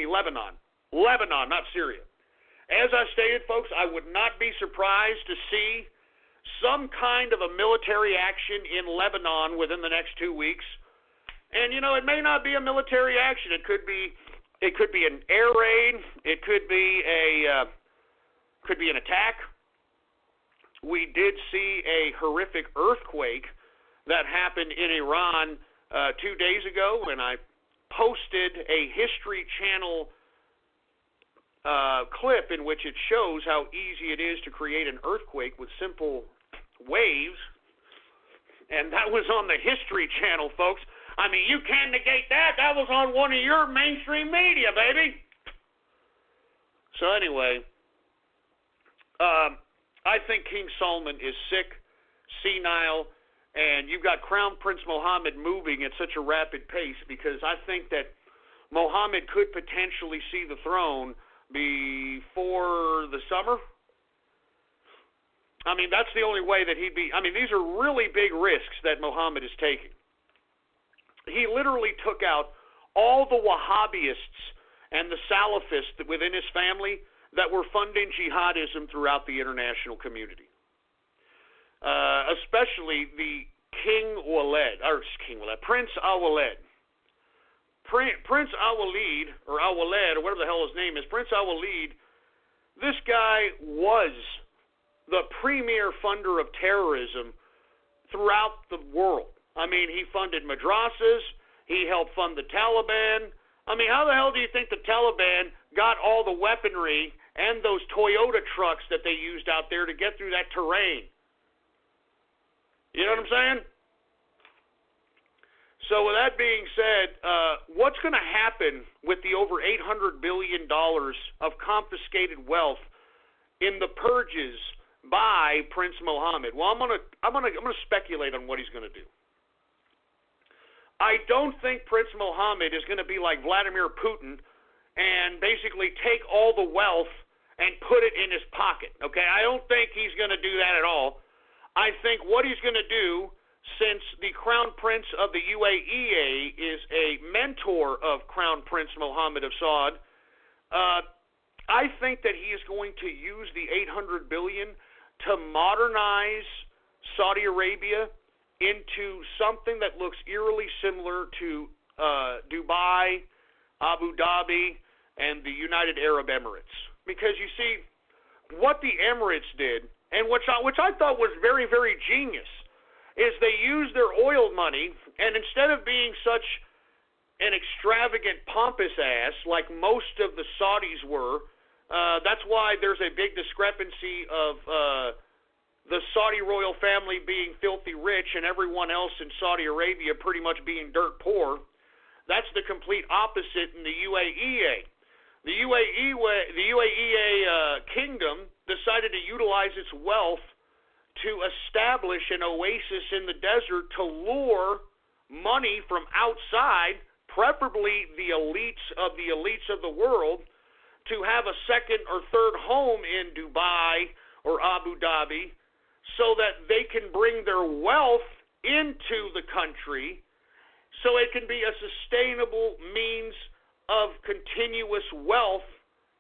Lebanon. Lebanon, not Syria. As I stated, folks, I would not be surprised to see some kind of a military action in Lebanon within the next 2 weeks. And, it may not be a military action. It could be It could be an air raid. It could be an attack. We did see a horrific earthquake that happened in Iran 2 days ago, and I posted a History Channel clip in which it shows how easy it is to create an earthquake with simple waves, and that was on the History Channel, folks. I mean, you can't negate that. That was on one of your mainstream media, baby. So anyway, I think King Solomon is sick, senile, and you've got Crown Prince Mohammed moving at such a rapid pace because I think that Mohammed could potentially see the throne before the summer. I mean, that's the only way that he'd be. I mean, these are really big risks that Mohammed is taking. He literally took out all the Wahhabists and the Salafists within his family that were funding jihadism throughout the international community. Especially the Prince Al-Walid. Prince Al-Walid, or Al-Walid, or whatever the hell his name is, Prince Al-Walid, this guy was the premier funder of terrorism throughout the world. I mean, he funded madrasas, he helped fund the Taliban. I mean, how the hell do you think the Taliban got all the weaponry and those Toyota trucks that they used out there to get through that terrain? You know what I'm saying? So with that being said, what's going to happen with the over $800 billion of confiscated wealth in the purges by Prince Mohammed? Well, I'm gonna speculate on what he's going to do. I don't think Prince Mohammed is going to be like Vladimir Putin and basically take all the wealth and put it in his pocket. Okay, I don't think he's going to do that at all. I think what he's going to do, since the Crown Prince of the UAE is a mentor of Crown Prince Mohammed of Saud, I think that he is going to use the $800 billion to modernize Saudi Arabia into something that looks eerily similar to Dubai, Abu Dhabi, and the United Arab Emirates. Because you see, what the Emirates did, and which I thought was very, very genius, is they used their oil money, and instead of being such an extravagant, pompous ass like most of the Saudis were, that's why there's a big discrepancy of the Saudi royal family being filthy rich and everyone else in Saudi Arabia pretty much being dirt poor. That's the complete opposite in the UAE. The UAE kingdom decided to utilize its wealth to establish an oasis in the desert to lure money from outside, preferably the elites of the world, to have a second or third home in Dubai or Abu Dhabi, so that they can bring their wealth into the country so it can be a sustainable means of continuous wealth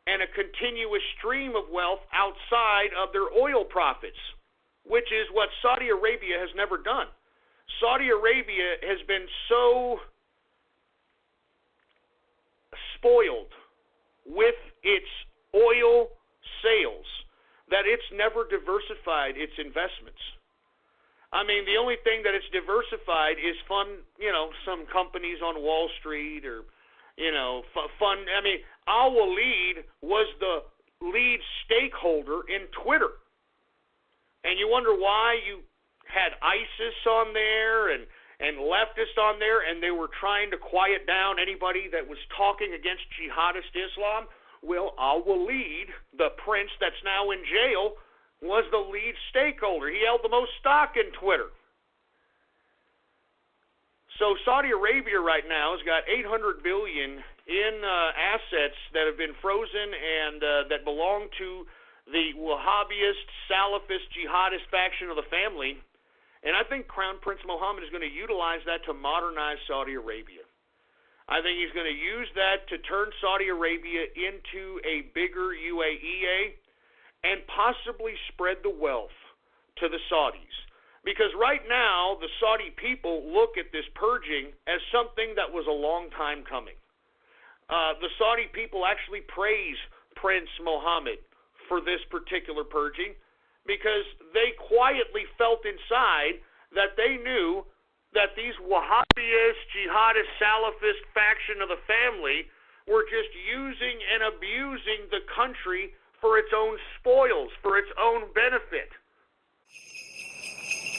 and a continuous stream of wealth outside of their oil profits, which is what Saudi Arabia has never done. Saudi Arabia has been so spoiled with its oil sales that it's never diversified its investments. I mean, the only thing that it's diversified is some companies on Wall Street or, fund. I mean, Al-Walid was the lead stakeholder in Twitter. And you wonder why you had ISIS on there and leftists on there, and they were trying to quiet down anybody that was talking against jihadist Islam. Well, Al-Walid, the prince that's now in jail, was the lead stakeholder. He held the most stock in Twitter. So Saudi Arabia right now has got $800 billion in assets that have been frozen and that belong to the Wahhabist, Salafist, jihadist faction of the family. And I think Crown Prince Mohammed is going to utilize that to modernize Saudi Arabia. I think he's going to use that to turn Saudi Arabia into a bigger UAE and possibly spread the wealth to the Saudis. Because right now, the Saudi people look at this purging as something that was a long time coming. The Saudi people actually praise Prince Mohammed for this particular purging because they quietly felt inside that they knew that these Wahhabist, jihadist, Salafist faction of the family were just using and abusing the country for its own spoils, for its own benefit.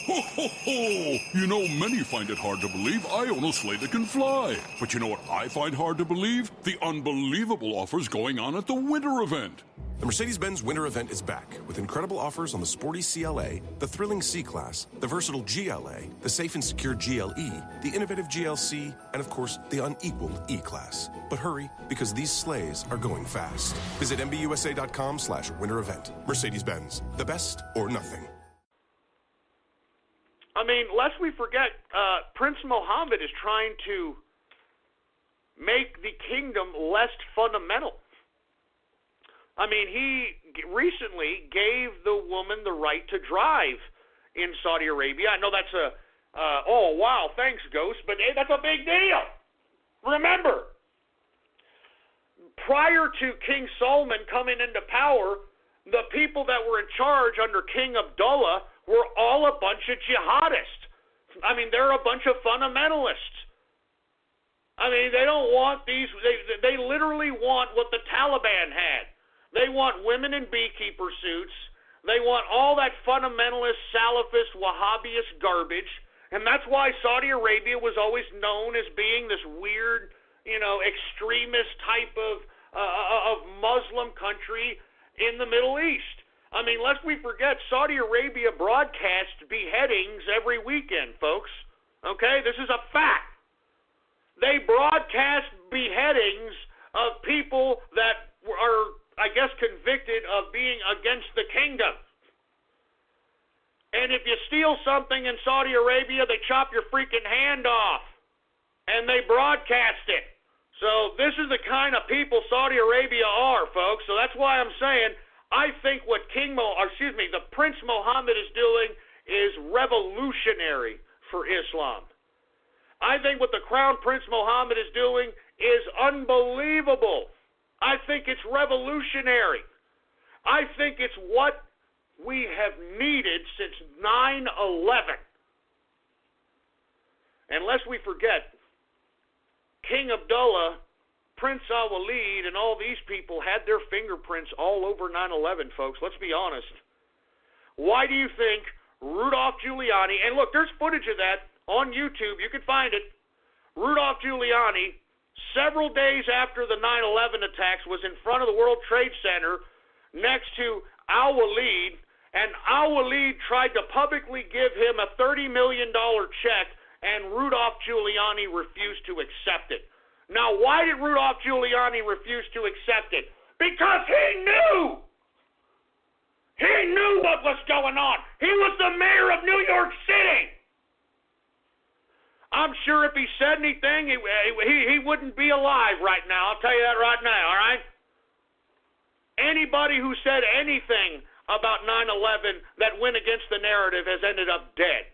Ho, ho, ho! You know, many find it hard to believe I own a sleigh that can fly. But you know what I find hard to believe? The unbelievable offers going on at the winter event.
The Mercedes-Benz Winter Event is back with incredible offers on the sporty CLA, the thrilling C-Class, the versatile GLA, the safe and secure GLE, the innovative GLC, and of course, the unequaled E-Class. But hurry, because these sleighs are going fast. Visit MBUSA.com/winter event. Mercedes-Benz, the best or nothing.
I mean, lest we forget, Prince Mohammed is trying to make the kingdom less fundamental. I mean, he recently gave the woman the right to drive in Saudi Arabia. I know that's oh, wow, thanks, Ghost, but hey, that's a big deal. Remember, prior to King Solomon coming into power, the people that were in charge under King Abdullah were all a bunch of jihadists. I mean, they're a bunch of fundamentalists. I mean, they don't want these, they literally want what the Taliban had. They want women in beekeeper suits. They want all that fundamentalist, Salafist, Wahhabist garbage. And that's why Saudi Arabia was always known as being this weird, extremist type of Muslim country in the Middle East. I mean, lest we forget, Saudi Arabia broadcasts beheadings every weekend, folks. Okay? This is a fact. They broadcast beheadings of people that are, I guess, convicted of being against the kingdom. And if you steal something in Saudi Arabia, they chop your freaking hand off. And they broadcast it. So this is the kind of people Saudi Arabia are, folks. So that's why I'm saying I think what the Prince Mohammed is doing is revolutionary for Islam. I think what the Crown Prince Mohammed is doing is unbelievable. I think it's revolutionary. I think it's what we have needed since 9/11. And lest we forget, King Abdullah, Prince Al-Walid, and all these people had their fingerprints all over 9/11, folks. Let's be honest. Why do you think Rudolph Giuliani, and look, there's footage of that on YouTube. You can find it. Rudolph Giuliani, several days after the 9/11 attacks, was in front of the World Trade Center next to Al-Walid, and Al-Walid tried to publicly give him a $30 million check, and Rudolph Giuliani refused to accept it. Now, why did Rudolph Giuliani refuse to accept it? Because he knew! He knew what was going on. He was the mayor of New York City. I'm sure if he said anything, he wouldn't be alive right now. I'll tell you that right now, all right? Anybody who said anything about 9/11 that went against the narrative has ended up dead.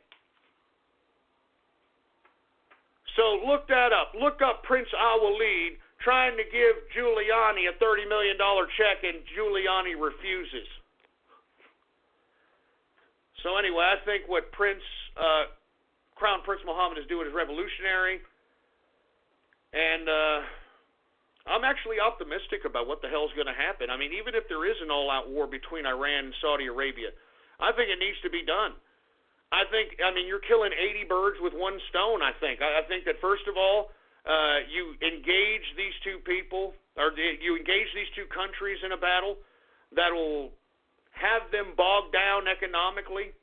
So look that up. Look up Prince Al-Walid trying to give Giuliani a $30 million check, and Giuliani refuses. So anyway, I think what Crown Prince Mohammed is doing is revolutionary, and I'm actually optimistic about what the hell is going to happen. I mean, even if there is an all-out war between Iran and Saudi Arabia, I think it needs to be done. I mean, you're killing 80 birds with one stone, I think. I think that, first of all, you engage these two people, or you engage these two countries in a battle that will have them bogged down economically.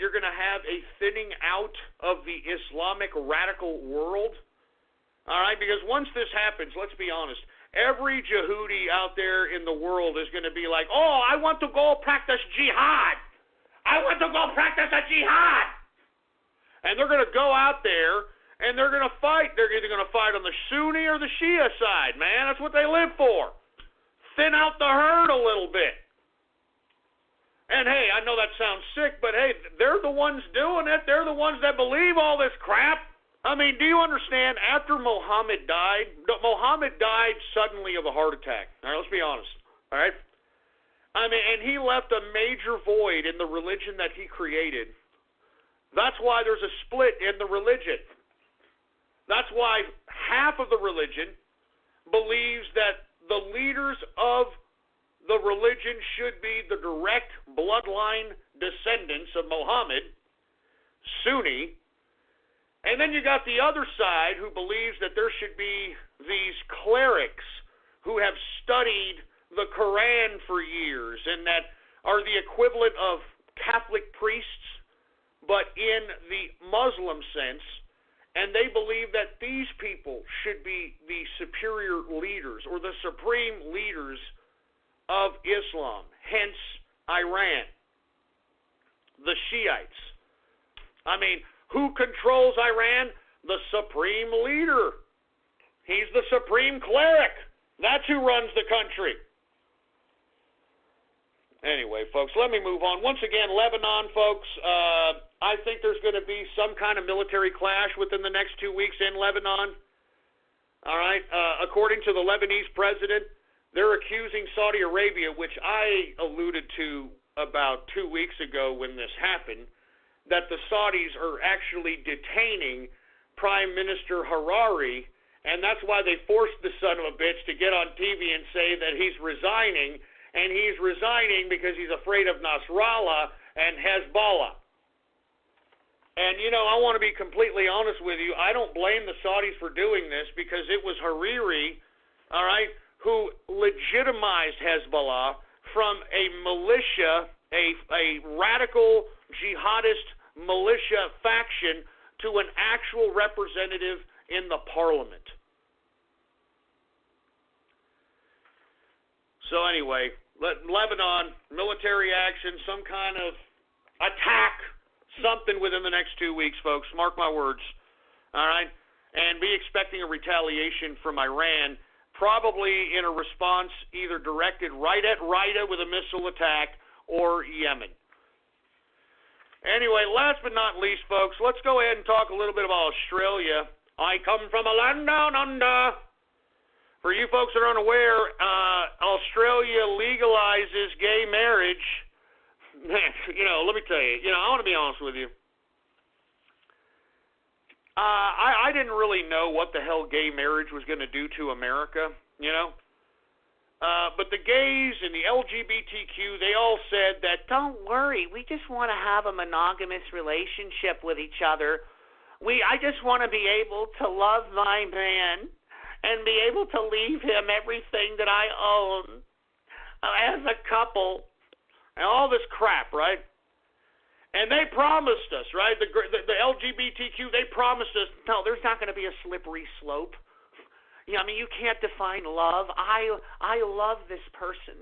You're going to have a thinning out of the Islamic radical world. All right, because once this happens, let's be honest, every Yehudi out there in the world is going to be like, oh, I want to go practice jihad. I want to go practice a jihad. And they're going to go out there and they're going to fight. They're either going to fight on the Sunni or the Shia side, man. That's what they live for. Thin out the herd a little bit. And hey, I know that sounds sick, but hey, they're the ones doing it. They're the ones that believe all this crap. I mean, do you understand? After Muhammad died suddenly of a heart attack. All right, let's be honest. All right? I mean, and he left a major void in the religion that he created. That's why there's a split in the religion. That's why half of the religion believes that the leaders of the religion should be the direct bloodline descendants of Muhammad, Sunni. And then you got the other side who believes that there should be these clerics who have studied the Quran for years and that are the equivalent of Catholic priests, but in the Muslim sense. And they believe that these people should be the superior leaders or the supreme leaders of Islam, hence Iran, the Shiites. I mean, who controls Iran? The supreme leader. He's the supreme cleric. That's who runs the country. Anyway, folks, let me move on. Once again, Lebanon, folks, I think there's going to be some kind of military clash within the next 2 weeks in Lebanon. All right? According to the Lebanese president, they're accusing Saudi Arabia, which I alluded to about 2 weeks ago when this happened, that the Saudis are actually detaining Prime Minister Hariri, and that's why they forced the son of a bitch to get on TV and say that he's resigning, and he's resigning because he's afraid of Nasrallah and Hezbollah. And, you know, I want to be completely honest with you. I don't blame the Saudis for doing this because it was Hariri, all right, who legitimized Hezbollah from a militia, a radical jihadist militia faction to an actual representative in the parliament. So anyway, Lebanon, military action, some kind of attack, something within the next 2 weeks, folks. Mark my words. All right? And be expecting a retaliation from Iran, probably in a response either directed right at Raqqa with a missile attack or Yemen. Anyway, last but not least, folks, let's go ahead and talk a little bit about Australia. I come from a land down under. For you folks that are unaware, Australia legalizes gay marriage. You know, let me tell you, I want to be honest with you. I didn't really know what the hell gay marriage was going to do to America, you know. But the gays and the LGBTQ, they all said that, don't worry, we just want to have a monogamous relationship with each other. I just want to be able to love my man and be able to leave him everything that I own as a couple and all this crap, right? And they promised us, right, the LGBTQ, they promised us, no, there's not going to be a slippery slope. I mean, you can't define love. I love this person,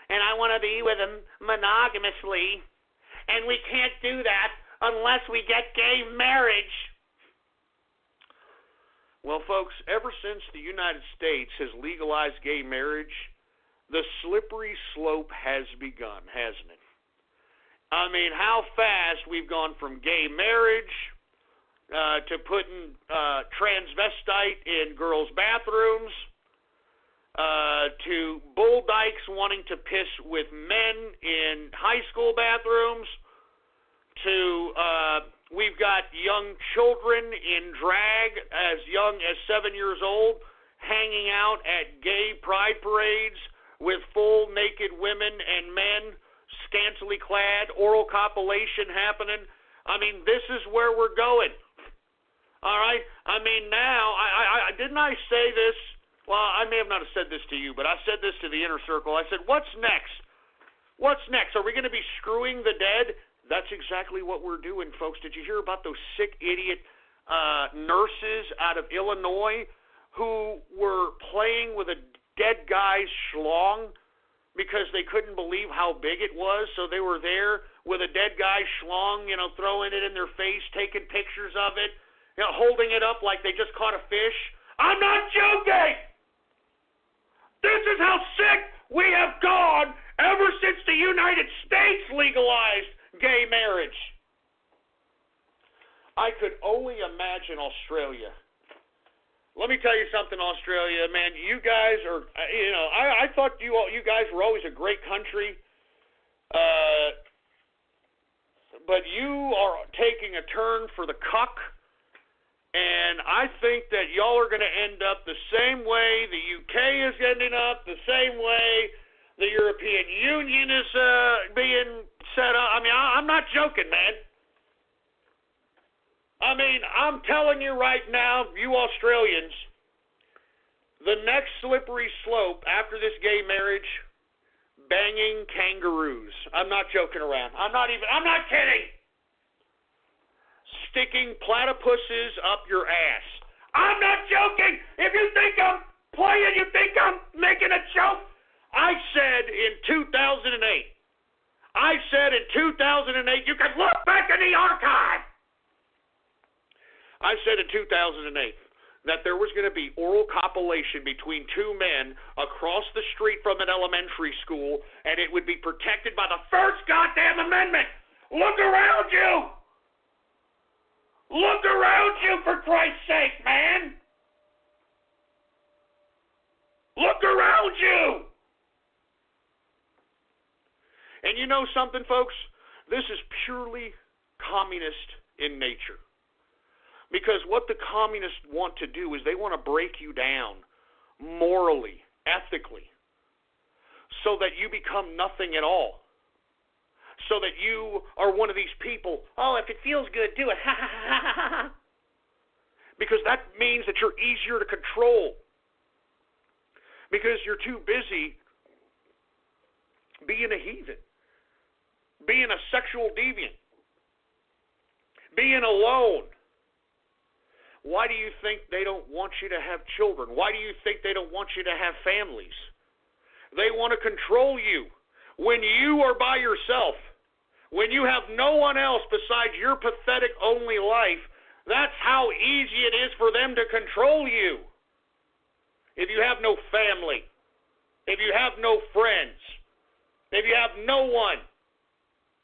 and I want to be with him monogamously, and we can't do that unless we get gay marriage. Well, folks, ever since the United States has legalized gay marriage, the slippery slope has begun, hasn't it? I mean, how fast we've gone from gay marriage to putting transvestite in girls' bathrooms, to bull dykes wanting to piss with men in high school bathrooms, to we've got young children in drag as young as 7 years old hanging out at gay pride parades with full naked women and men, scantily clad, oral copulation happening. I mean, this is where we're going. All right? I mean, now, didn't I say this? Well, I may have not said this to you, but I said this to the inner circle. I said, what's next? What's next? Are we going to be screwing the dead? That's exactly what we're doing, folks. Did you hear about those sick idiot nurses out of Illinois who were playing with a dead guy's schlong because they couldn't believe how big it was? So they were there with a dead guy's schlong, throwing it in their face, taking pictures of it, holding it up like they just caught a fish. I'm not joking! This is how sick we have gone ever since the United States legalized gay marriage. I could only imagine Australia. Let me tell you something, Australia, man. You guys are, I thought you guys were always a great country, but you are taking a turn for the cuck, and I think that y'all are going to end up the same way the UK is ending up, the same way the European Union is being set up. I mean, I'm not joking, man. I mean, I'm telling you right now, you Australians, the next slippery slope after this gay marriage, banging kangaroos. I'm not joking around. I'm not kidding. Sticking platypuses up your ass. I'm not joking. If you think I'm playing, you think I'm making a joke. I said in 2008, you can look back in the archive. I said in 2008 that there was going to be oral copulation between two men across the street from an elementary school, and it would be protected by the First Goddamn Amendment. Look around you. Look around you, for Christ's sake, man. Look around you. And you know something, folks? This is purely communist in nature. Because what the communists want to do is they want to break you down morally, ethically, so that you become nothing at all. So that you are one of these people, oh, if it feels good, do it. Because that means that you're easier to control. Because you're too busy being a heathen, being a sexual deviant, being alone. Why do you think they don't want you to have children? Why do you think they don't want you to have families? They want to control you. When you are by yourself, when you have no one else besides your pathetic only life, that's how easy it is for them to control you. If you have no family, if you have no friends, if you have no one,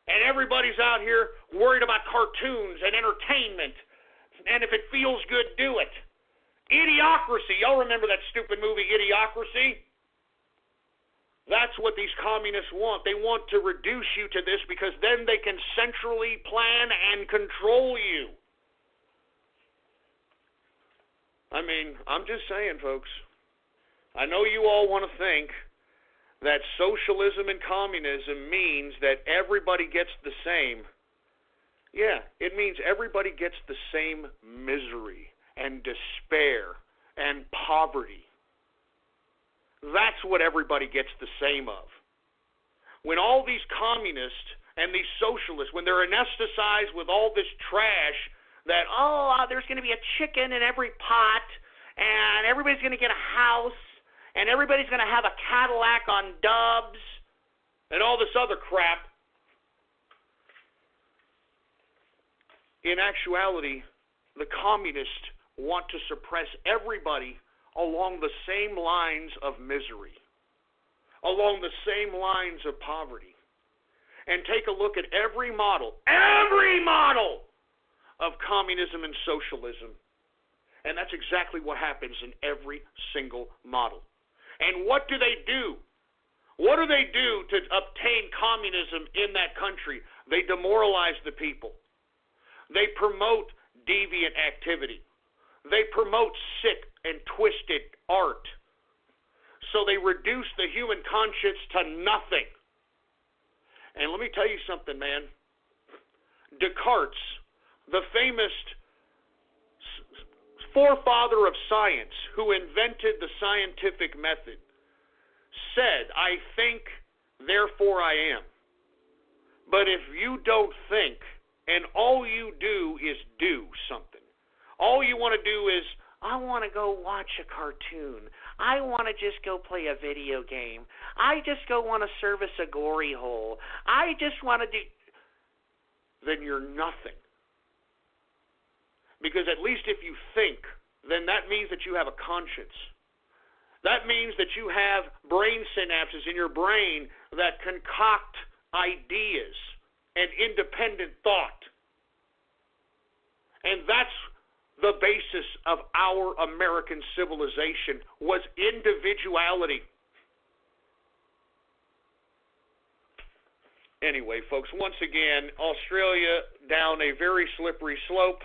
and everybody's out here worried about cartoons and entertainment, and if it feels good, do it. Idiocracy. Y'all remember that stupid movie, Idiocracy? That's what these communists want. They want to reduce you to this because then they can centrally plan and control you. I mean, I'm just saying, folks. I know you all want to think that socialism and communism means that everybody gets the same. Yeah, it means everybody gets the same misery and despair and poverty. That's what everybody gets the same of. When all these communists and these socialists, when they're anesthetized with all this trash that, there's going to be a chicken in every pot, and everybody's going to get a house, and everybody's going to have a Cadillac on Dubs, and all this other crap. In actuality, the communists want to suppress everybody along the same lines of misery, along the same lines of poverty. And take a look at every model of communism and socialism. And that's exactly what happens in every single model. And what do they do? What do they do to obtain communism in that country? They demoralize the people. They promote deviant activity. They promote sick and twisted art. So they reduce the human conscience to nothing. And let me tell you something, man. Descartes, the famous forefather of science who invented the scientific method, said, I think, therefore I am. But if you don't think, and all you do is do something. All you want to do is, I want to go watch a cartoon. I want to just go play a video game. I just go want to service a glory hole. I just want to do... Then you're nothing. Because at least if you think, then that means that you have a conscience. That means that you have brain synapses in your brain that concoct ideas and independent thought. And that's the basis of our American civilization, was individuality. Anyway, folks, once again, Australia down a very slippery slope.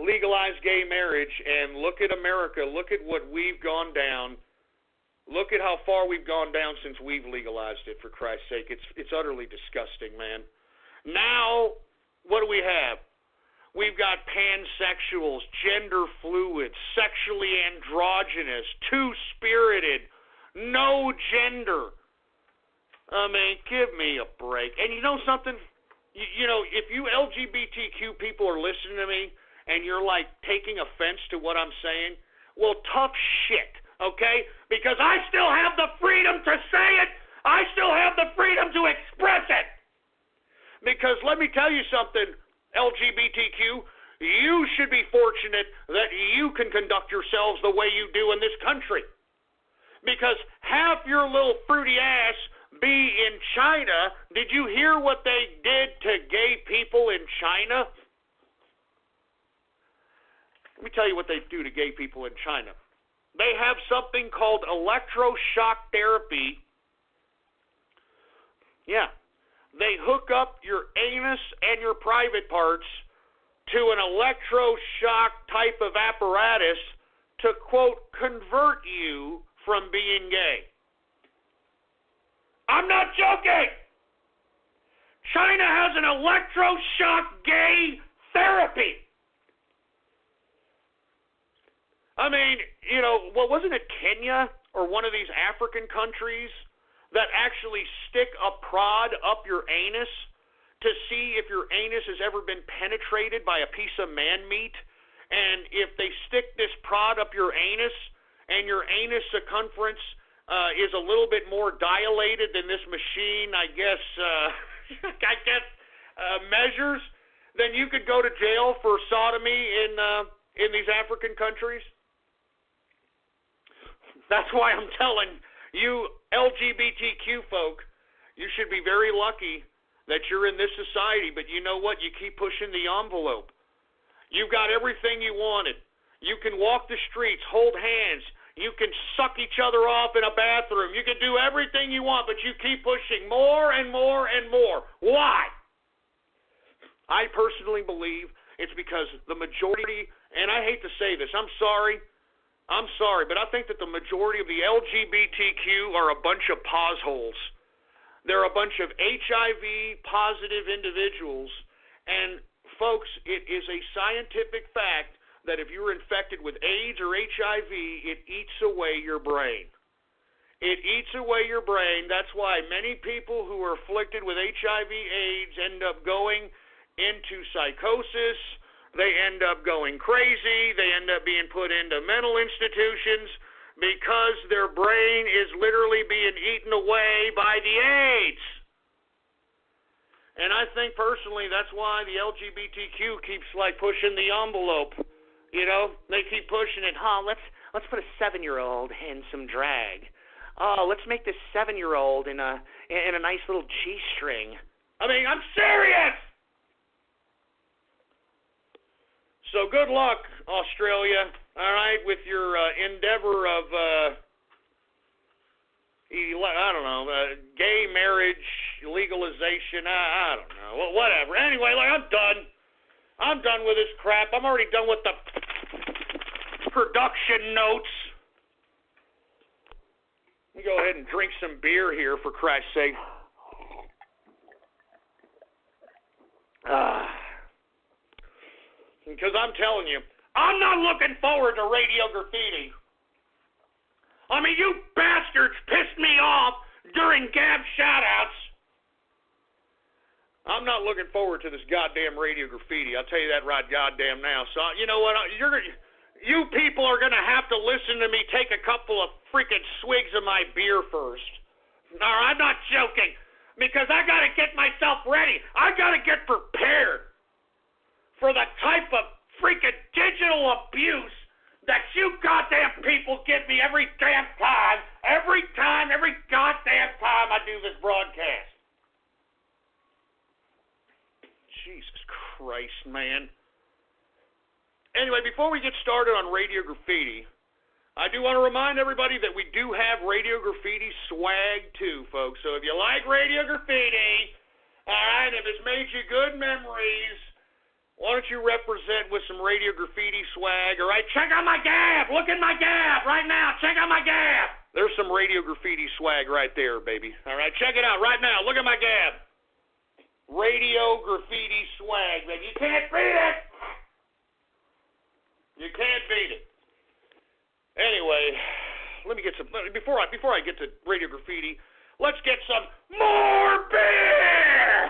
Legalize gay marriage, and look at America. Look at what we've gone down. Look at how far we've gone down since we've legalized it, for Christ's sake. It's utterly disgusting, man. Now, what do we have? We've got pansexuals, gender fluid, sexually androgynous, two-spirited, no gender. I mean, give me a break. And you know something? You know, if you LGBTQ people are listening to me and you're like taking offense to what I'm saying, well, tough shit, okay? Because I still have the freedom to say it. I still have the freedom to express it. Because let me tell you something, LGBTQ, you should be fortunate that you can conduct yourselves the way you do in this country. Because half your little fruity ass be in China. Did you hear what they did to gay people in China? Let me tell you what they do to gay people in China. They have something called electroshock therapy. Yeah. They hook up your anus and your private parts to an electroshock type of apparatus to, quote, convert you from being gay. I'm not joking. China has an electroshock gay therapy. I mean, you know, well, wasn't it Kenya or one of these African countries that actually stick a prod up your anus to see if your anus has ever been penetrated by a piece of man meat? And if they stick this prod up your anus and your anus circumference is a little bit more dilated than this machine, I guess measures, then you could go to jail for sodomy in these African countries. That's why I'm telling you LGBTQ folk, you should be very lucky that you're in this society, but you know what? You keep pushing the envelope. You've got everything you wanted. You can walk the streets, hold hands. You can suck each other off in a bathroom. You can do everything you want, but you keep pushing more and more and more. Why? I personally believe it's because the majority, and I hate to say this, I'm sorry, but I think that the majority of the LGBTQ are a bunch of posholes. They're a bunch of HIV-positive individuals, and folks, it is a scientific fact that if you're infected with AIDS or HIV, it eats away your brain. It eats away your brain. That's why many people who are afflicted with HIV/AIDS end up going into psychosis. They end up going crazy. They end up being put into mental institutions because their brain is literally being eaten away by the AIDS. And I think personally that's why the LGBTQ keeps like pushing the envelope. You know, they keep pushing it. Let's put a 7-year-old in some drag. Oh, let's make this 7-year-old in a nice little G-string. I mean, I'm serious. So good luck, Australia. All right, with your endeavor of gay marriage legalization. I don't know. Well, whatever. Anyway, I'm done. I'm done with this crap. I'm already done with the production notes. Let me go ahead and drink some beer here, for Christ's sake. Because I'm telling you, I'm not looking forward to Radio Graffiti. I mean, you bastards pissed me off during Gab shoutouts. I'm not looking forward to this goddamn Radio Graffiti. I'll tell you that right goddamn now. So, you know what? You people are going to have to listen to me take a couple of freaking swigs of my beer first. No, I'm not joking. Because I got to get myself ready. I got to get prepared for the type of freaking digital abuse that you goddamn people give me every goddamn time I do this broadcast. Jesus Christ, man. Anyway, before we get started on Radio Graffiti, I do want to remind everybody that we do have Radio Graffiti swag too, folks. So if you like Radio Graffiti, all right, if it's made you good memories, why don't you represent with some Radio Graffiti swag? All right, check out my Gab. Look at my Gab right now. Check out my Gab. There's some Radio Graffiti swag right there, baby. All right, check it out right now. Look at my Gab. Radio Graffiti swag, baby. You can't beat it. You can't beat it. Anyway, let me get some. Before I get to Radio Graffiti, let's get some more beer.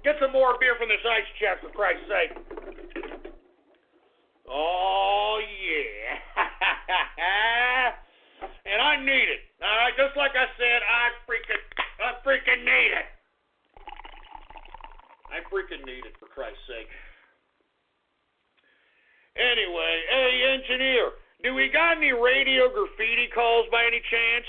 Get some more beer from this ice chest, for Christ's sake. Oh yeah. And I need it. All right, just like I said, I freaking need it. I freaking need it, for Christ's sake. Anyway, hey, engineer, do we got any Radio Graffiti calls by any chance?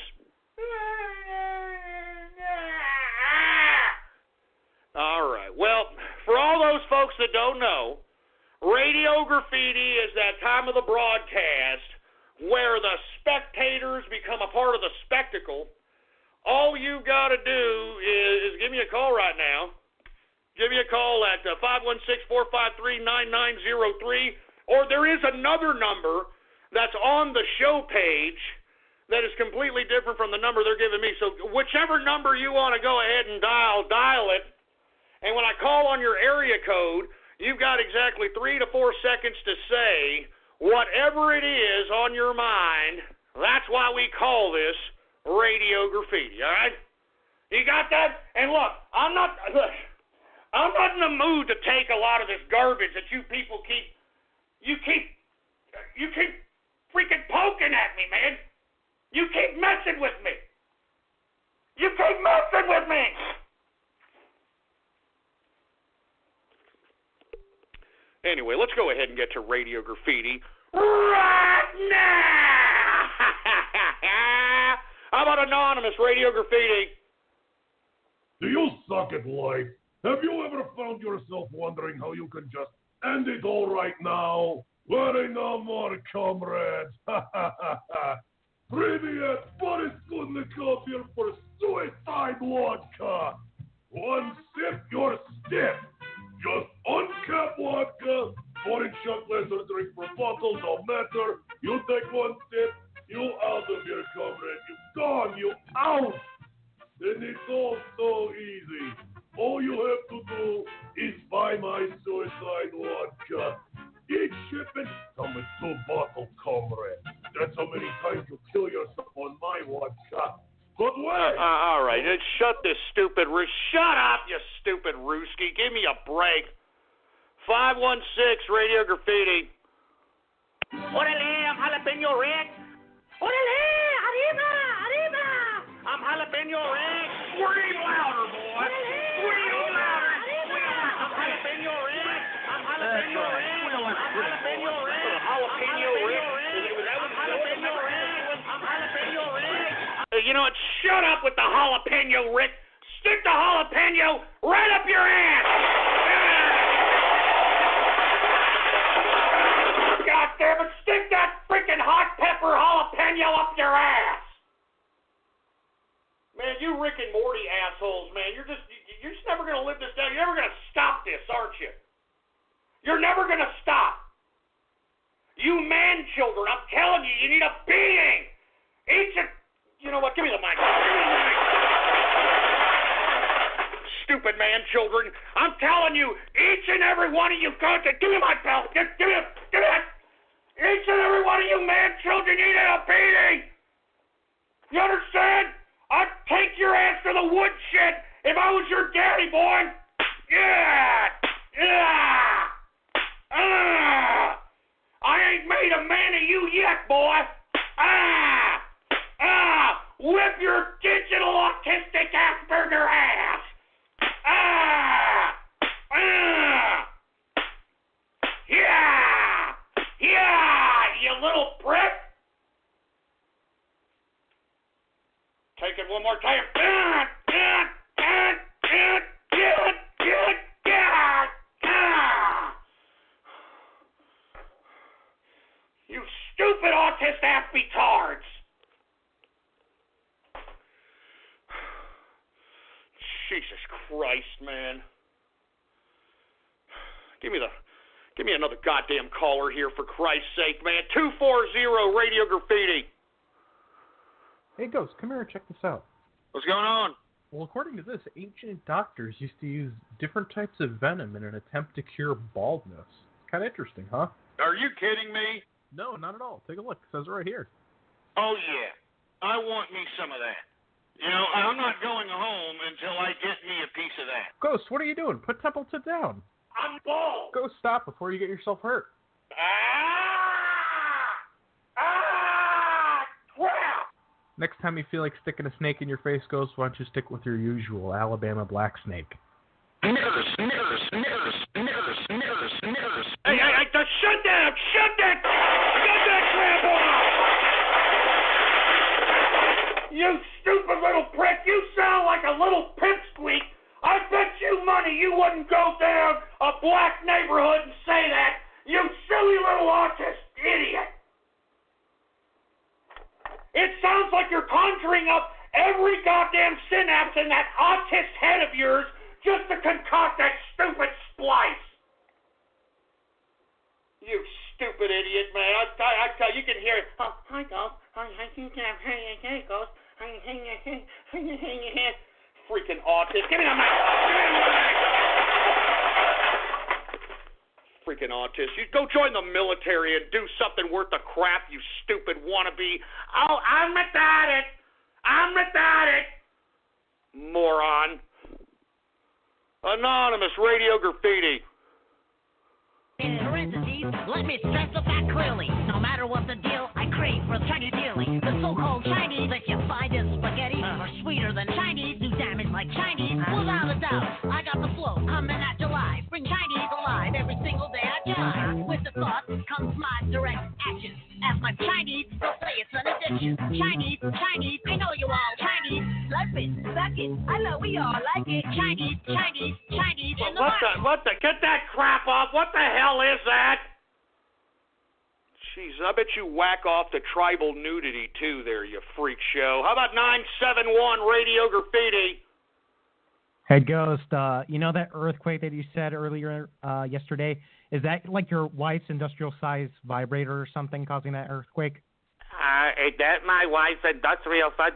All right. Well, for all those folks that don't know, Radio Graffiti is that time of the broadcast where the spectators become a part of the spectacle. All you got to do is give me a call right now. Give me a call at 516-453-9903. Or there is another number that's on the show page that is completely different from the number they're giving me. So whichever number you want to go ahead and dial it. And when I call on your area code, you've got exactly 3 to 4 seconds to say whatever it is on your mind. That's why we call this Radio Graffiti, all right? You got that? And look, I'm not in the mood to take a lot of this garbage that you people keep freaking poking at me, man. You keep messing with me. Anyway, let's go ahead and get to Radio Graffiti right now. How about anonymous Radio Graffiti?
Do you suck at life? Have you ever found yourself wondering how you can just end it all right now? Wearing no more, comrades. Привет, Boris Kudnikov here for Suicide Vodka. One sip, you're stiff. Just uncap vodka. 4-inch shot glass or drink per bottle, no matter. You take one sip, you out of here, comrade. You gone, you out. And it's all so easy. All you have to do is buy my Suicide Vodka. Each shipment comes with 2 bottles, comrade. That's how many times you kill yourself on my vodka. Good way.
All right, shut up, you stupid Ruski. Give me a break. 516 Radio Graffiti. Orale, I'm Jalapeno Rick. Orale, arriba, arriba. I'm Jalapeno Rick. Scream louder, boy. Scream louder. I'm Jalapeno Rick. I'm Jalapeno Rick. Jalapeno Rick. Jalapeno Rick. Jalapeno Rick. I'm Jalapeno Rick. You know what? Shut up with the jalapeno, Rick. Stick the jalapeno right up your ass. God damn it! Stick that freaking hot pepper jalapeno up your ass. Man, you Rick and Morty assholes, man. You're just never gonna live this down. You're never gonna stop this, aren't you? You're never gonna stop. You man children, I'm telling you, you need a beating. You know what? Give me the mic. Stupid man children. I'm telling you, each and every one of you got to give me my belt. Give me that. Each and every one of you man children need a beating. You understand? I'd take your ass to the woodshed if I was your daddy, boy. Yeah. I ain't made a man of you yet, boy. Whip your digital autistic Asperger ass. Yeah, you little prick. Take it one more time.
pissed-ass betards. Jesus Christ, man. Give me another goddamn caller here, for Christ's sake, man. 240 Radio Graffiti.
Hey, Ghost, come here and check this out.
What's going on?
Well, according to this, ancient doctors used to use different types of venom in an attempt to cure baldness. Kind of interesting, huh?
Are you kidding me?
No, not at all. Take a look. It says right here.
Oh, yeah. I want me some of that. You know, I'm not going home until I get me a piece of that.
Ghost, what are you doing? Put Templeton down.
I'm bald.
Go stop before you get yourself hurt.
Crap.
Next time you feel like sticking a snake in your face, Ghost, why don't you stick with your usual Alabama black snake?
Hey, shut that crap off! You stupid little prick, you sound like a little pipsqueak. I bet you money you wouldn't go down a black neighborhood and say that, you silly little autist idiot. It sounds like you're conjuring up every goddamn synapse in that autist head of yours just to concoct that stupid splice. You stupid idiot, man. I tell you, can hear it. Oh, hi, Ghost. You can have hey, Ghost. Freaking autist. Give me the mic. Freaking autist. You go join the military and do something worth the crap, you stupid wannabe. Oh, I'm retarded. Moron. Anonymous Radio Graffiti.
In parentheses, let me stress the fact clearly. No matter what the deal, I crave for Chinese dearly. The so-called Chinese that you find in spaghetti are sweeter than Chinese, do damage like Chinese. Without a doubt, I got the flow coming at July. Bring Chinese alive every single day I jive. With the thought comes my direct action. Ask my Chinese, they'll say it's an addiction. Chinese, I know you all Chinese. Love it, suck it, I know we all like it. Chinese in the market.
What the, get that crap off. What the hell is that? Jeez, I bet you whack off the tribal nudity, too, there, you freak show. How about 971 Radio Graffiti?
Hey, Ghost, you know that earthquake that you said earlier yesterday? Is that like your wife's industrial-sized vibrator or something causing that earthquake?
Is that my wife's industrial size?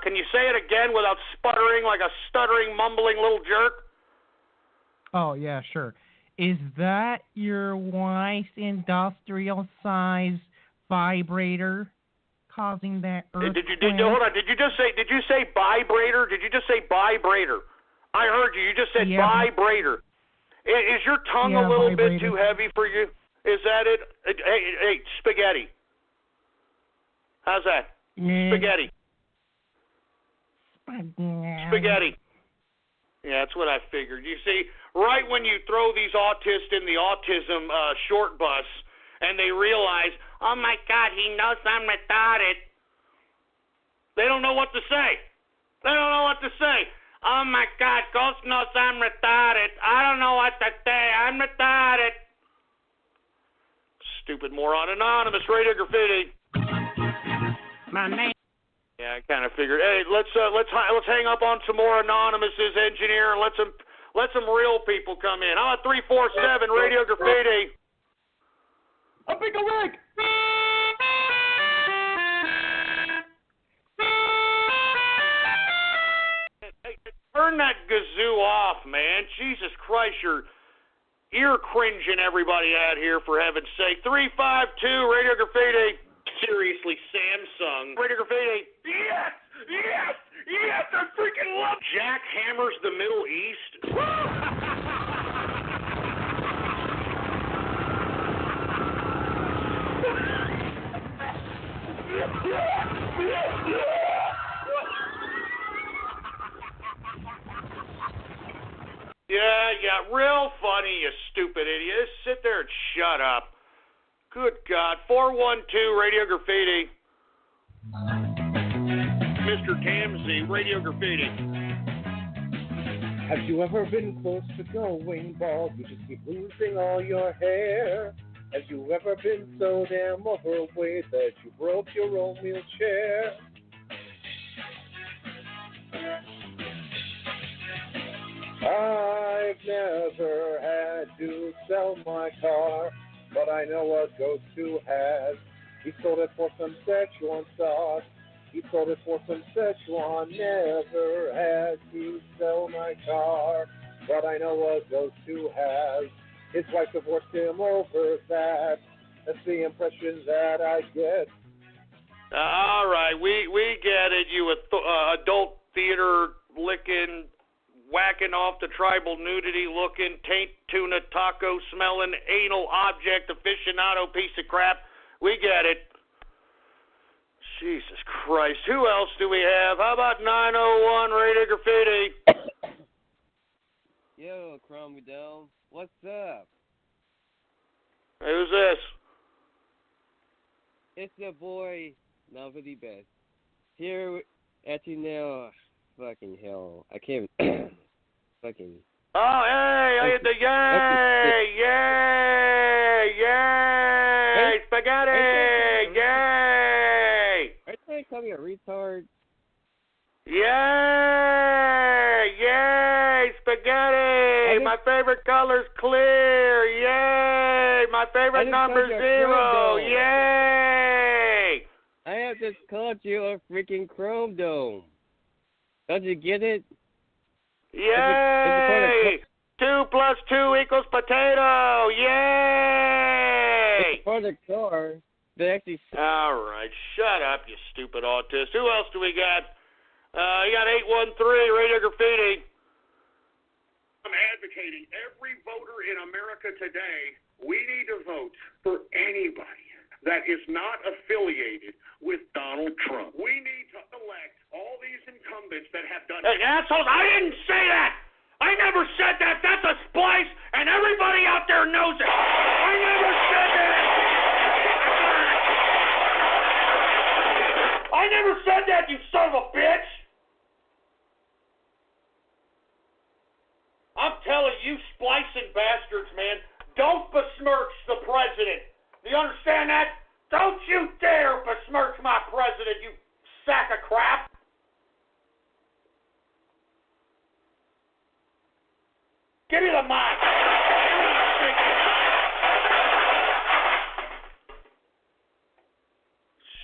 Can you say it again without sputtering like a stuttering, mumbling little jerk?
Oh, yeah, sure. Is that your wife's industrial-sized vibrator causing that earthquake?
Hold on. Did you say vibrator? Did you just say vibrator? I heard you. You just said vibrator. Is your tongue a little bit too heavy for you? Is that it? Hey, spaghetti. How's that? Spaghetti. Spaghetti. Yeah, that's what I figured. You see, right when you throw these autists in the autism short bus and they realize, oh, my God, he knows I'm retarded, they don't know what to say. Oh, my God, Ghost knows I'm retarded. I don't know what to say. I'm retarded. Stupid moron. Anonymous Radio Graffiti.
My name.
Yeah, I kind of figured. Hey, let's hang up on some more Anonymouses, engineer, and let some real people come in. How about 347 Radio Graffiti?
A big leg.
Hey, turn that gazoo off, man. Jesus Christ, you're ear cringing everybody out here, for heaven's sake. 352 Radio Graffiti. Seriously, Samsung. Radio Graffiti. Yes, I freaking love Jack Hammers the Middle East. Yeah, real funny, you stupid idiot. Just sit there and shut up. Good God. 412 Radio Graffiti. Mr. Tamsey, Radio Graffiti.
Have you ever been close to going bald? You just keep losing all your hair. Have you ever been so damn overweight that you broke your own wheelchair? I've never had to sell my car, but I know what Ghost 2 has. He sold it for some Szechuan sauce. He sold it for some Szechuan. Never had to sell my car, but I know what Ghost 2 has. His wife divorced him over that. That's the impression that I get.
All right, we get it. You adult theater licking, whacking off the tribal nudity looking, taint tuna taco smelling, anal object aficionado piece of crap. We get it. Jesus Christ. Who else do we have? How about 901 Radio Graffiti?
Yo, Chrome Down. What's up?
Who's this?
It's your boy, Novelty Best. Here at you now. Fucking hell. I can't fucking.
Oh, hey, yay, spaghetti, yay.
Are you trying to call me a retard?
Yay, spaghetti. My favorite color's clear, yay. My favorite number's 0, yay.
I have just called you a freaking Chrome Dome. Don't you get it?
Yay! 2 plus 2 equals potato! Yay!
It's for the car. They actually.
All right, shut up, you stupid autist. Who else do we got? You got 813 Radio Graffiti.
I'm advocating every voter in America today. We need to vote for anybody that is not affiliated with Donald Trump. We need to elect all these incumbents that have done.
Hey, assholes! I didn't say that. I never said that. That's a splice, and everybody out there knows it. I never said that. I never said that, you son of a bitch. I'm telling you, splicing bastards, man, don't besmirch the president. Do you understand that? Don't you dare besmirch my president, you sack of crap. Give me the mic.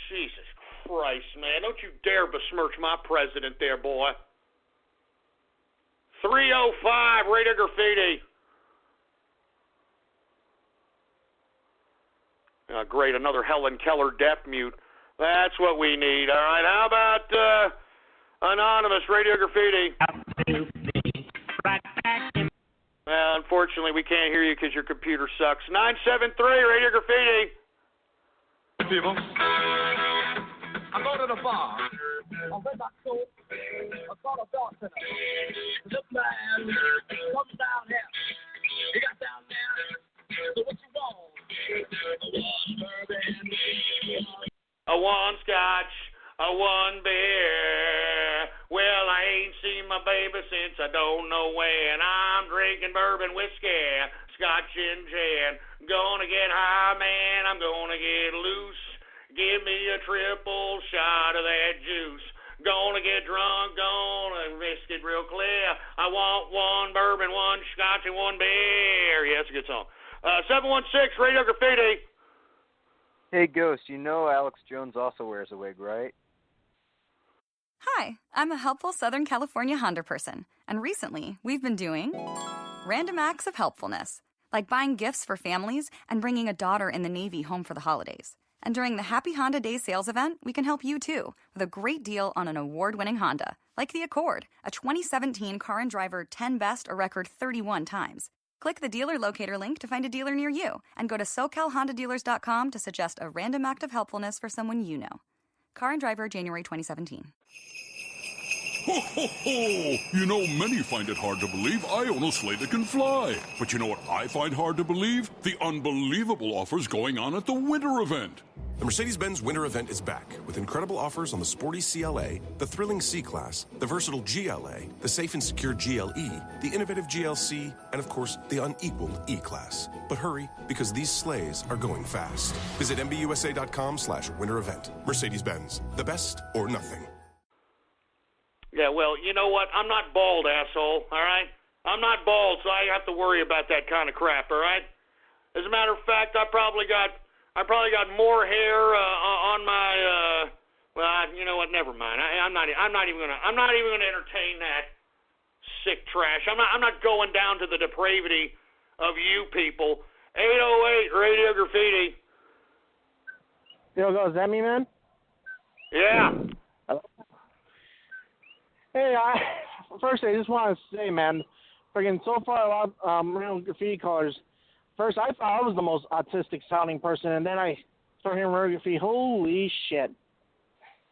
Jesus Christ, man. Don't you dare besmirch my president there, boy. 305 Radio Graffiti. Great, another Helen Keller deaf mute. That's what we need. All right, how about Anonymous Radio Graffiti? Well, unfortunately, we can't hear you because your computer sucks. 973 Radio Graffiti.
People, I go to the bar. I wear my coat. I call a doctor. Look, man, come down here. You got down there. So what you want?
A one scotch, a one beer. Well, I ain't seen my baby since I don't know when. I'm drinking bourbon whiskey, scotch and gin. Gonna get high, man, I'm gonna get loose. Give me a triple shot of that juice. Gonna get drunk, gonna risk it real clear. I want one bourbon, one scotch, and one beer. Yeah, that's a good song. 716 Radio Graffiti.
Hey, Ghost, you know Alex Jones also wears a wig, right?
Hi, I'm a helpful Southern California Honda person, and recently we've been doing random acts of helpfulness, like buying gifts for families and bringing a daughter in the Navy home for the holidays. And during the Happy Honda Day sales event, we can help you too with a great deal on an award-winning Honda, like the Accord, a 2017 Car and Driver 10 Best a record 31 times. Click the dealer locator link to find a dealer near you and go to SoCalHondaDealers.com to suggest a random act of helpfulness for someone you know. Car and Driver, January 2017.
Ho, ho, ho! You know, many find it hard to believe I own a sleigh that can fly. But you know what I find hard to believe? The unbelievable offers going on at the winter event.
The Mercedes-Benz Winter Event is back with incredible offers on the sporty CLA, the thrilling C-Class, the versatile GLA, the safe and secure GLE, the innovative GLC, and of course, the unequaled E-Class. But hurry, because these sleighs are going fast. Visit MBUSA.com/winter event. Mercedes-Benz, the best or nothing.
Yeah, well, you know what? I'm not bald, asshole, all right? I'm not bald, so I have to worry about that kind of crap, all right? As a matter of fact, I probably got more hair on my well, you know what? Never mind. I'm not even gonna entertain that sick trash. I'm not going down to the depravity of you people. 808 Radio Graffiti.
Yo, is that me, man?
Yeah.
Hey, first I just want to say, man, freaking so far a lot real graffiti colors. First, I thought I was the most autistic sounding person, and then I started hearing real graffiti. Holy shit!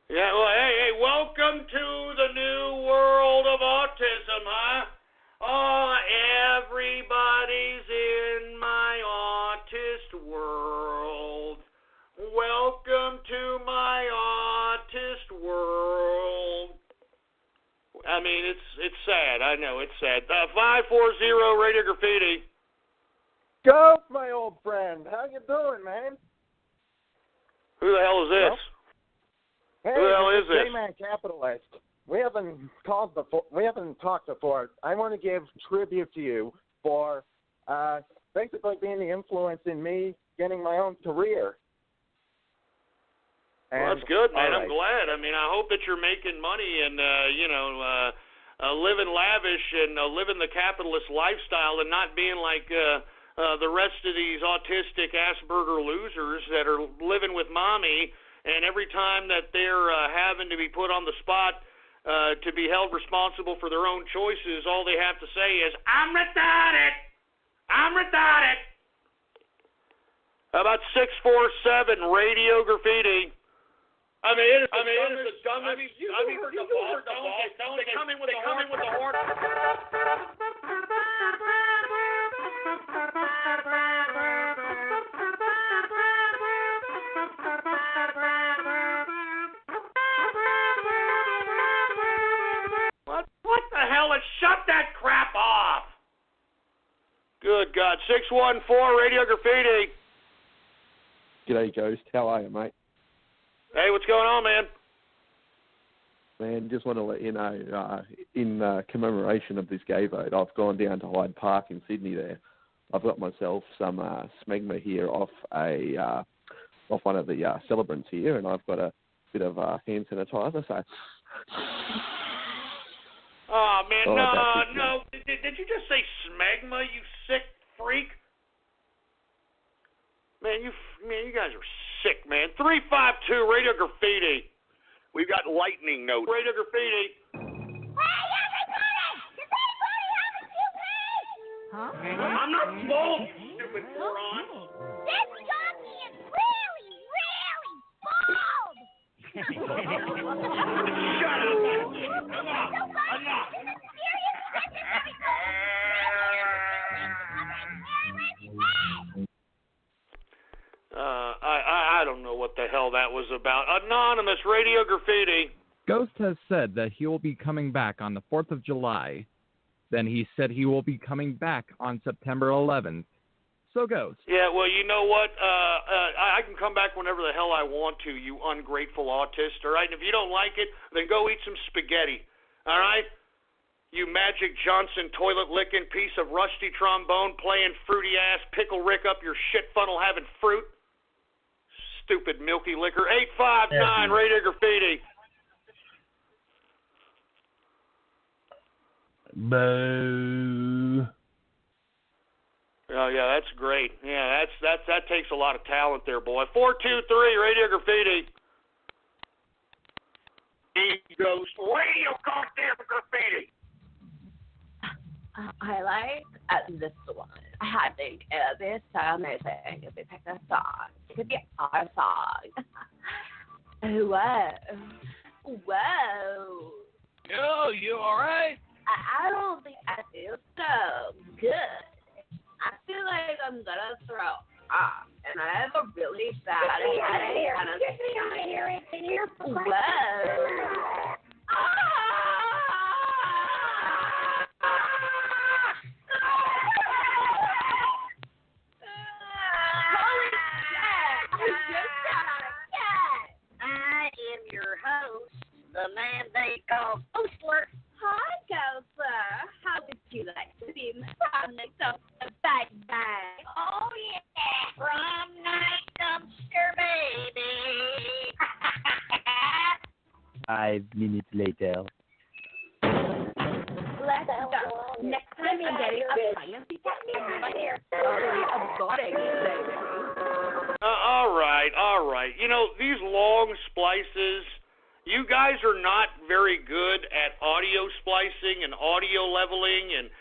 Yeah, well, hey, welcome to the new world of autism, huh? Oh, everybody's in my autist world. Welcome to my autist world. I mean, it's sad. I know it's sad. 540 Radio Graffiti.
Go, my old friend. How you doing, man?
Who the hell is this?
Hey,
who the hell is this?
J-Man Capitalist. We haven't talked before. I want to give tribute to you for basically being the influence in me getting my own career.
Well, that's good, man.
Right.
I'm glad. I mean, I hope that you're making money and, living lavish and living the capitalist lifestyle and not being like the rest of these autistic Asperger losers that are living with mommy, and every time that they're having to be put on the spot to be held responsible for their own choices, all they have to say is, I'm retarded. I'm retarded. How about 647 Radio Graffiti? I mean, it is the dumbest. You heard the ball. They come in with the horn. What the hell? Shut that crap off. Good God. 614 Radio Graffiti.
G'day, Ghost. How are you, mate?
Hey, what's going on, man?
Man, just want to let you know, in commemoration of this gay vote, I've gone down to Hyde Park in Sydney there. I've got myself some smegma here off one of the celebrants here, and I've got a bit of hand sanitizer, so...
Oh, man, no. Did you just say smegma, you sick freak? Man, you guys are sick, man. 352 Radio Graffiti. We've got lightning notes. Radio Graffiti.
Huh?
I'm not bald, stupid moron.
This jockey is really, really bald.
Shut up. Enough. I don't know what the hell that was about. Anonymous Radio Graffiti.
Ghost has said that he will be coming back on the 4th of July. Then he said he will be coming back on September 11th. So, Ghost.
Yeah, well, you know what? I can come back whenever the hell I want to, you ungrateful autist, all right? And if you don't like it, then go eat some spaghetti, all right? You Magic Johnson toilet-licking piece of rusty trombone playing fruity-ass pickle Rick up your shit funnel having fruit. Stupid milky liquor. 859 Radio Graffiti.
Boo.
Oh, yeah, that's great. Yeah, that takes a lot of talent there, boy. 423 Radio Graffiti.
Ghost Radio Goddamn Graffiti.
I like this one. I think it is so amazing if we pick a song. It could be our song. Whoa.
Yo, you alright?
I don't think I feel so good. I feel like I'm gonna throw up. And I have a really pretty sad.
Get me out of here. Get me out of here. It's in here.
Whoa.
I am your host, the man they call Ghostler.
Hi, Ghoster. How would you like to be from the Ghoster Bang Bang?
Oh, yeah, from Night Dumpster Baby.
5 minutes later.
Let's go. Next time I'm getting a pregnancy test, I'm going to hear about it, baby.
All right. You know, these long splices, you guys are not very good at audio splicing and audio leveling and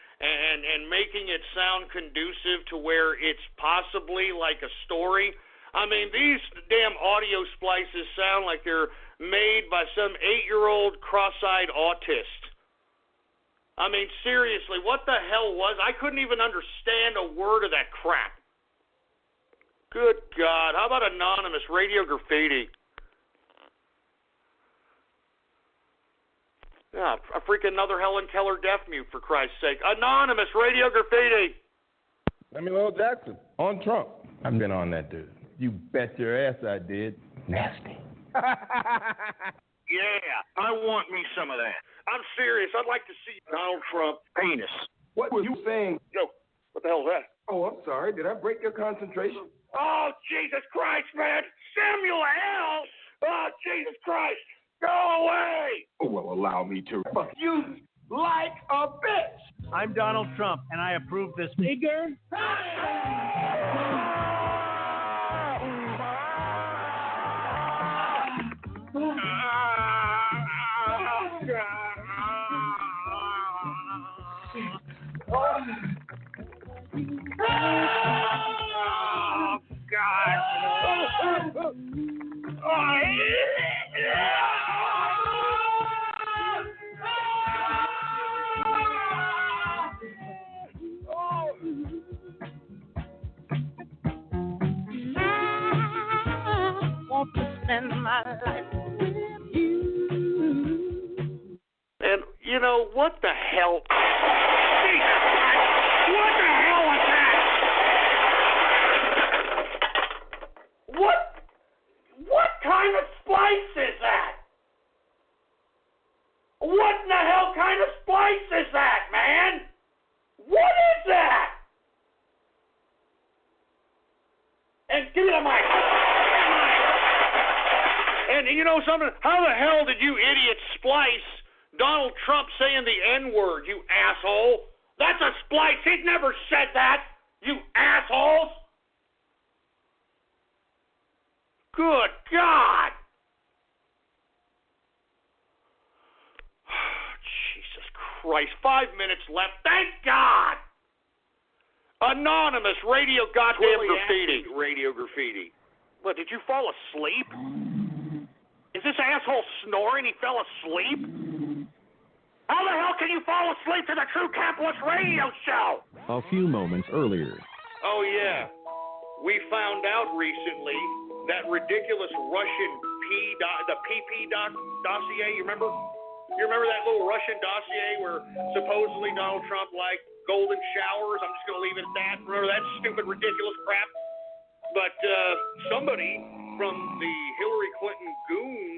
making it sound conducive to where it's possibly like a story. I mean, these damn audio splices sound like they're made by some 8-year-old cross-eyed autist. I mean, seriously, what the hell was? I couldn't even understand a word of that crap. Good God. How about Anonymous Radio Graffiti? Yeah, a freaking another Helen Keller deaf mute, for Christ's sake. Anonymous Radio Graffiti.
Samuel L. Jackson on Trump. I've been on that dude. You bet your ass I did. Nasty.
Yeah, I want me some of that. I'm serious. I'd like to see Donald Trump penis.
What were you saying?
Yo, what the hell is that?
Oh, I'm sorry. Did I break your concentration?
Oh, Jesus Christ, man. Samuel L. Oh, Jesus Christ. Go away.
Oh, well, allow me to fuck you like a bitch.
I'm Donald Trump, and I approve this bigger.
Oh, God.
Want to spend my life with you.
And, you know, what the hell?
Jesus Christ. What the hell was that? What kind of splice is that? What in the hell kind of splice is that, man? What is that? And give me the mic.
And you know something? How the hell did you idiots splice Donald Trump saying the N-word, you asshole? That's a splice. He'd never said that, you assholes. Good God. Jesus Christ. 5 minutes left. Thank God. Anonymous Radio Goddamn Graffiti.
Radio Graffiti. What, did you fall asleep? Is this asshole snoring? He fell asleep? How the hell can you fall asleep to the True Capitalist Radio Show?
A few moments earlier.
Oh, yeah. We found out recently that ridiculous Russian the PP dossier, you remember? You remember that little Russian dossier where supposedly Donald Trump liked golden showers? I'm just going to leave it at that. Remember that stupid, ridiculous crap? But somebody from the Hillary Clinton goon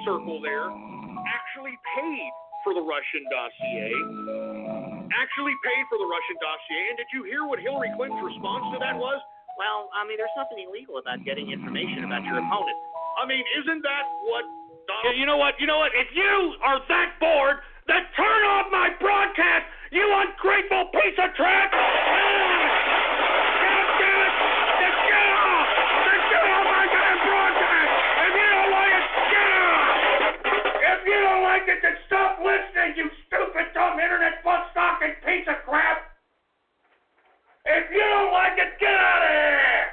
circle there actually paid for the Russian dossier. And did you hear what Hillary Clinton's response to that was? Well, I mean, there's nothing illegal about getting information about your opponent. I mean, isn't that what Donald... You know what? If you are that bored, then turn off my broadcast, you ungrateful piece of trash! God damn it! Then get off! Then get off my damn broadcast! If you don't like it, get off! If you don't like it, then stop listening, you stupid, dumb internet butt-stocking piece of crap! If you don't like it, get out of here!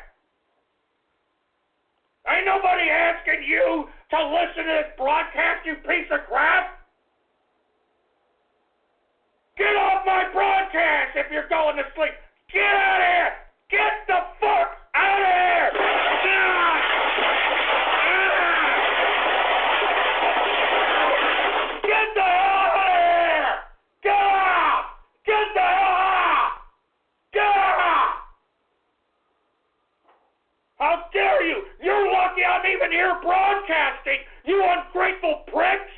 Ain't nobody asking you to listen to this broadcast, you piece of crap! Get off my broadcast if you're going to sleep! Get out of here! Get the fuck out of here!
nothing, you ungrateful pricks!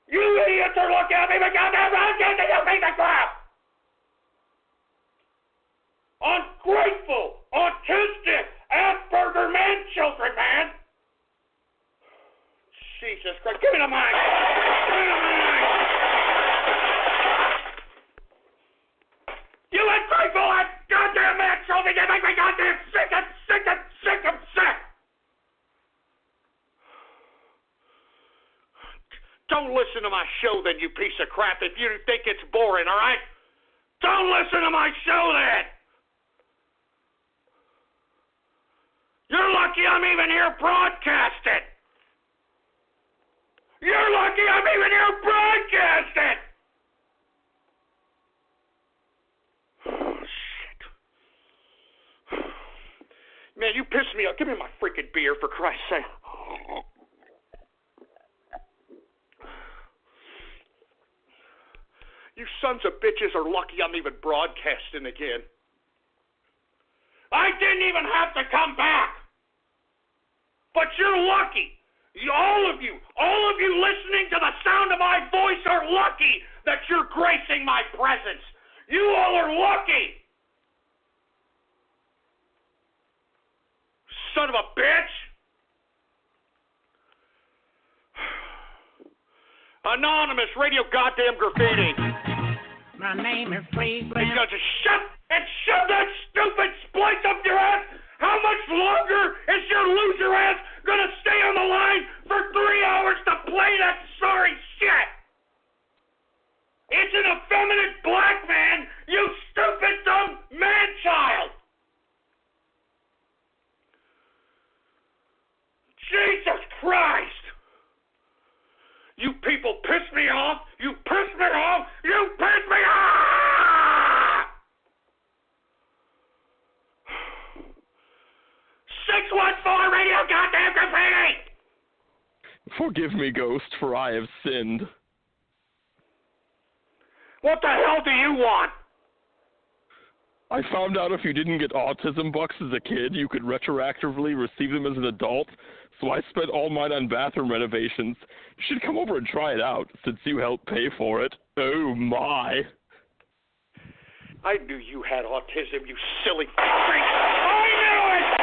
You idiots are looking at me because they're looking at you piece of crap! Ungrateful, autistic, Asperger man children, man! Jesus Christ, give me the mic! Give me the mic! You ungrateful, goddamn man children, you make me goddamn sick and sick and sick and sick! Don't listen to my show then, you piece of crap, if you think it's boring, alright? Don't listen to my show then! You're lucky I'm even here broadcasting! You're lucky I'm even here broadcasting! Oh, shit. Man, you pissed me off. Give me my freaking beer, for Christ's sake. You sons of bitches are lucky I'm even broadcasting again. I didn't even have to come back. But you're lucky. All of you listening to the sound of my voice are lucky that you're gracing my presence. You all are lucky. Son of a bitch. Anonymous Radio Goddamn Graffiti.
My name is Cleveland.
You just shut and shove that stupid splice up your ass. How much longer is your loser ass gonna stay on the line for 3 hours to play that sorry shit? It's an effeminate black man, you stupid dumb man-child. Jesus Christ. You people piss me off. You piss me off. You piss me off. 614 Radio Goddamn Graffiti.
Forgive me, Ghost, for I have sinned.
What the hell do you want?
I found out if you didn't get autism bucks as a kid, you could retroactively receive them as an adult, so I spent all mine on bathroom renovations. You should come over and try it out, since you helped pay for it. Oh, my.
I knew you had autism, you silly freak. I knew it!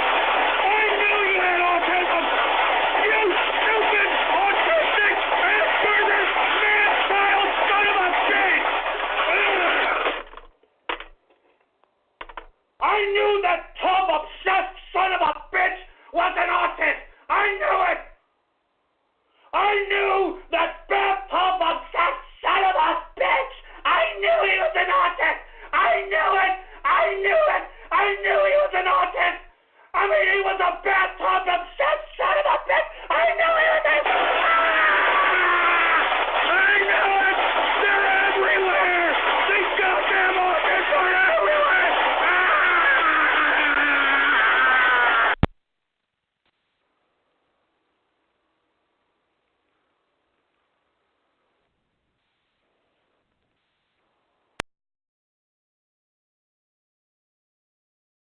I knew you had autism! You stupid, autistic, Asperger, man-child son of a bitch! I knew that tub-obsessed son of a bitch was an autist! I knew it! I knew that bathtub-obsessed son of a bitch! I knew he was an autist! I knew it! I knew it! I knew he was an autist! I mean, he was a bathtub-obsessed son of a bitch! I knew he was an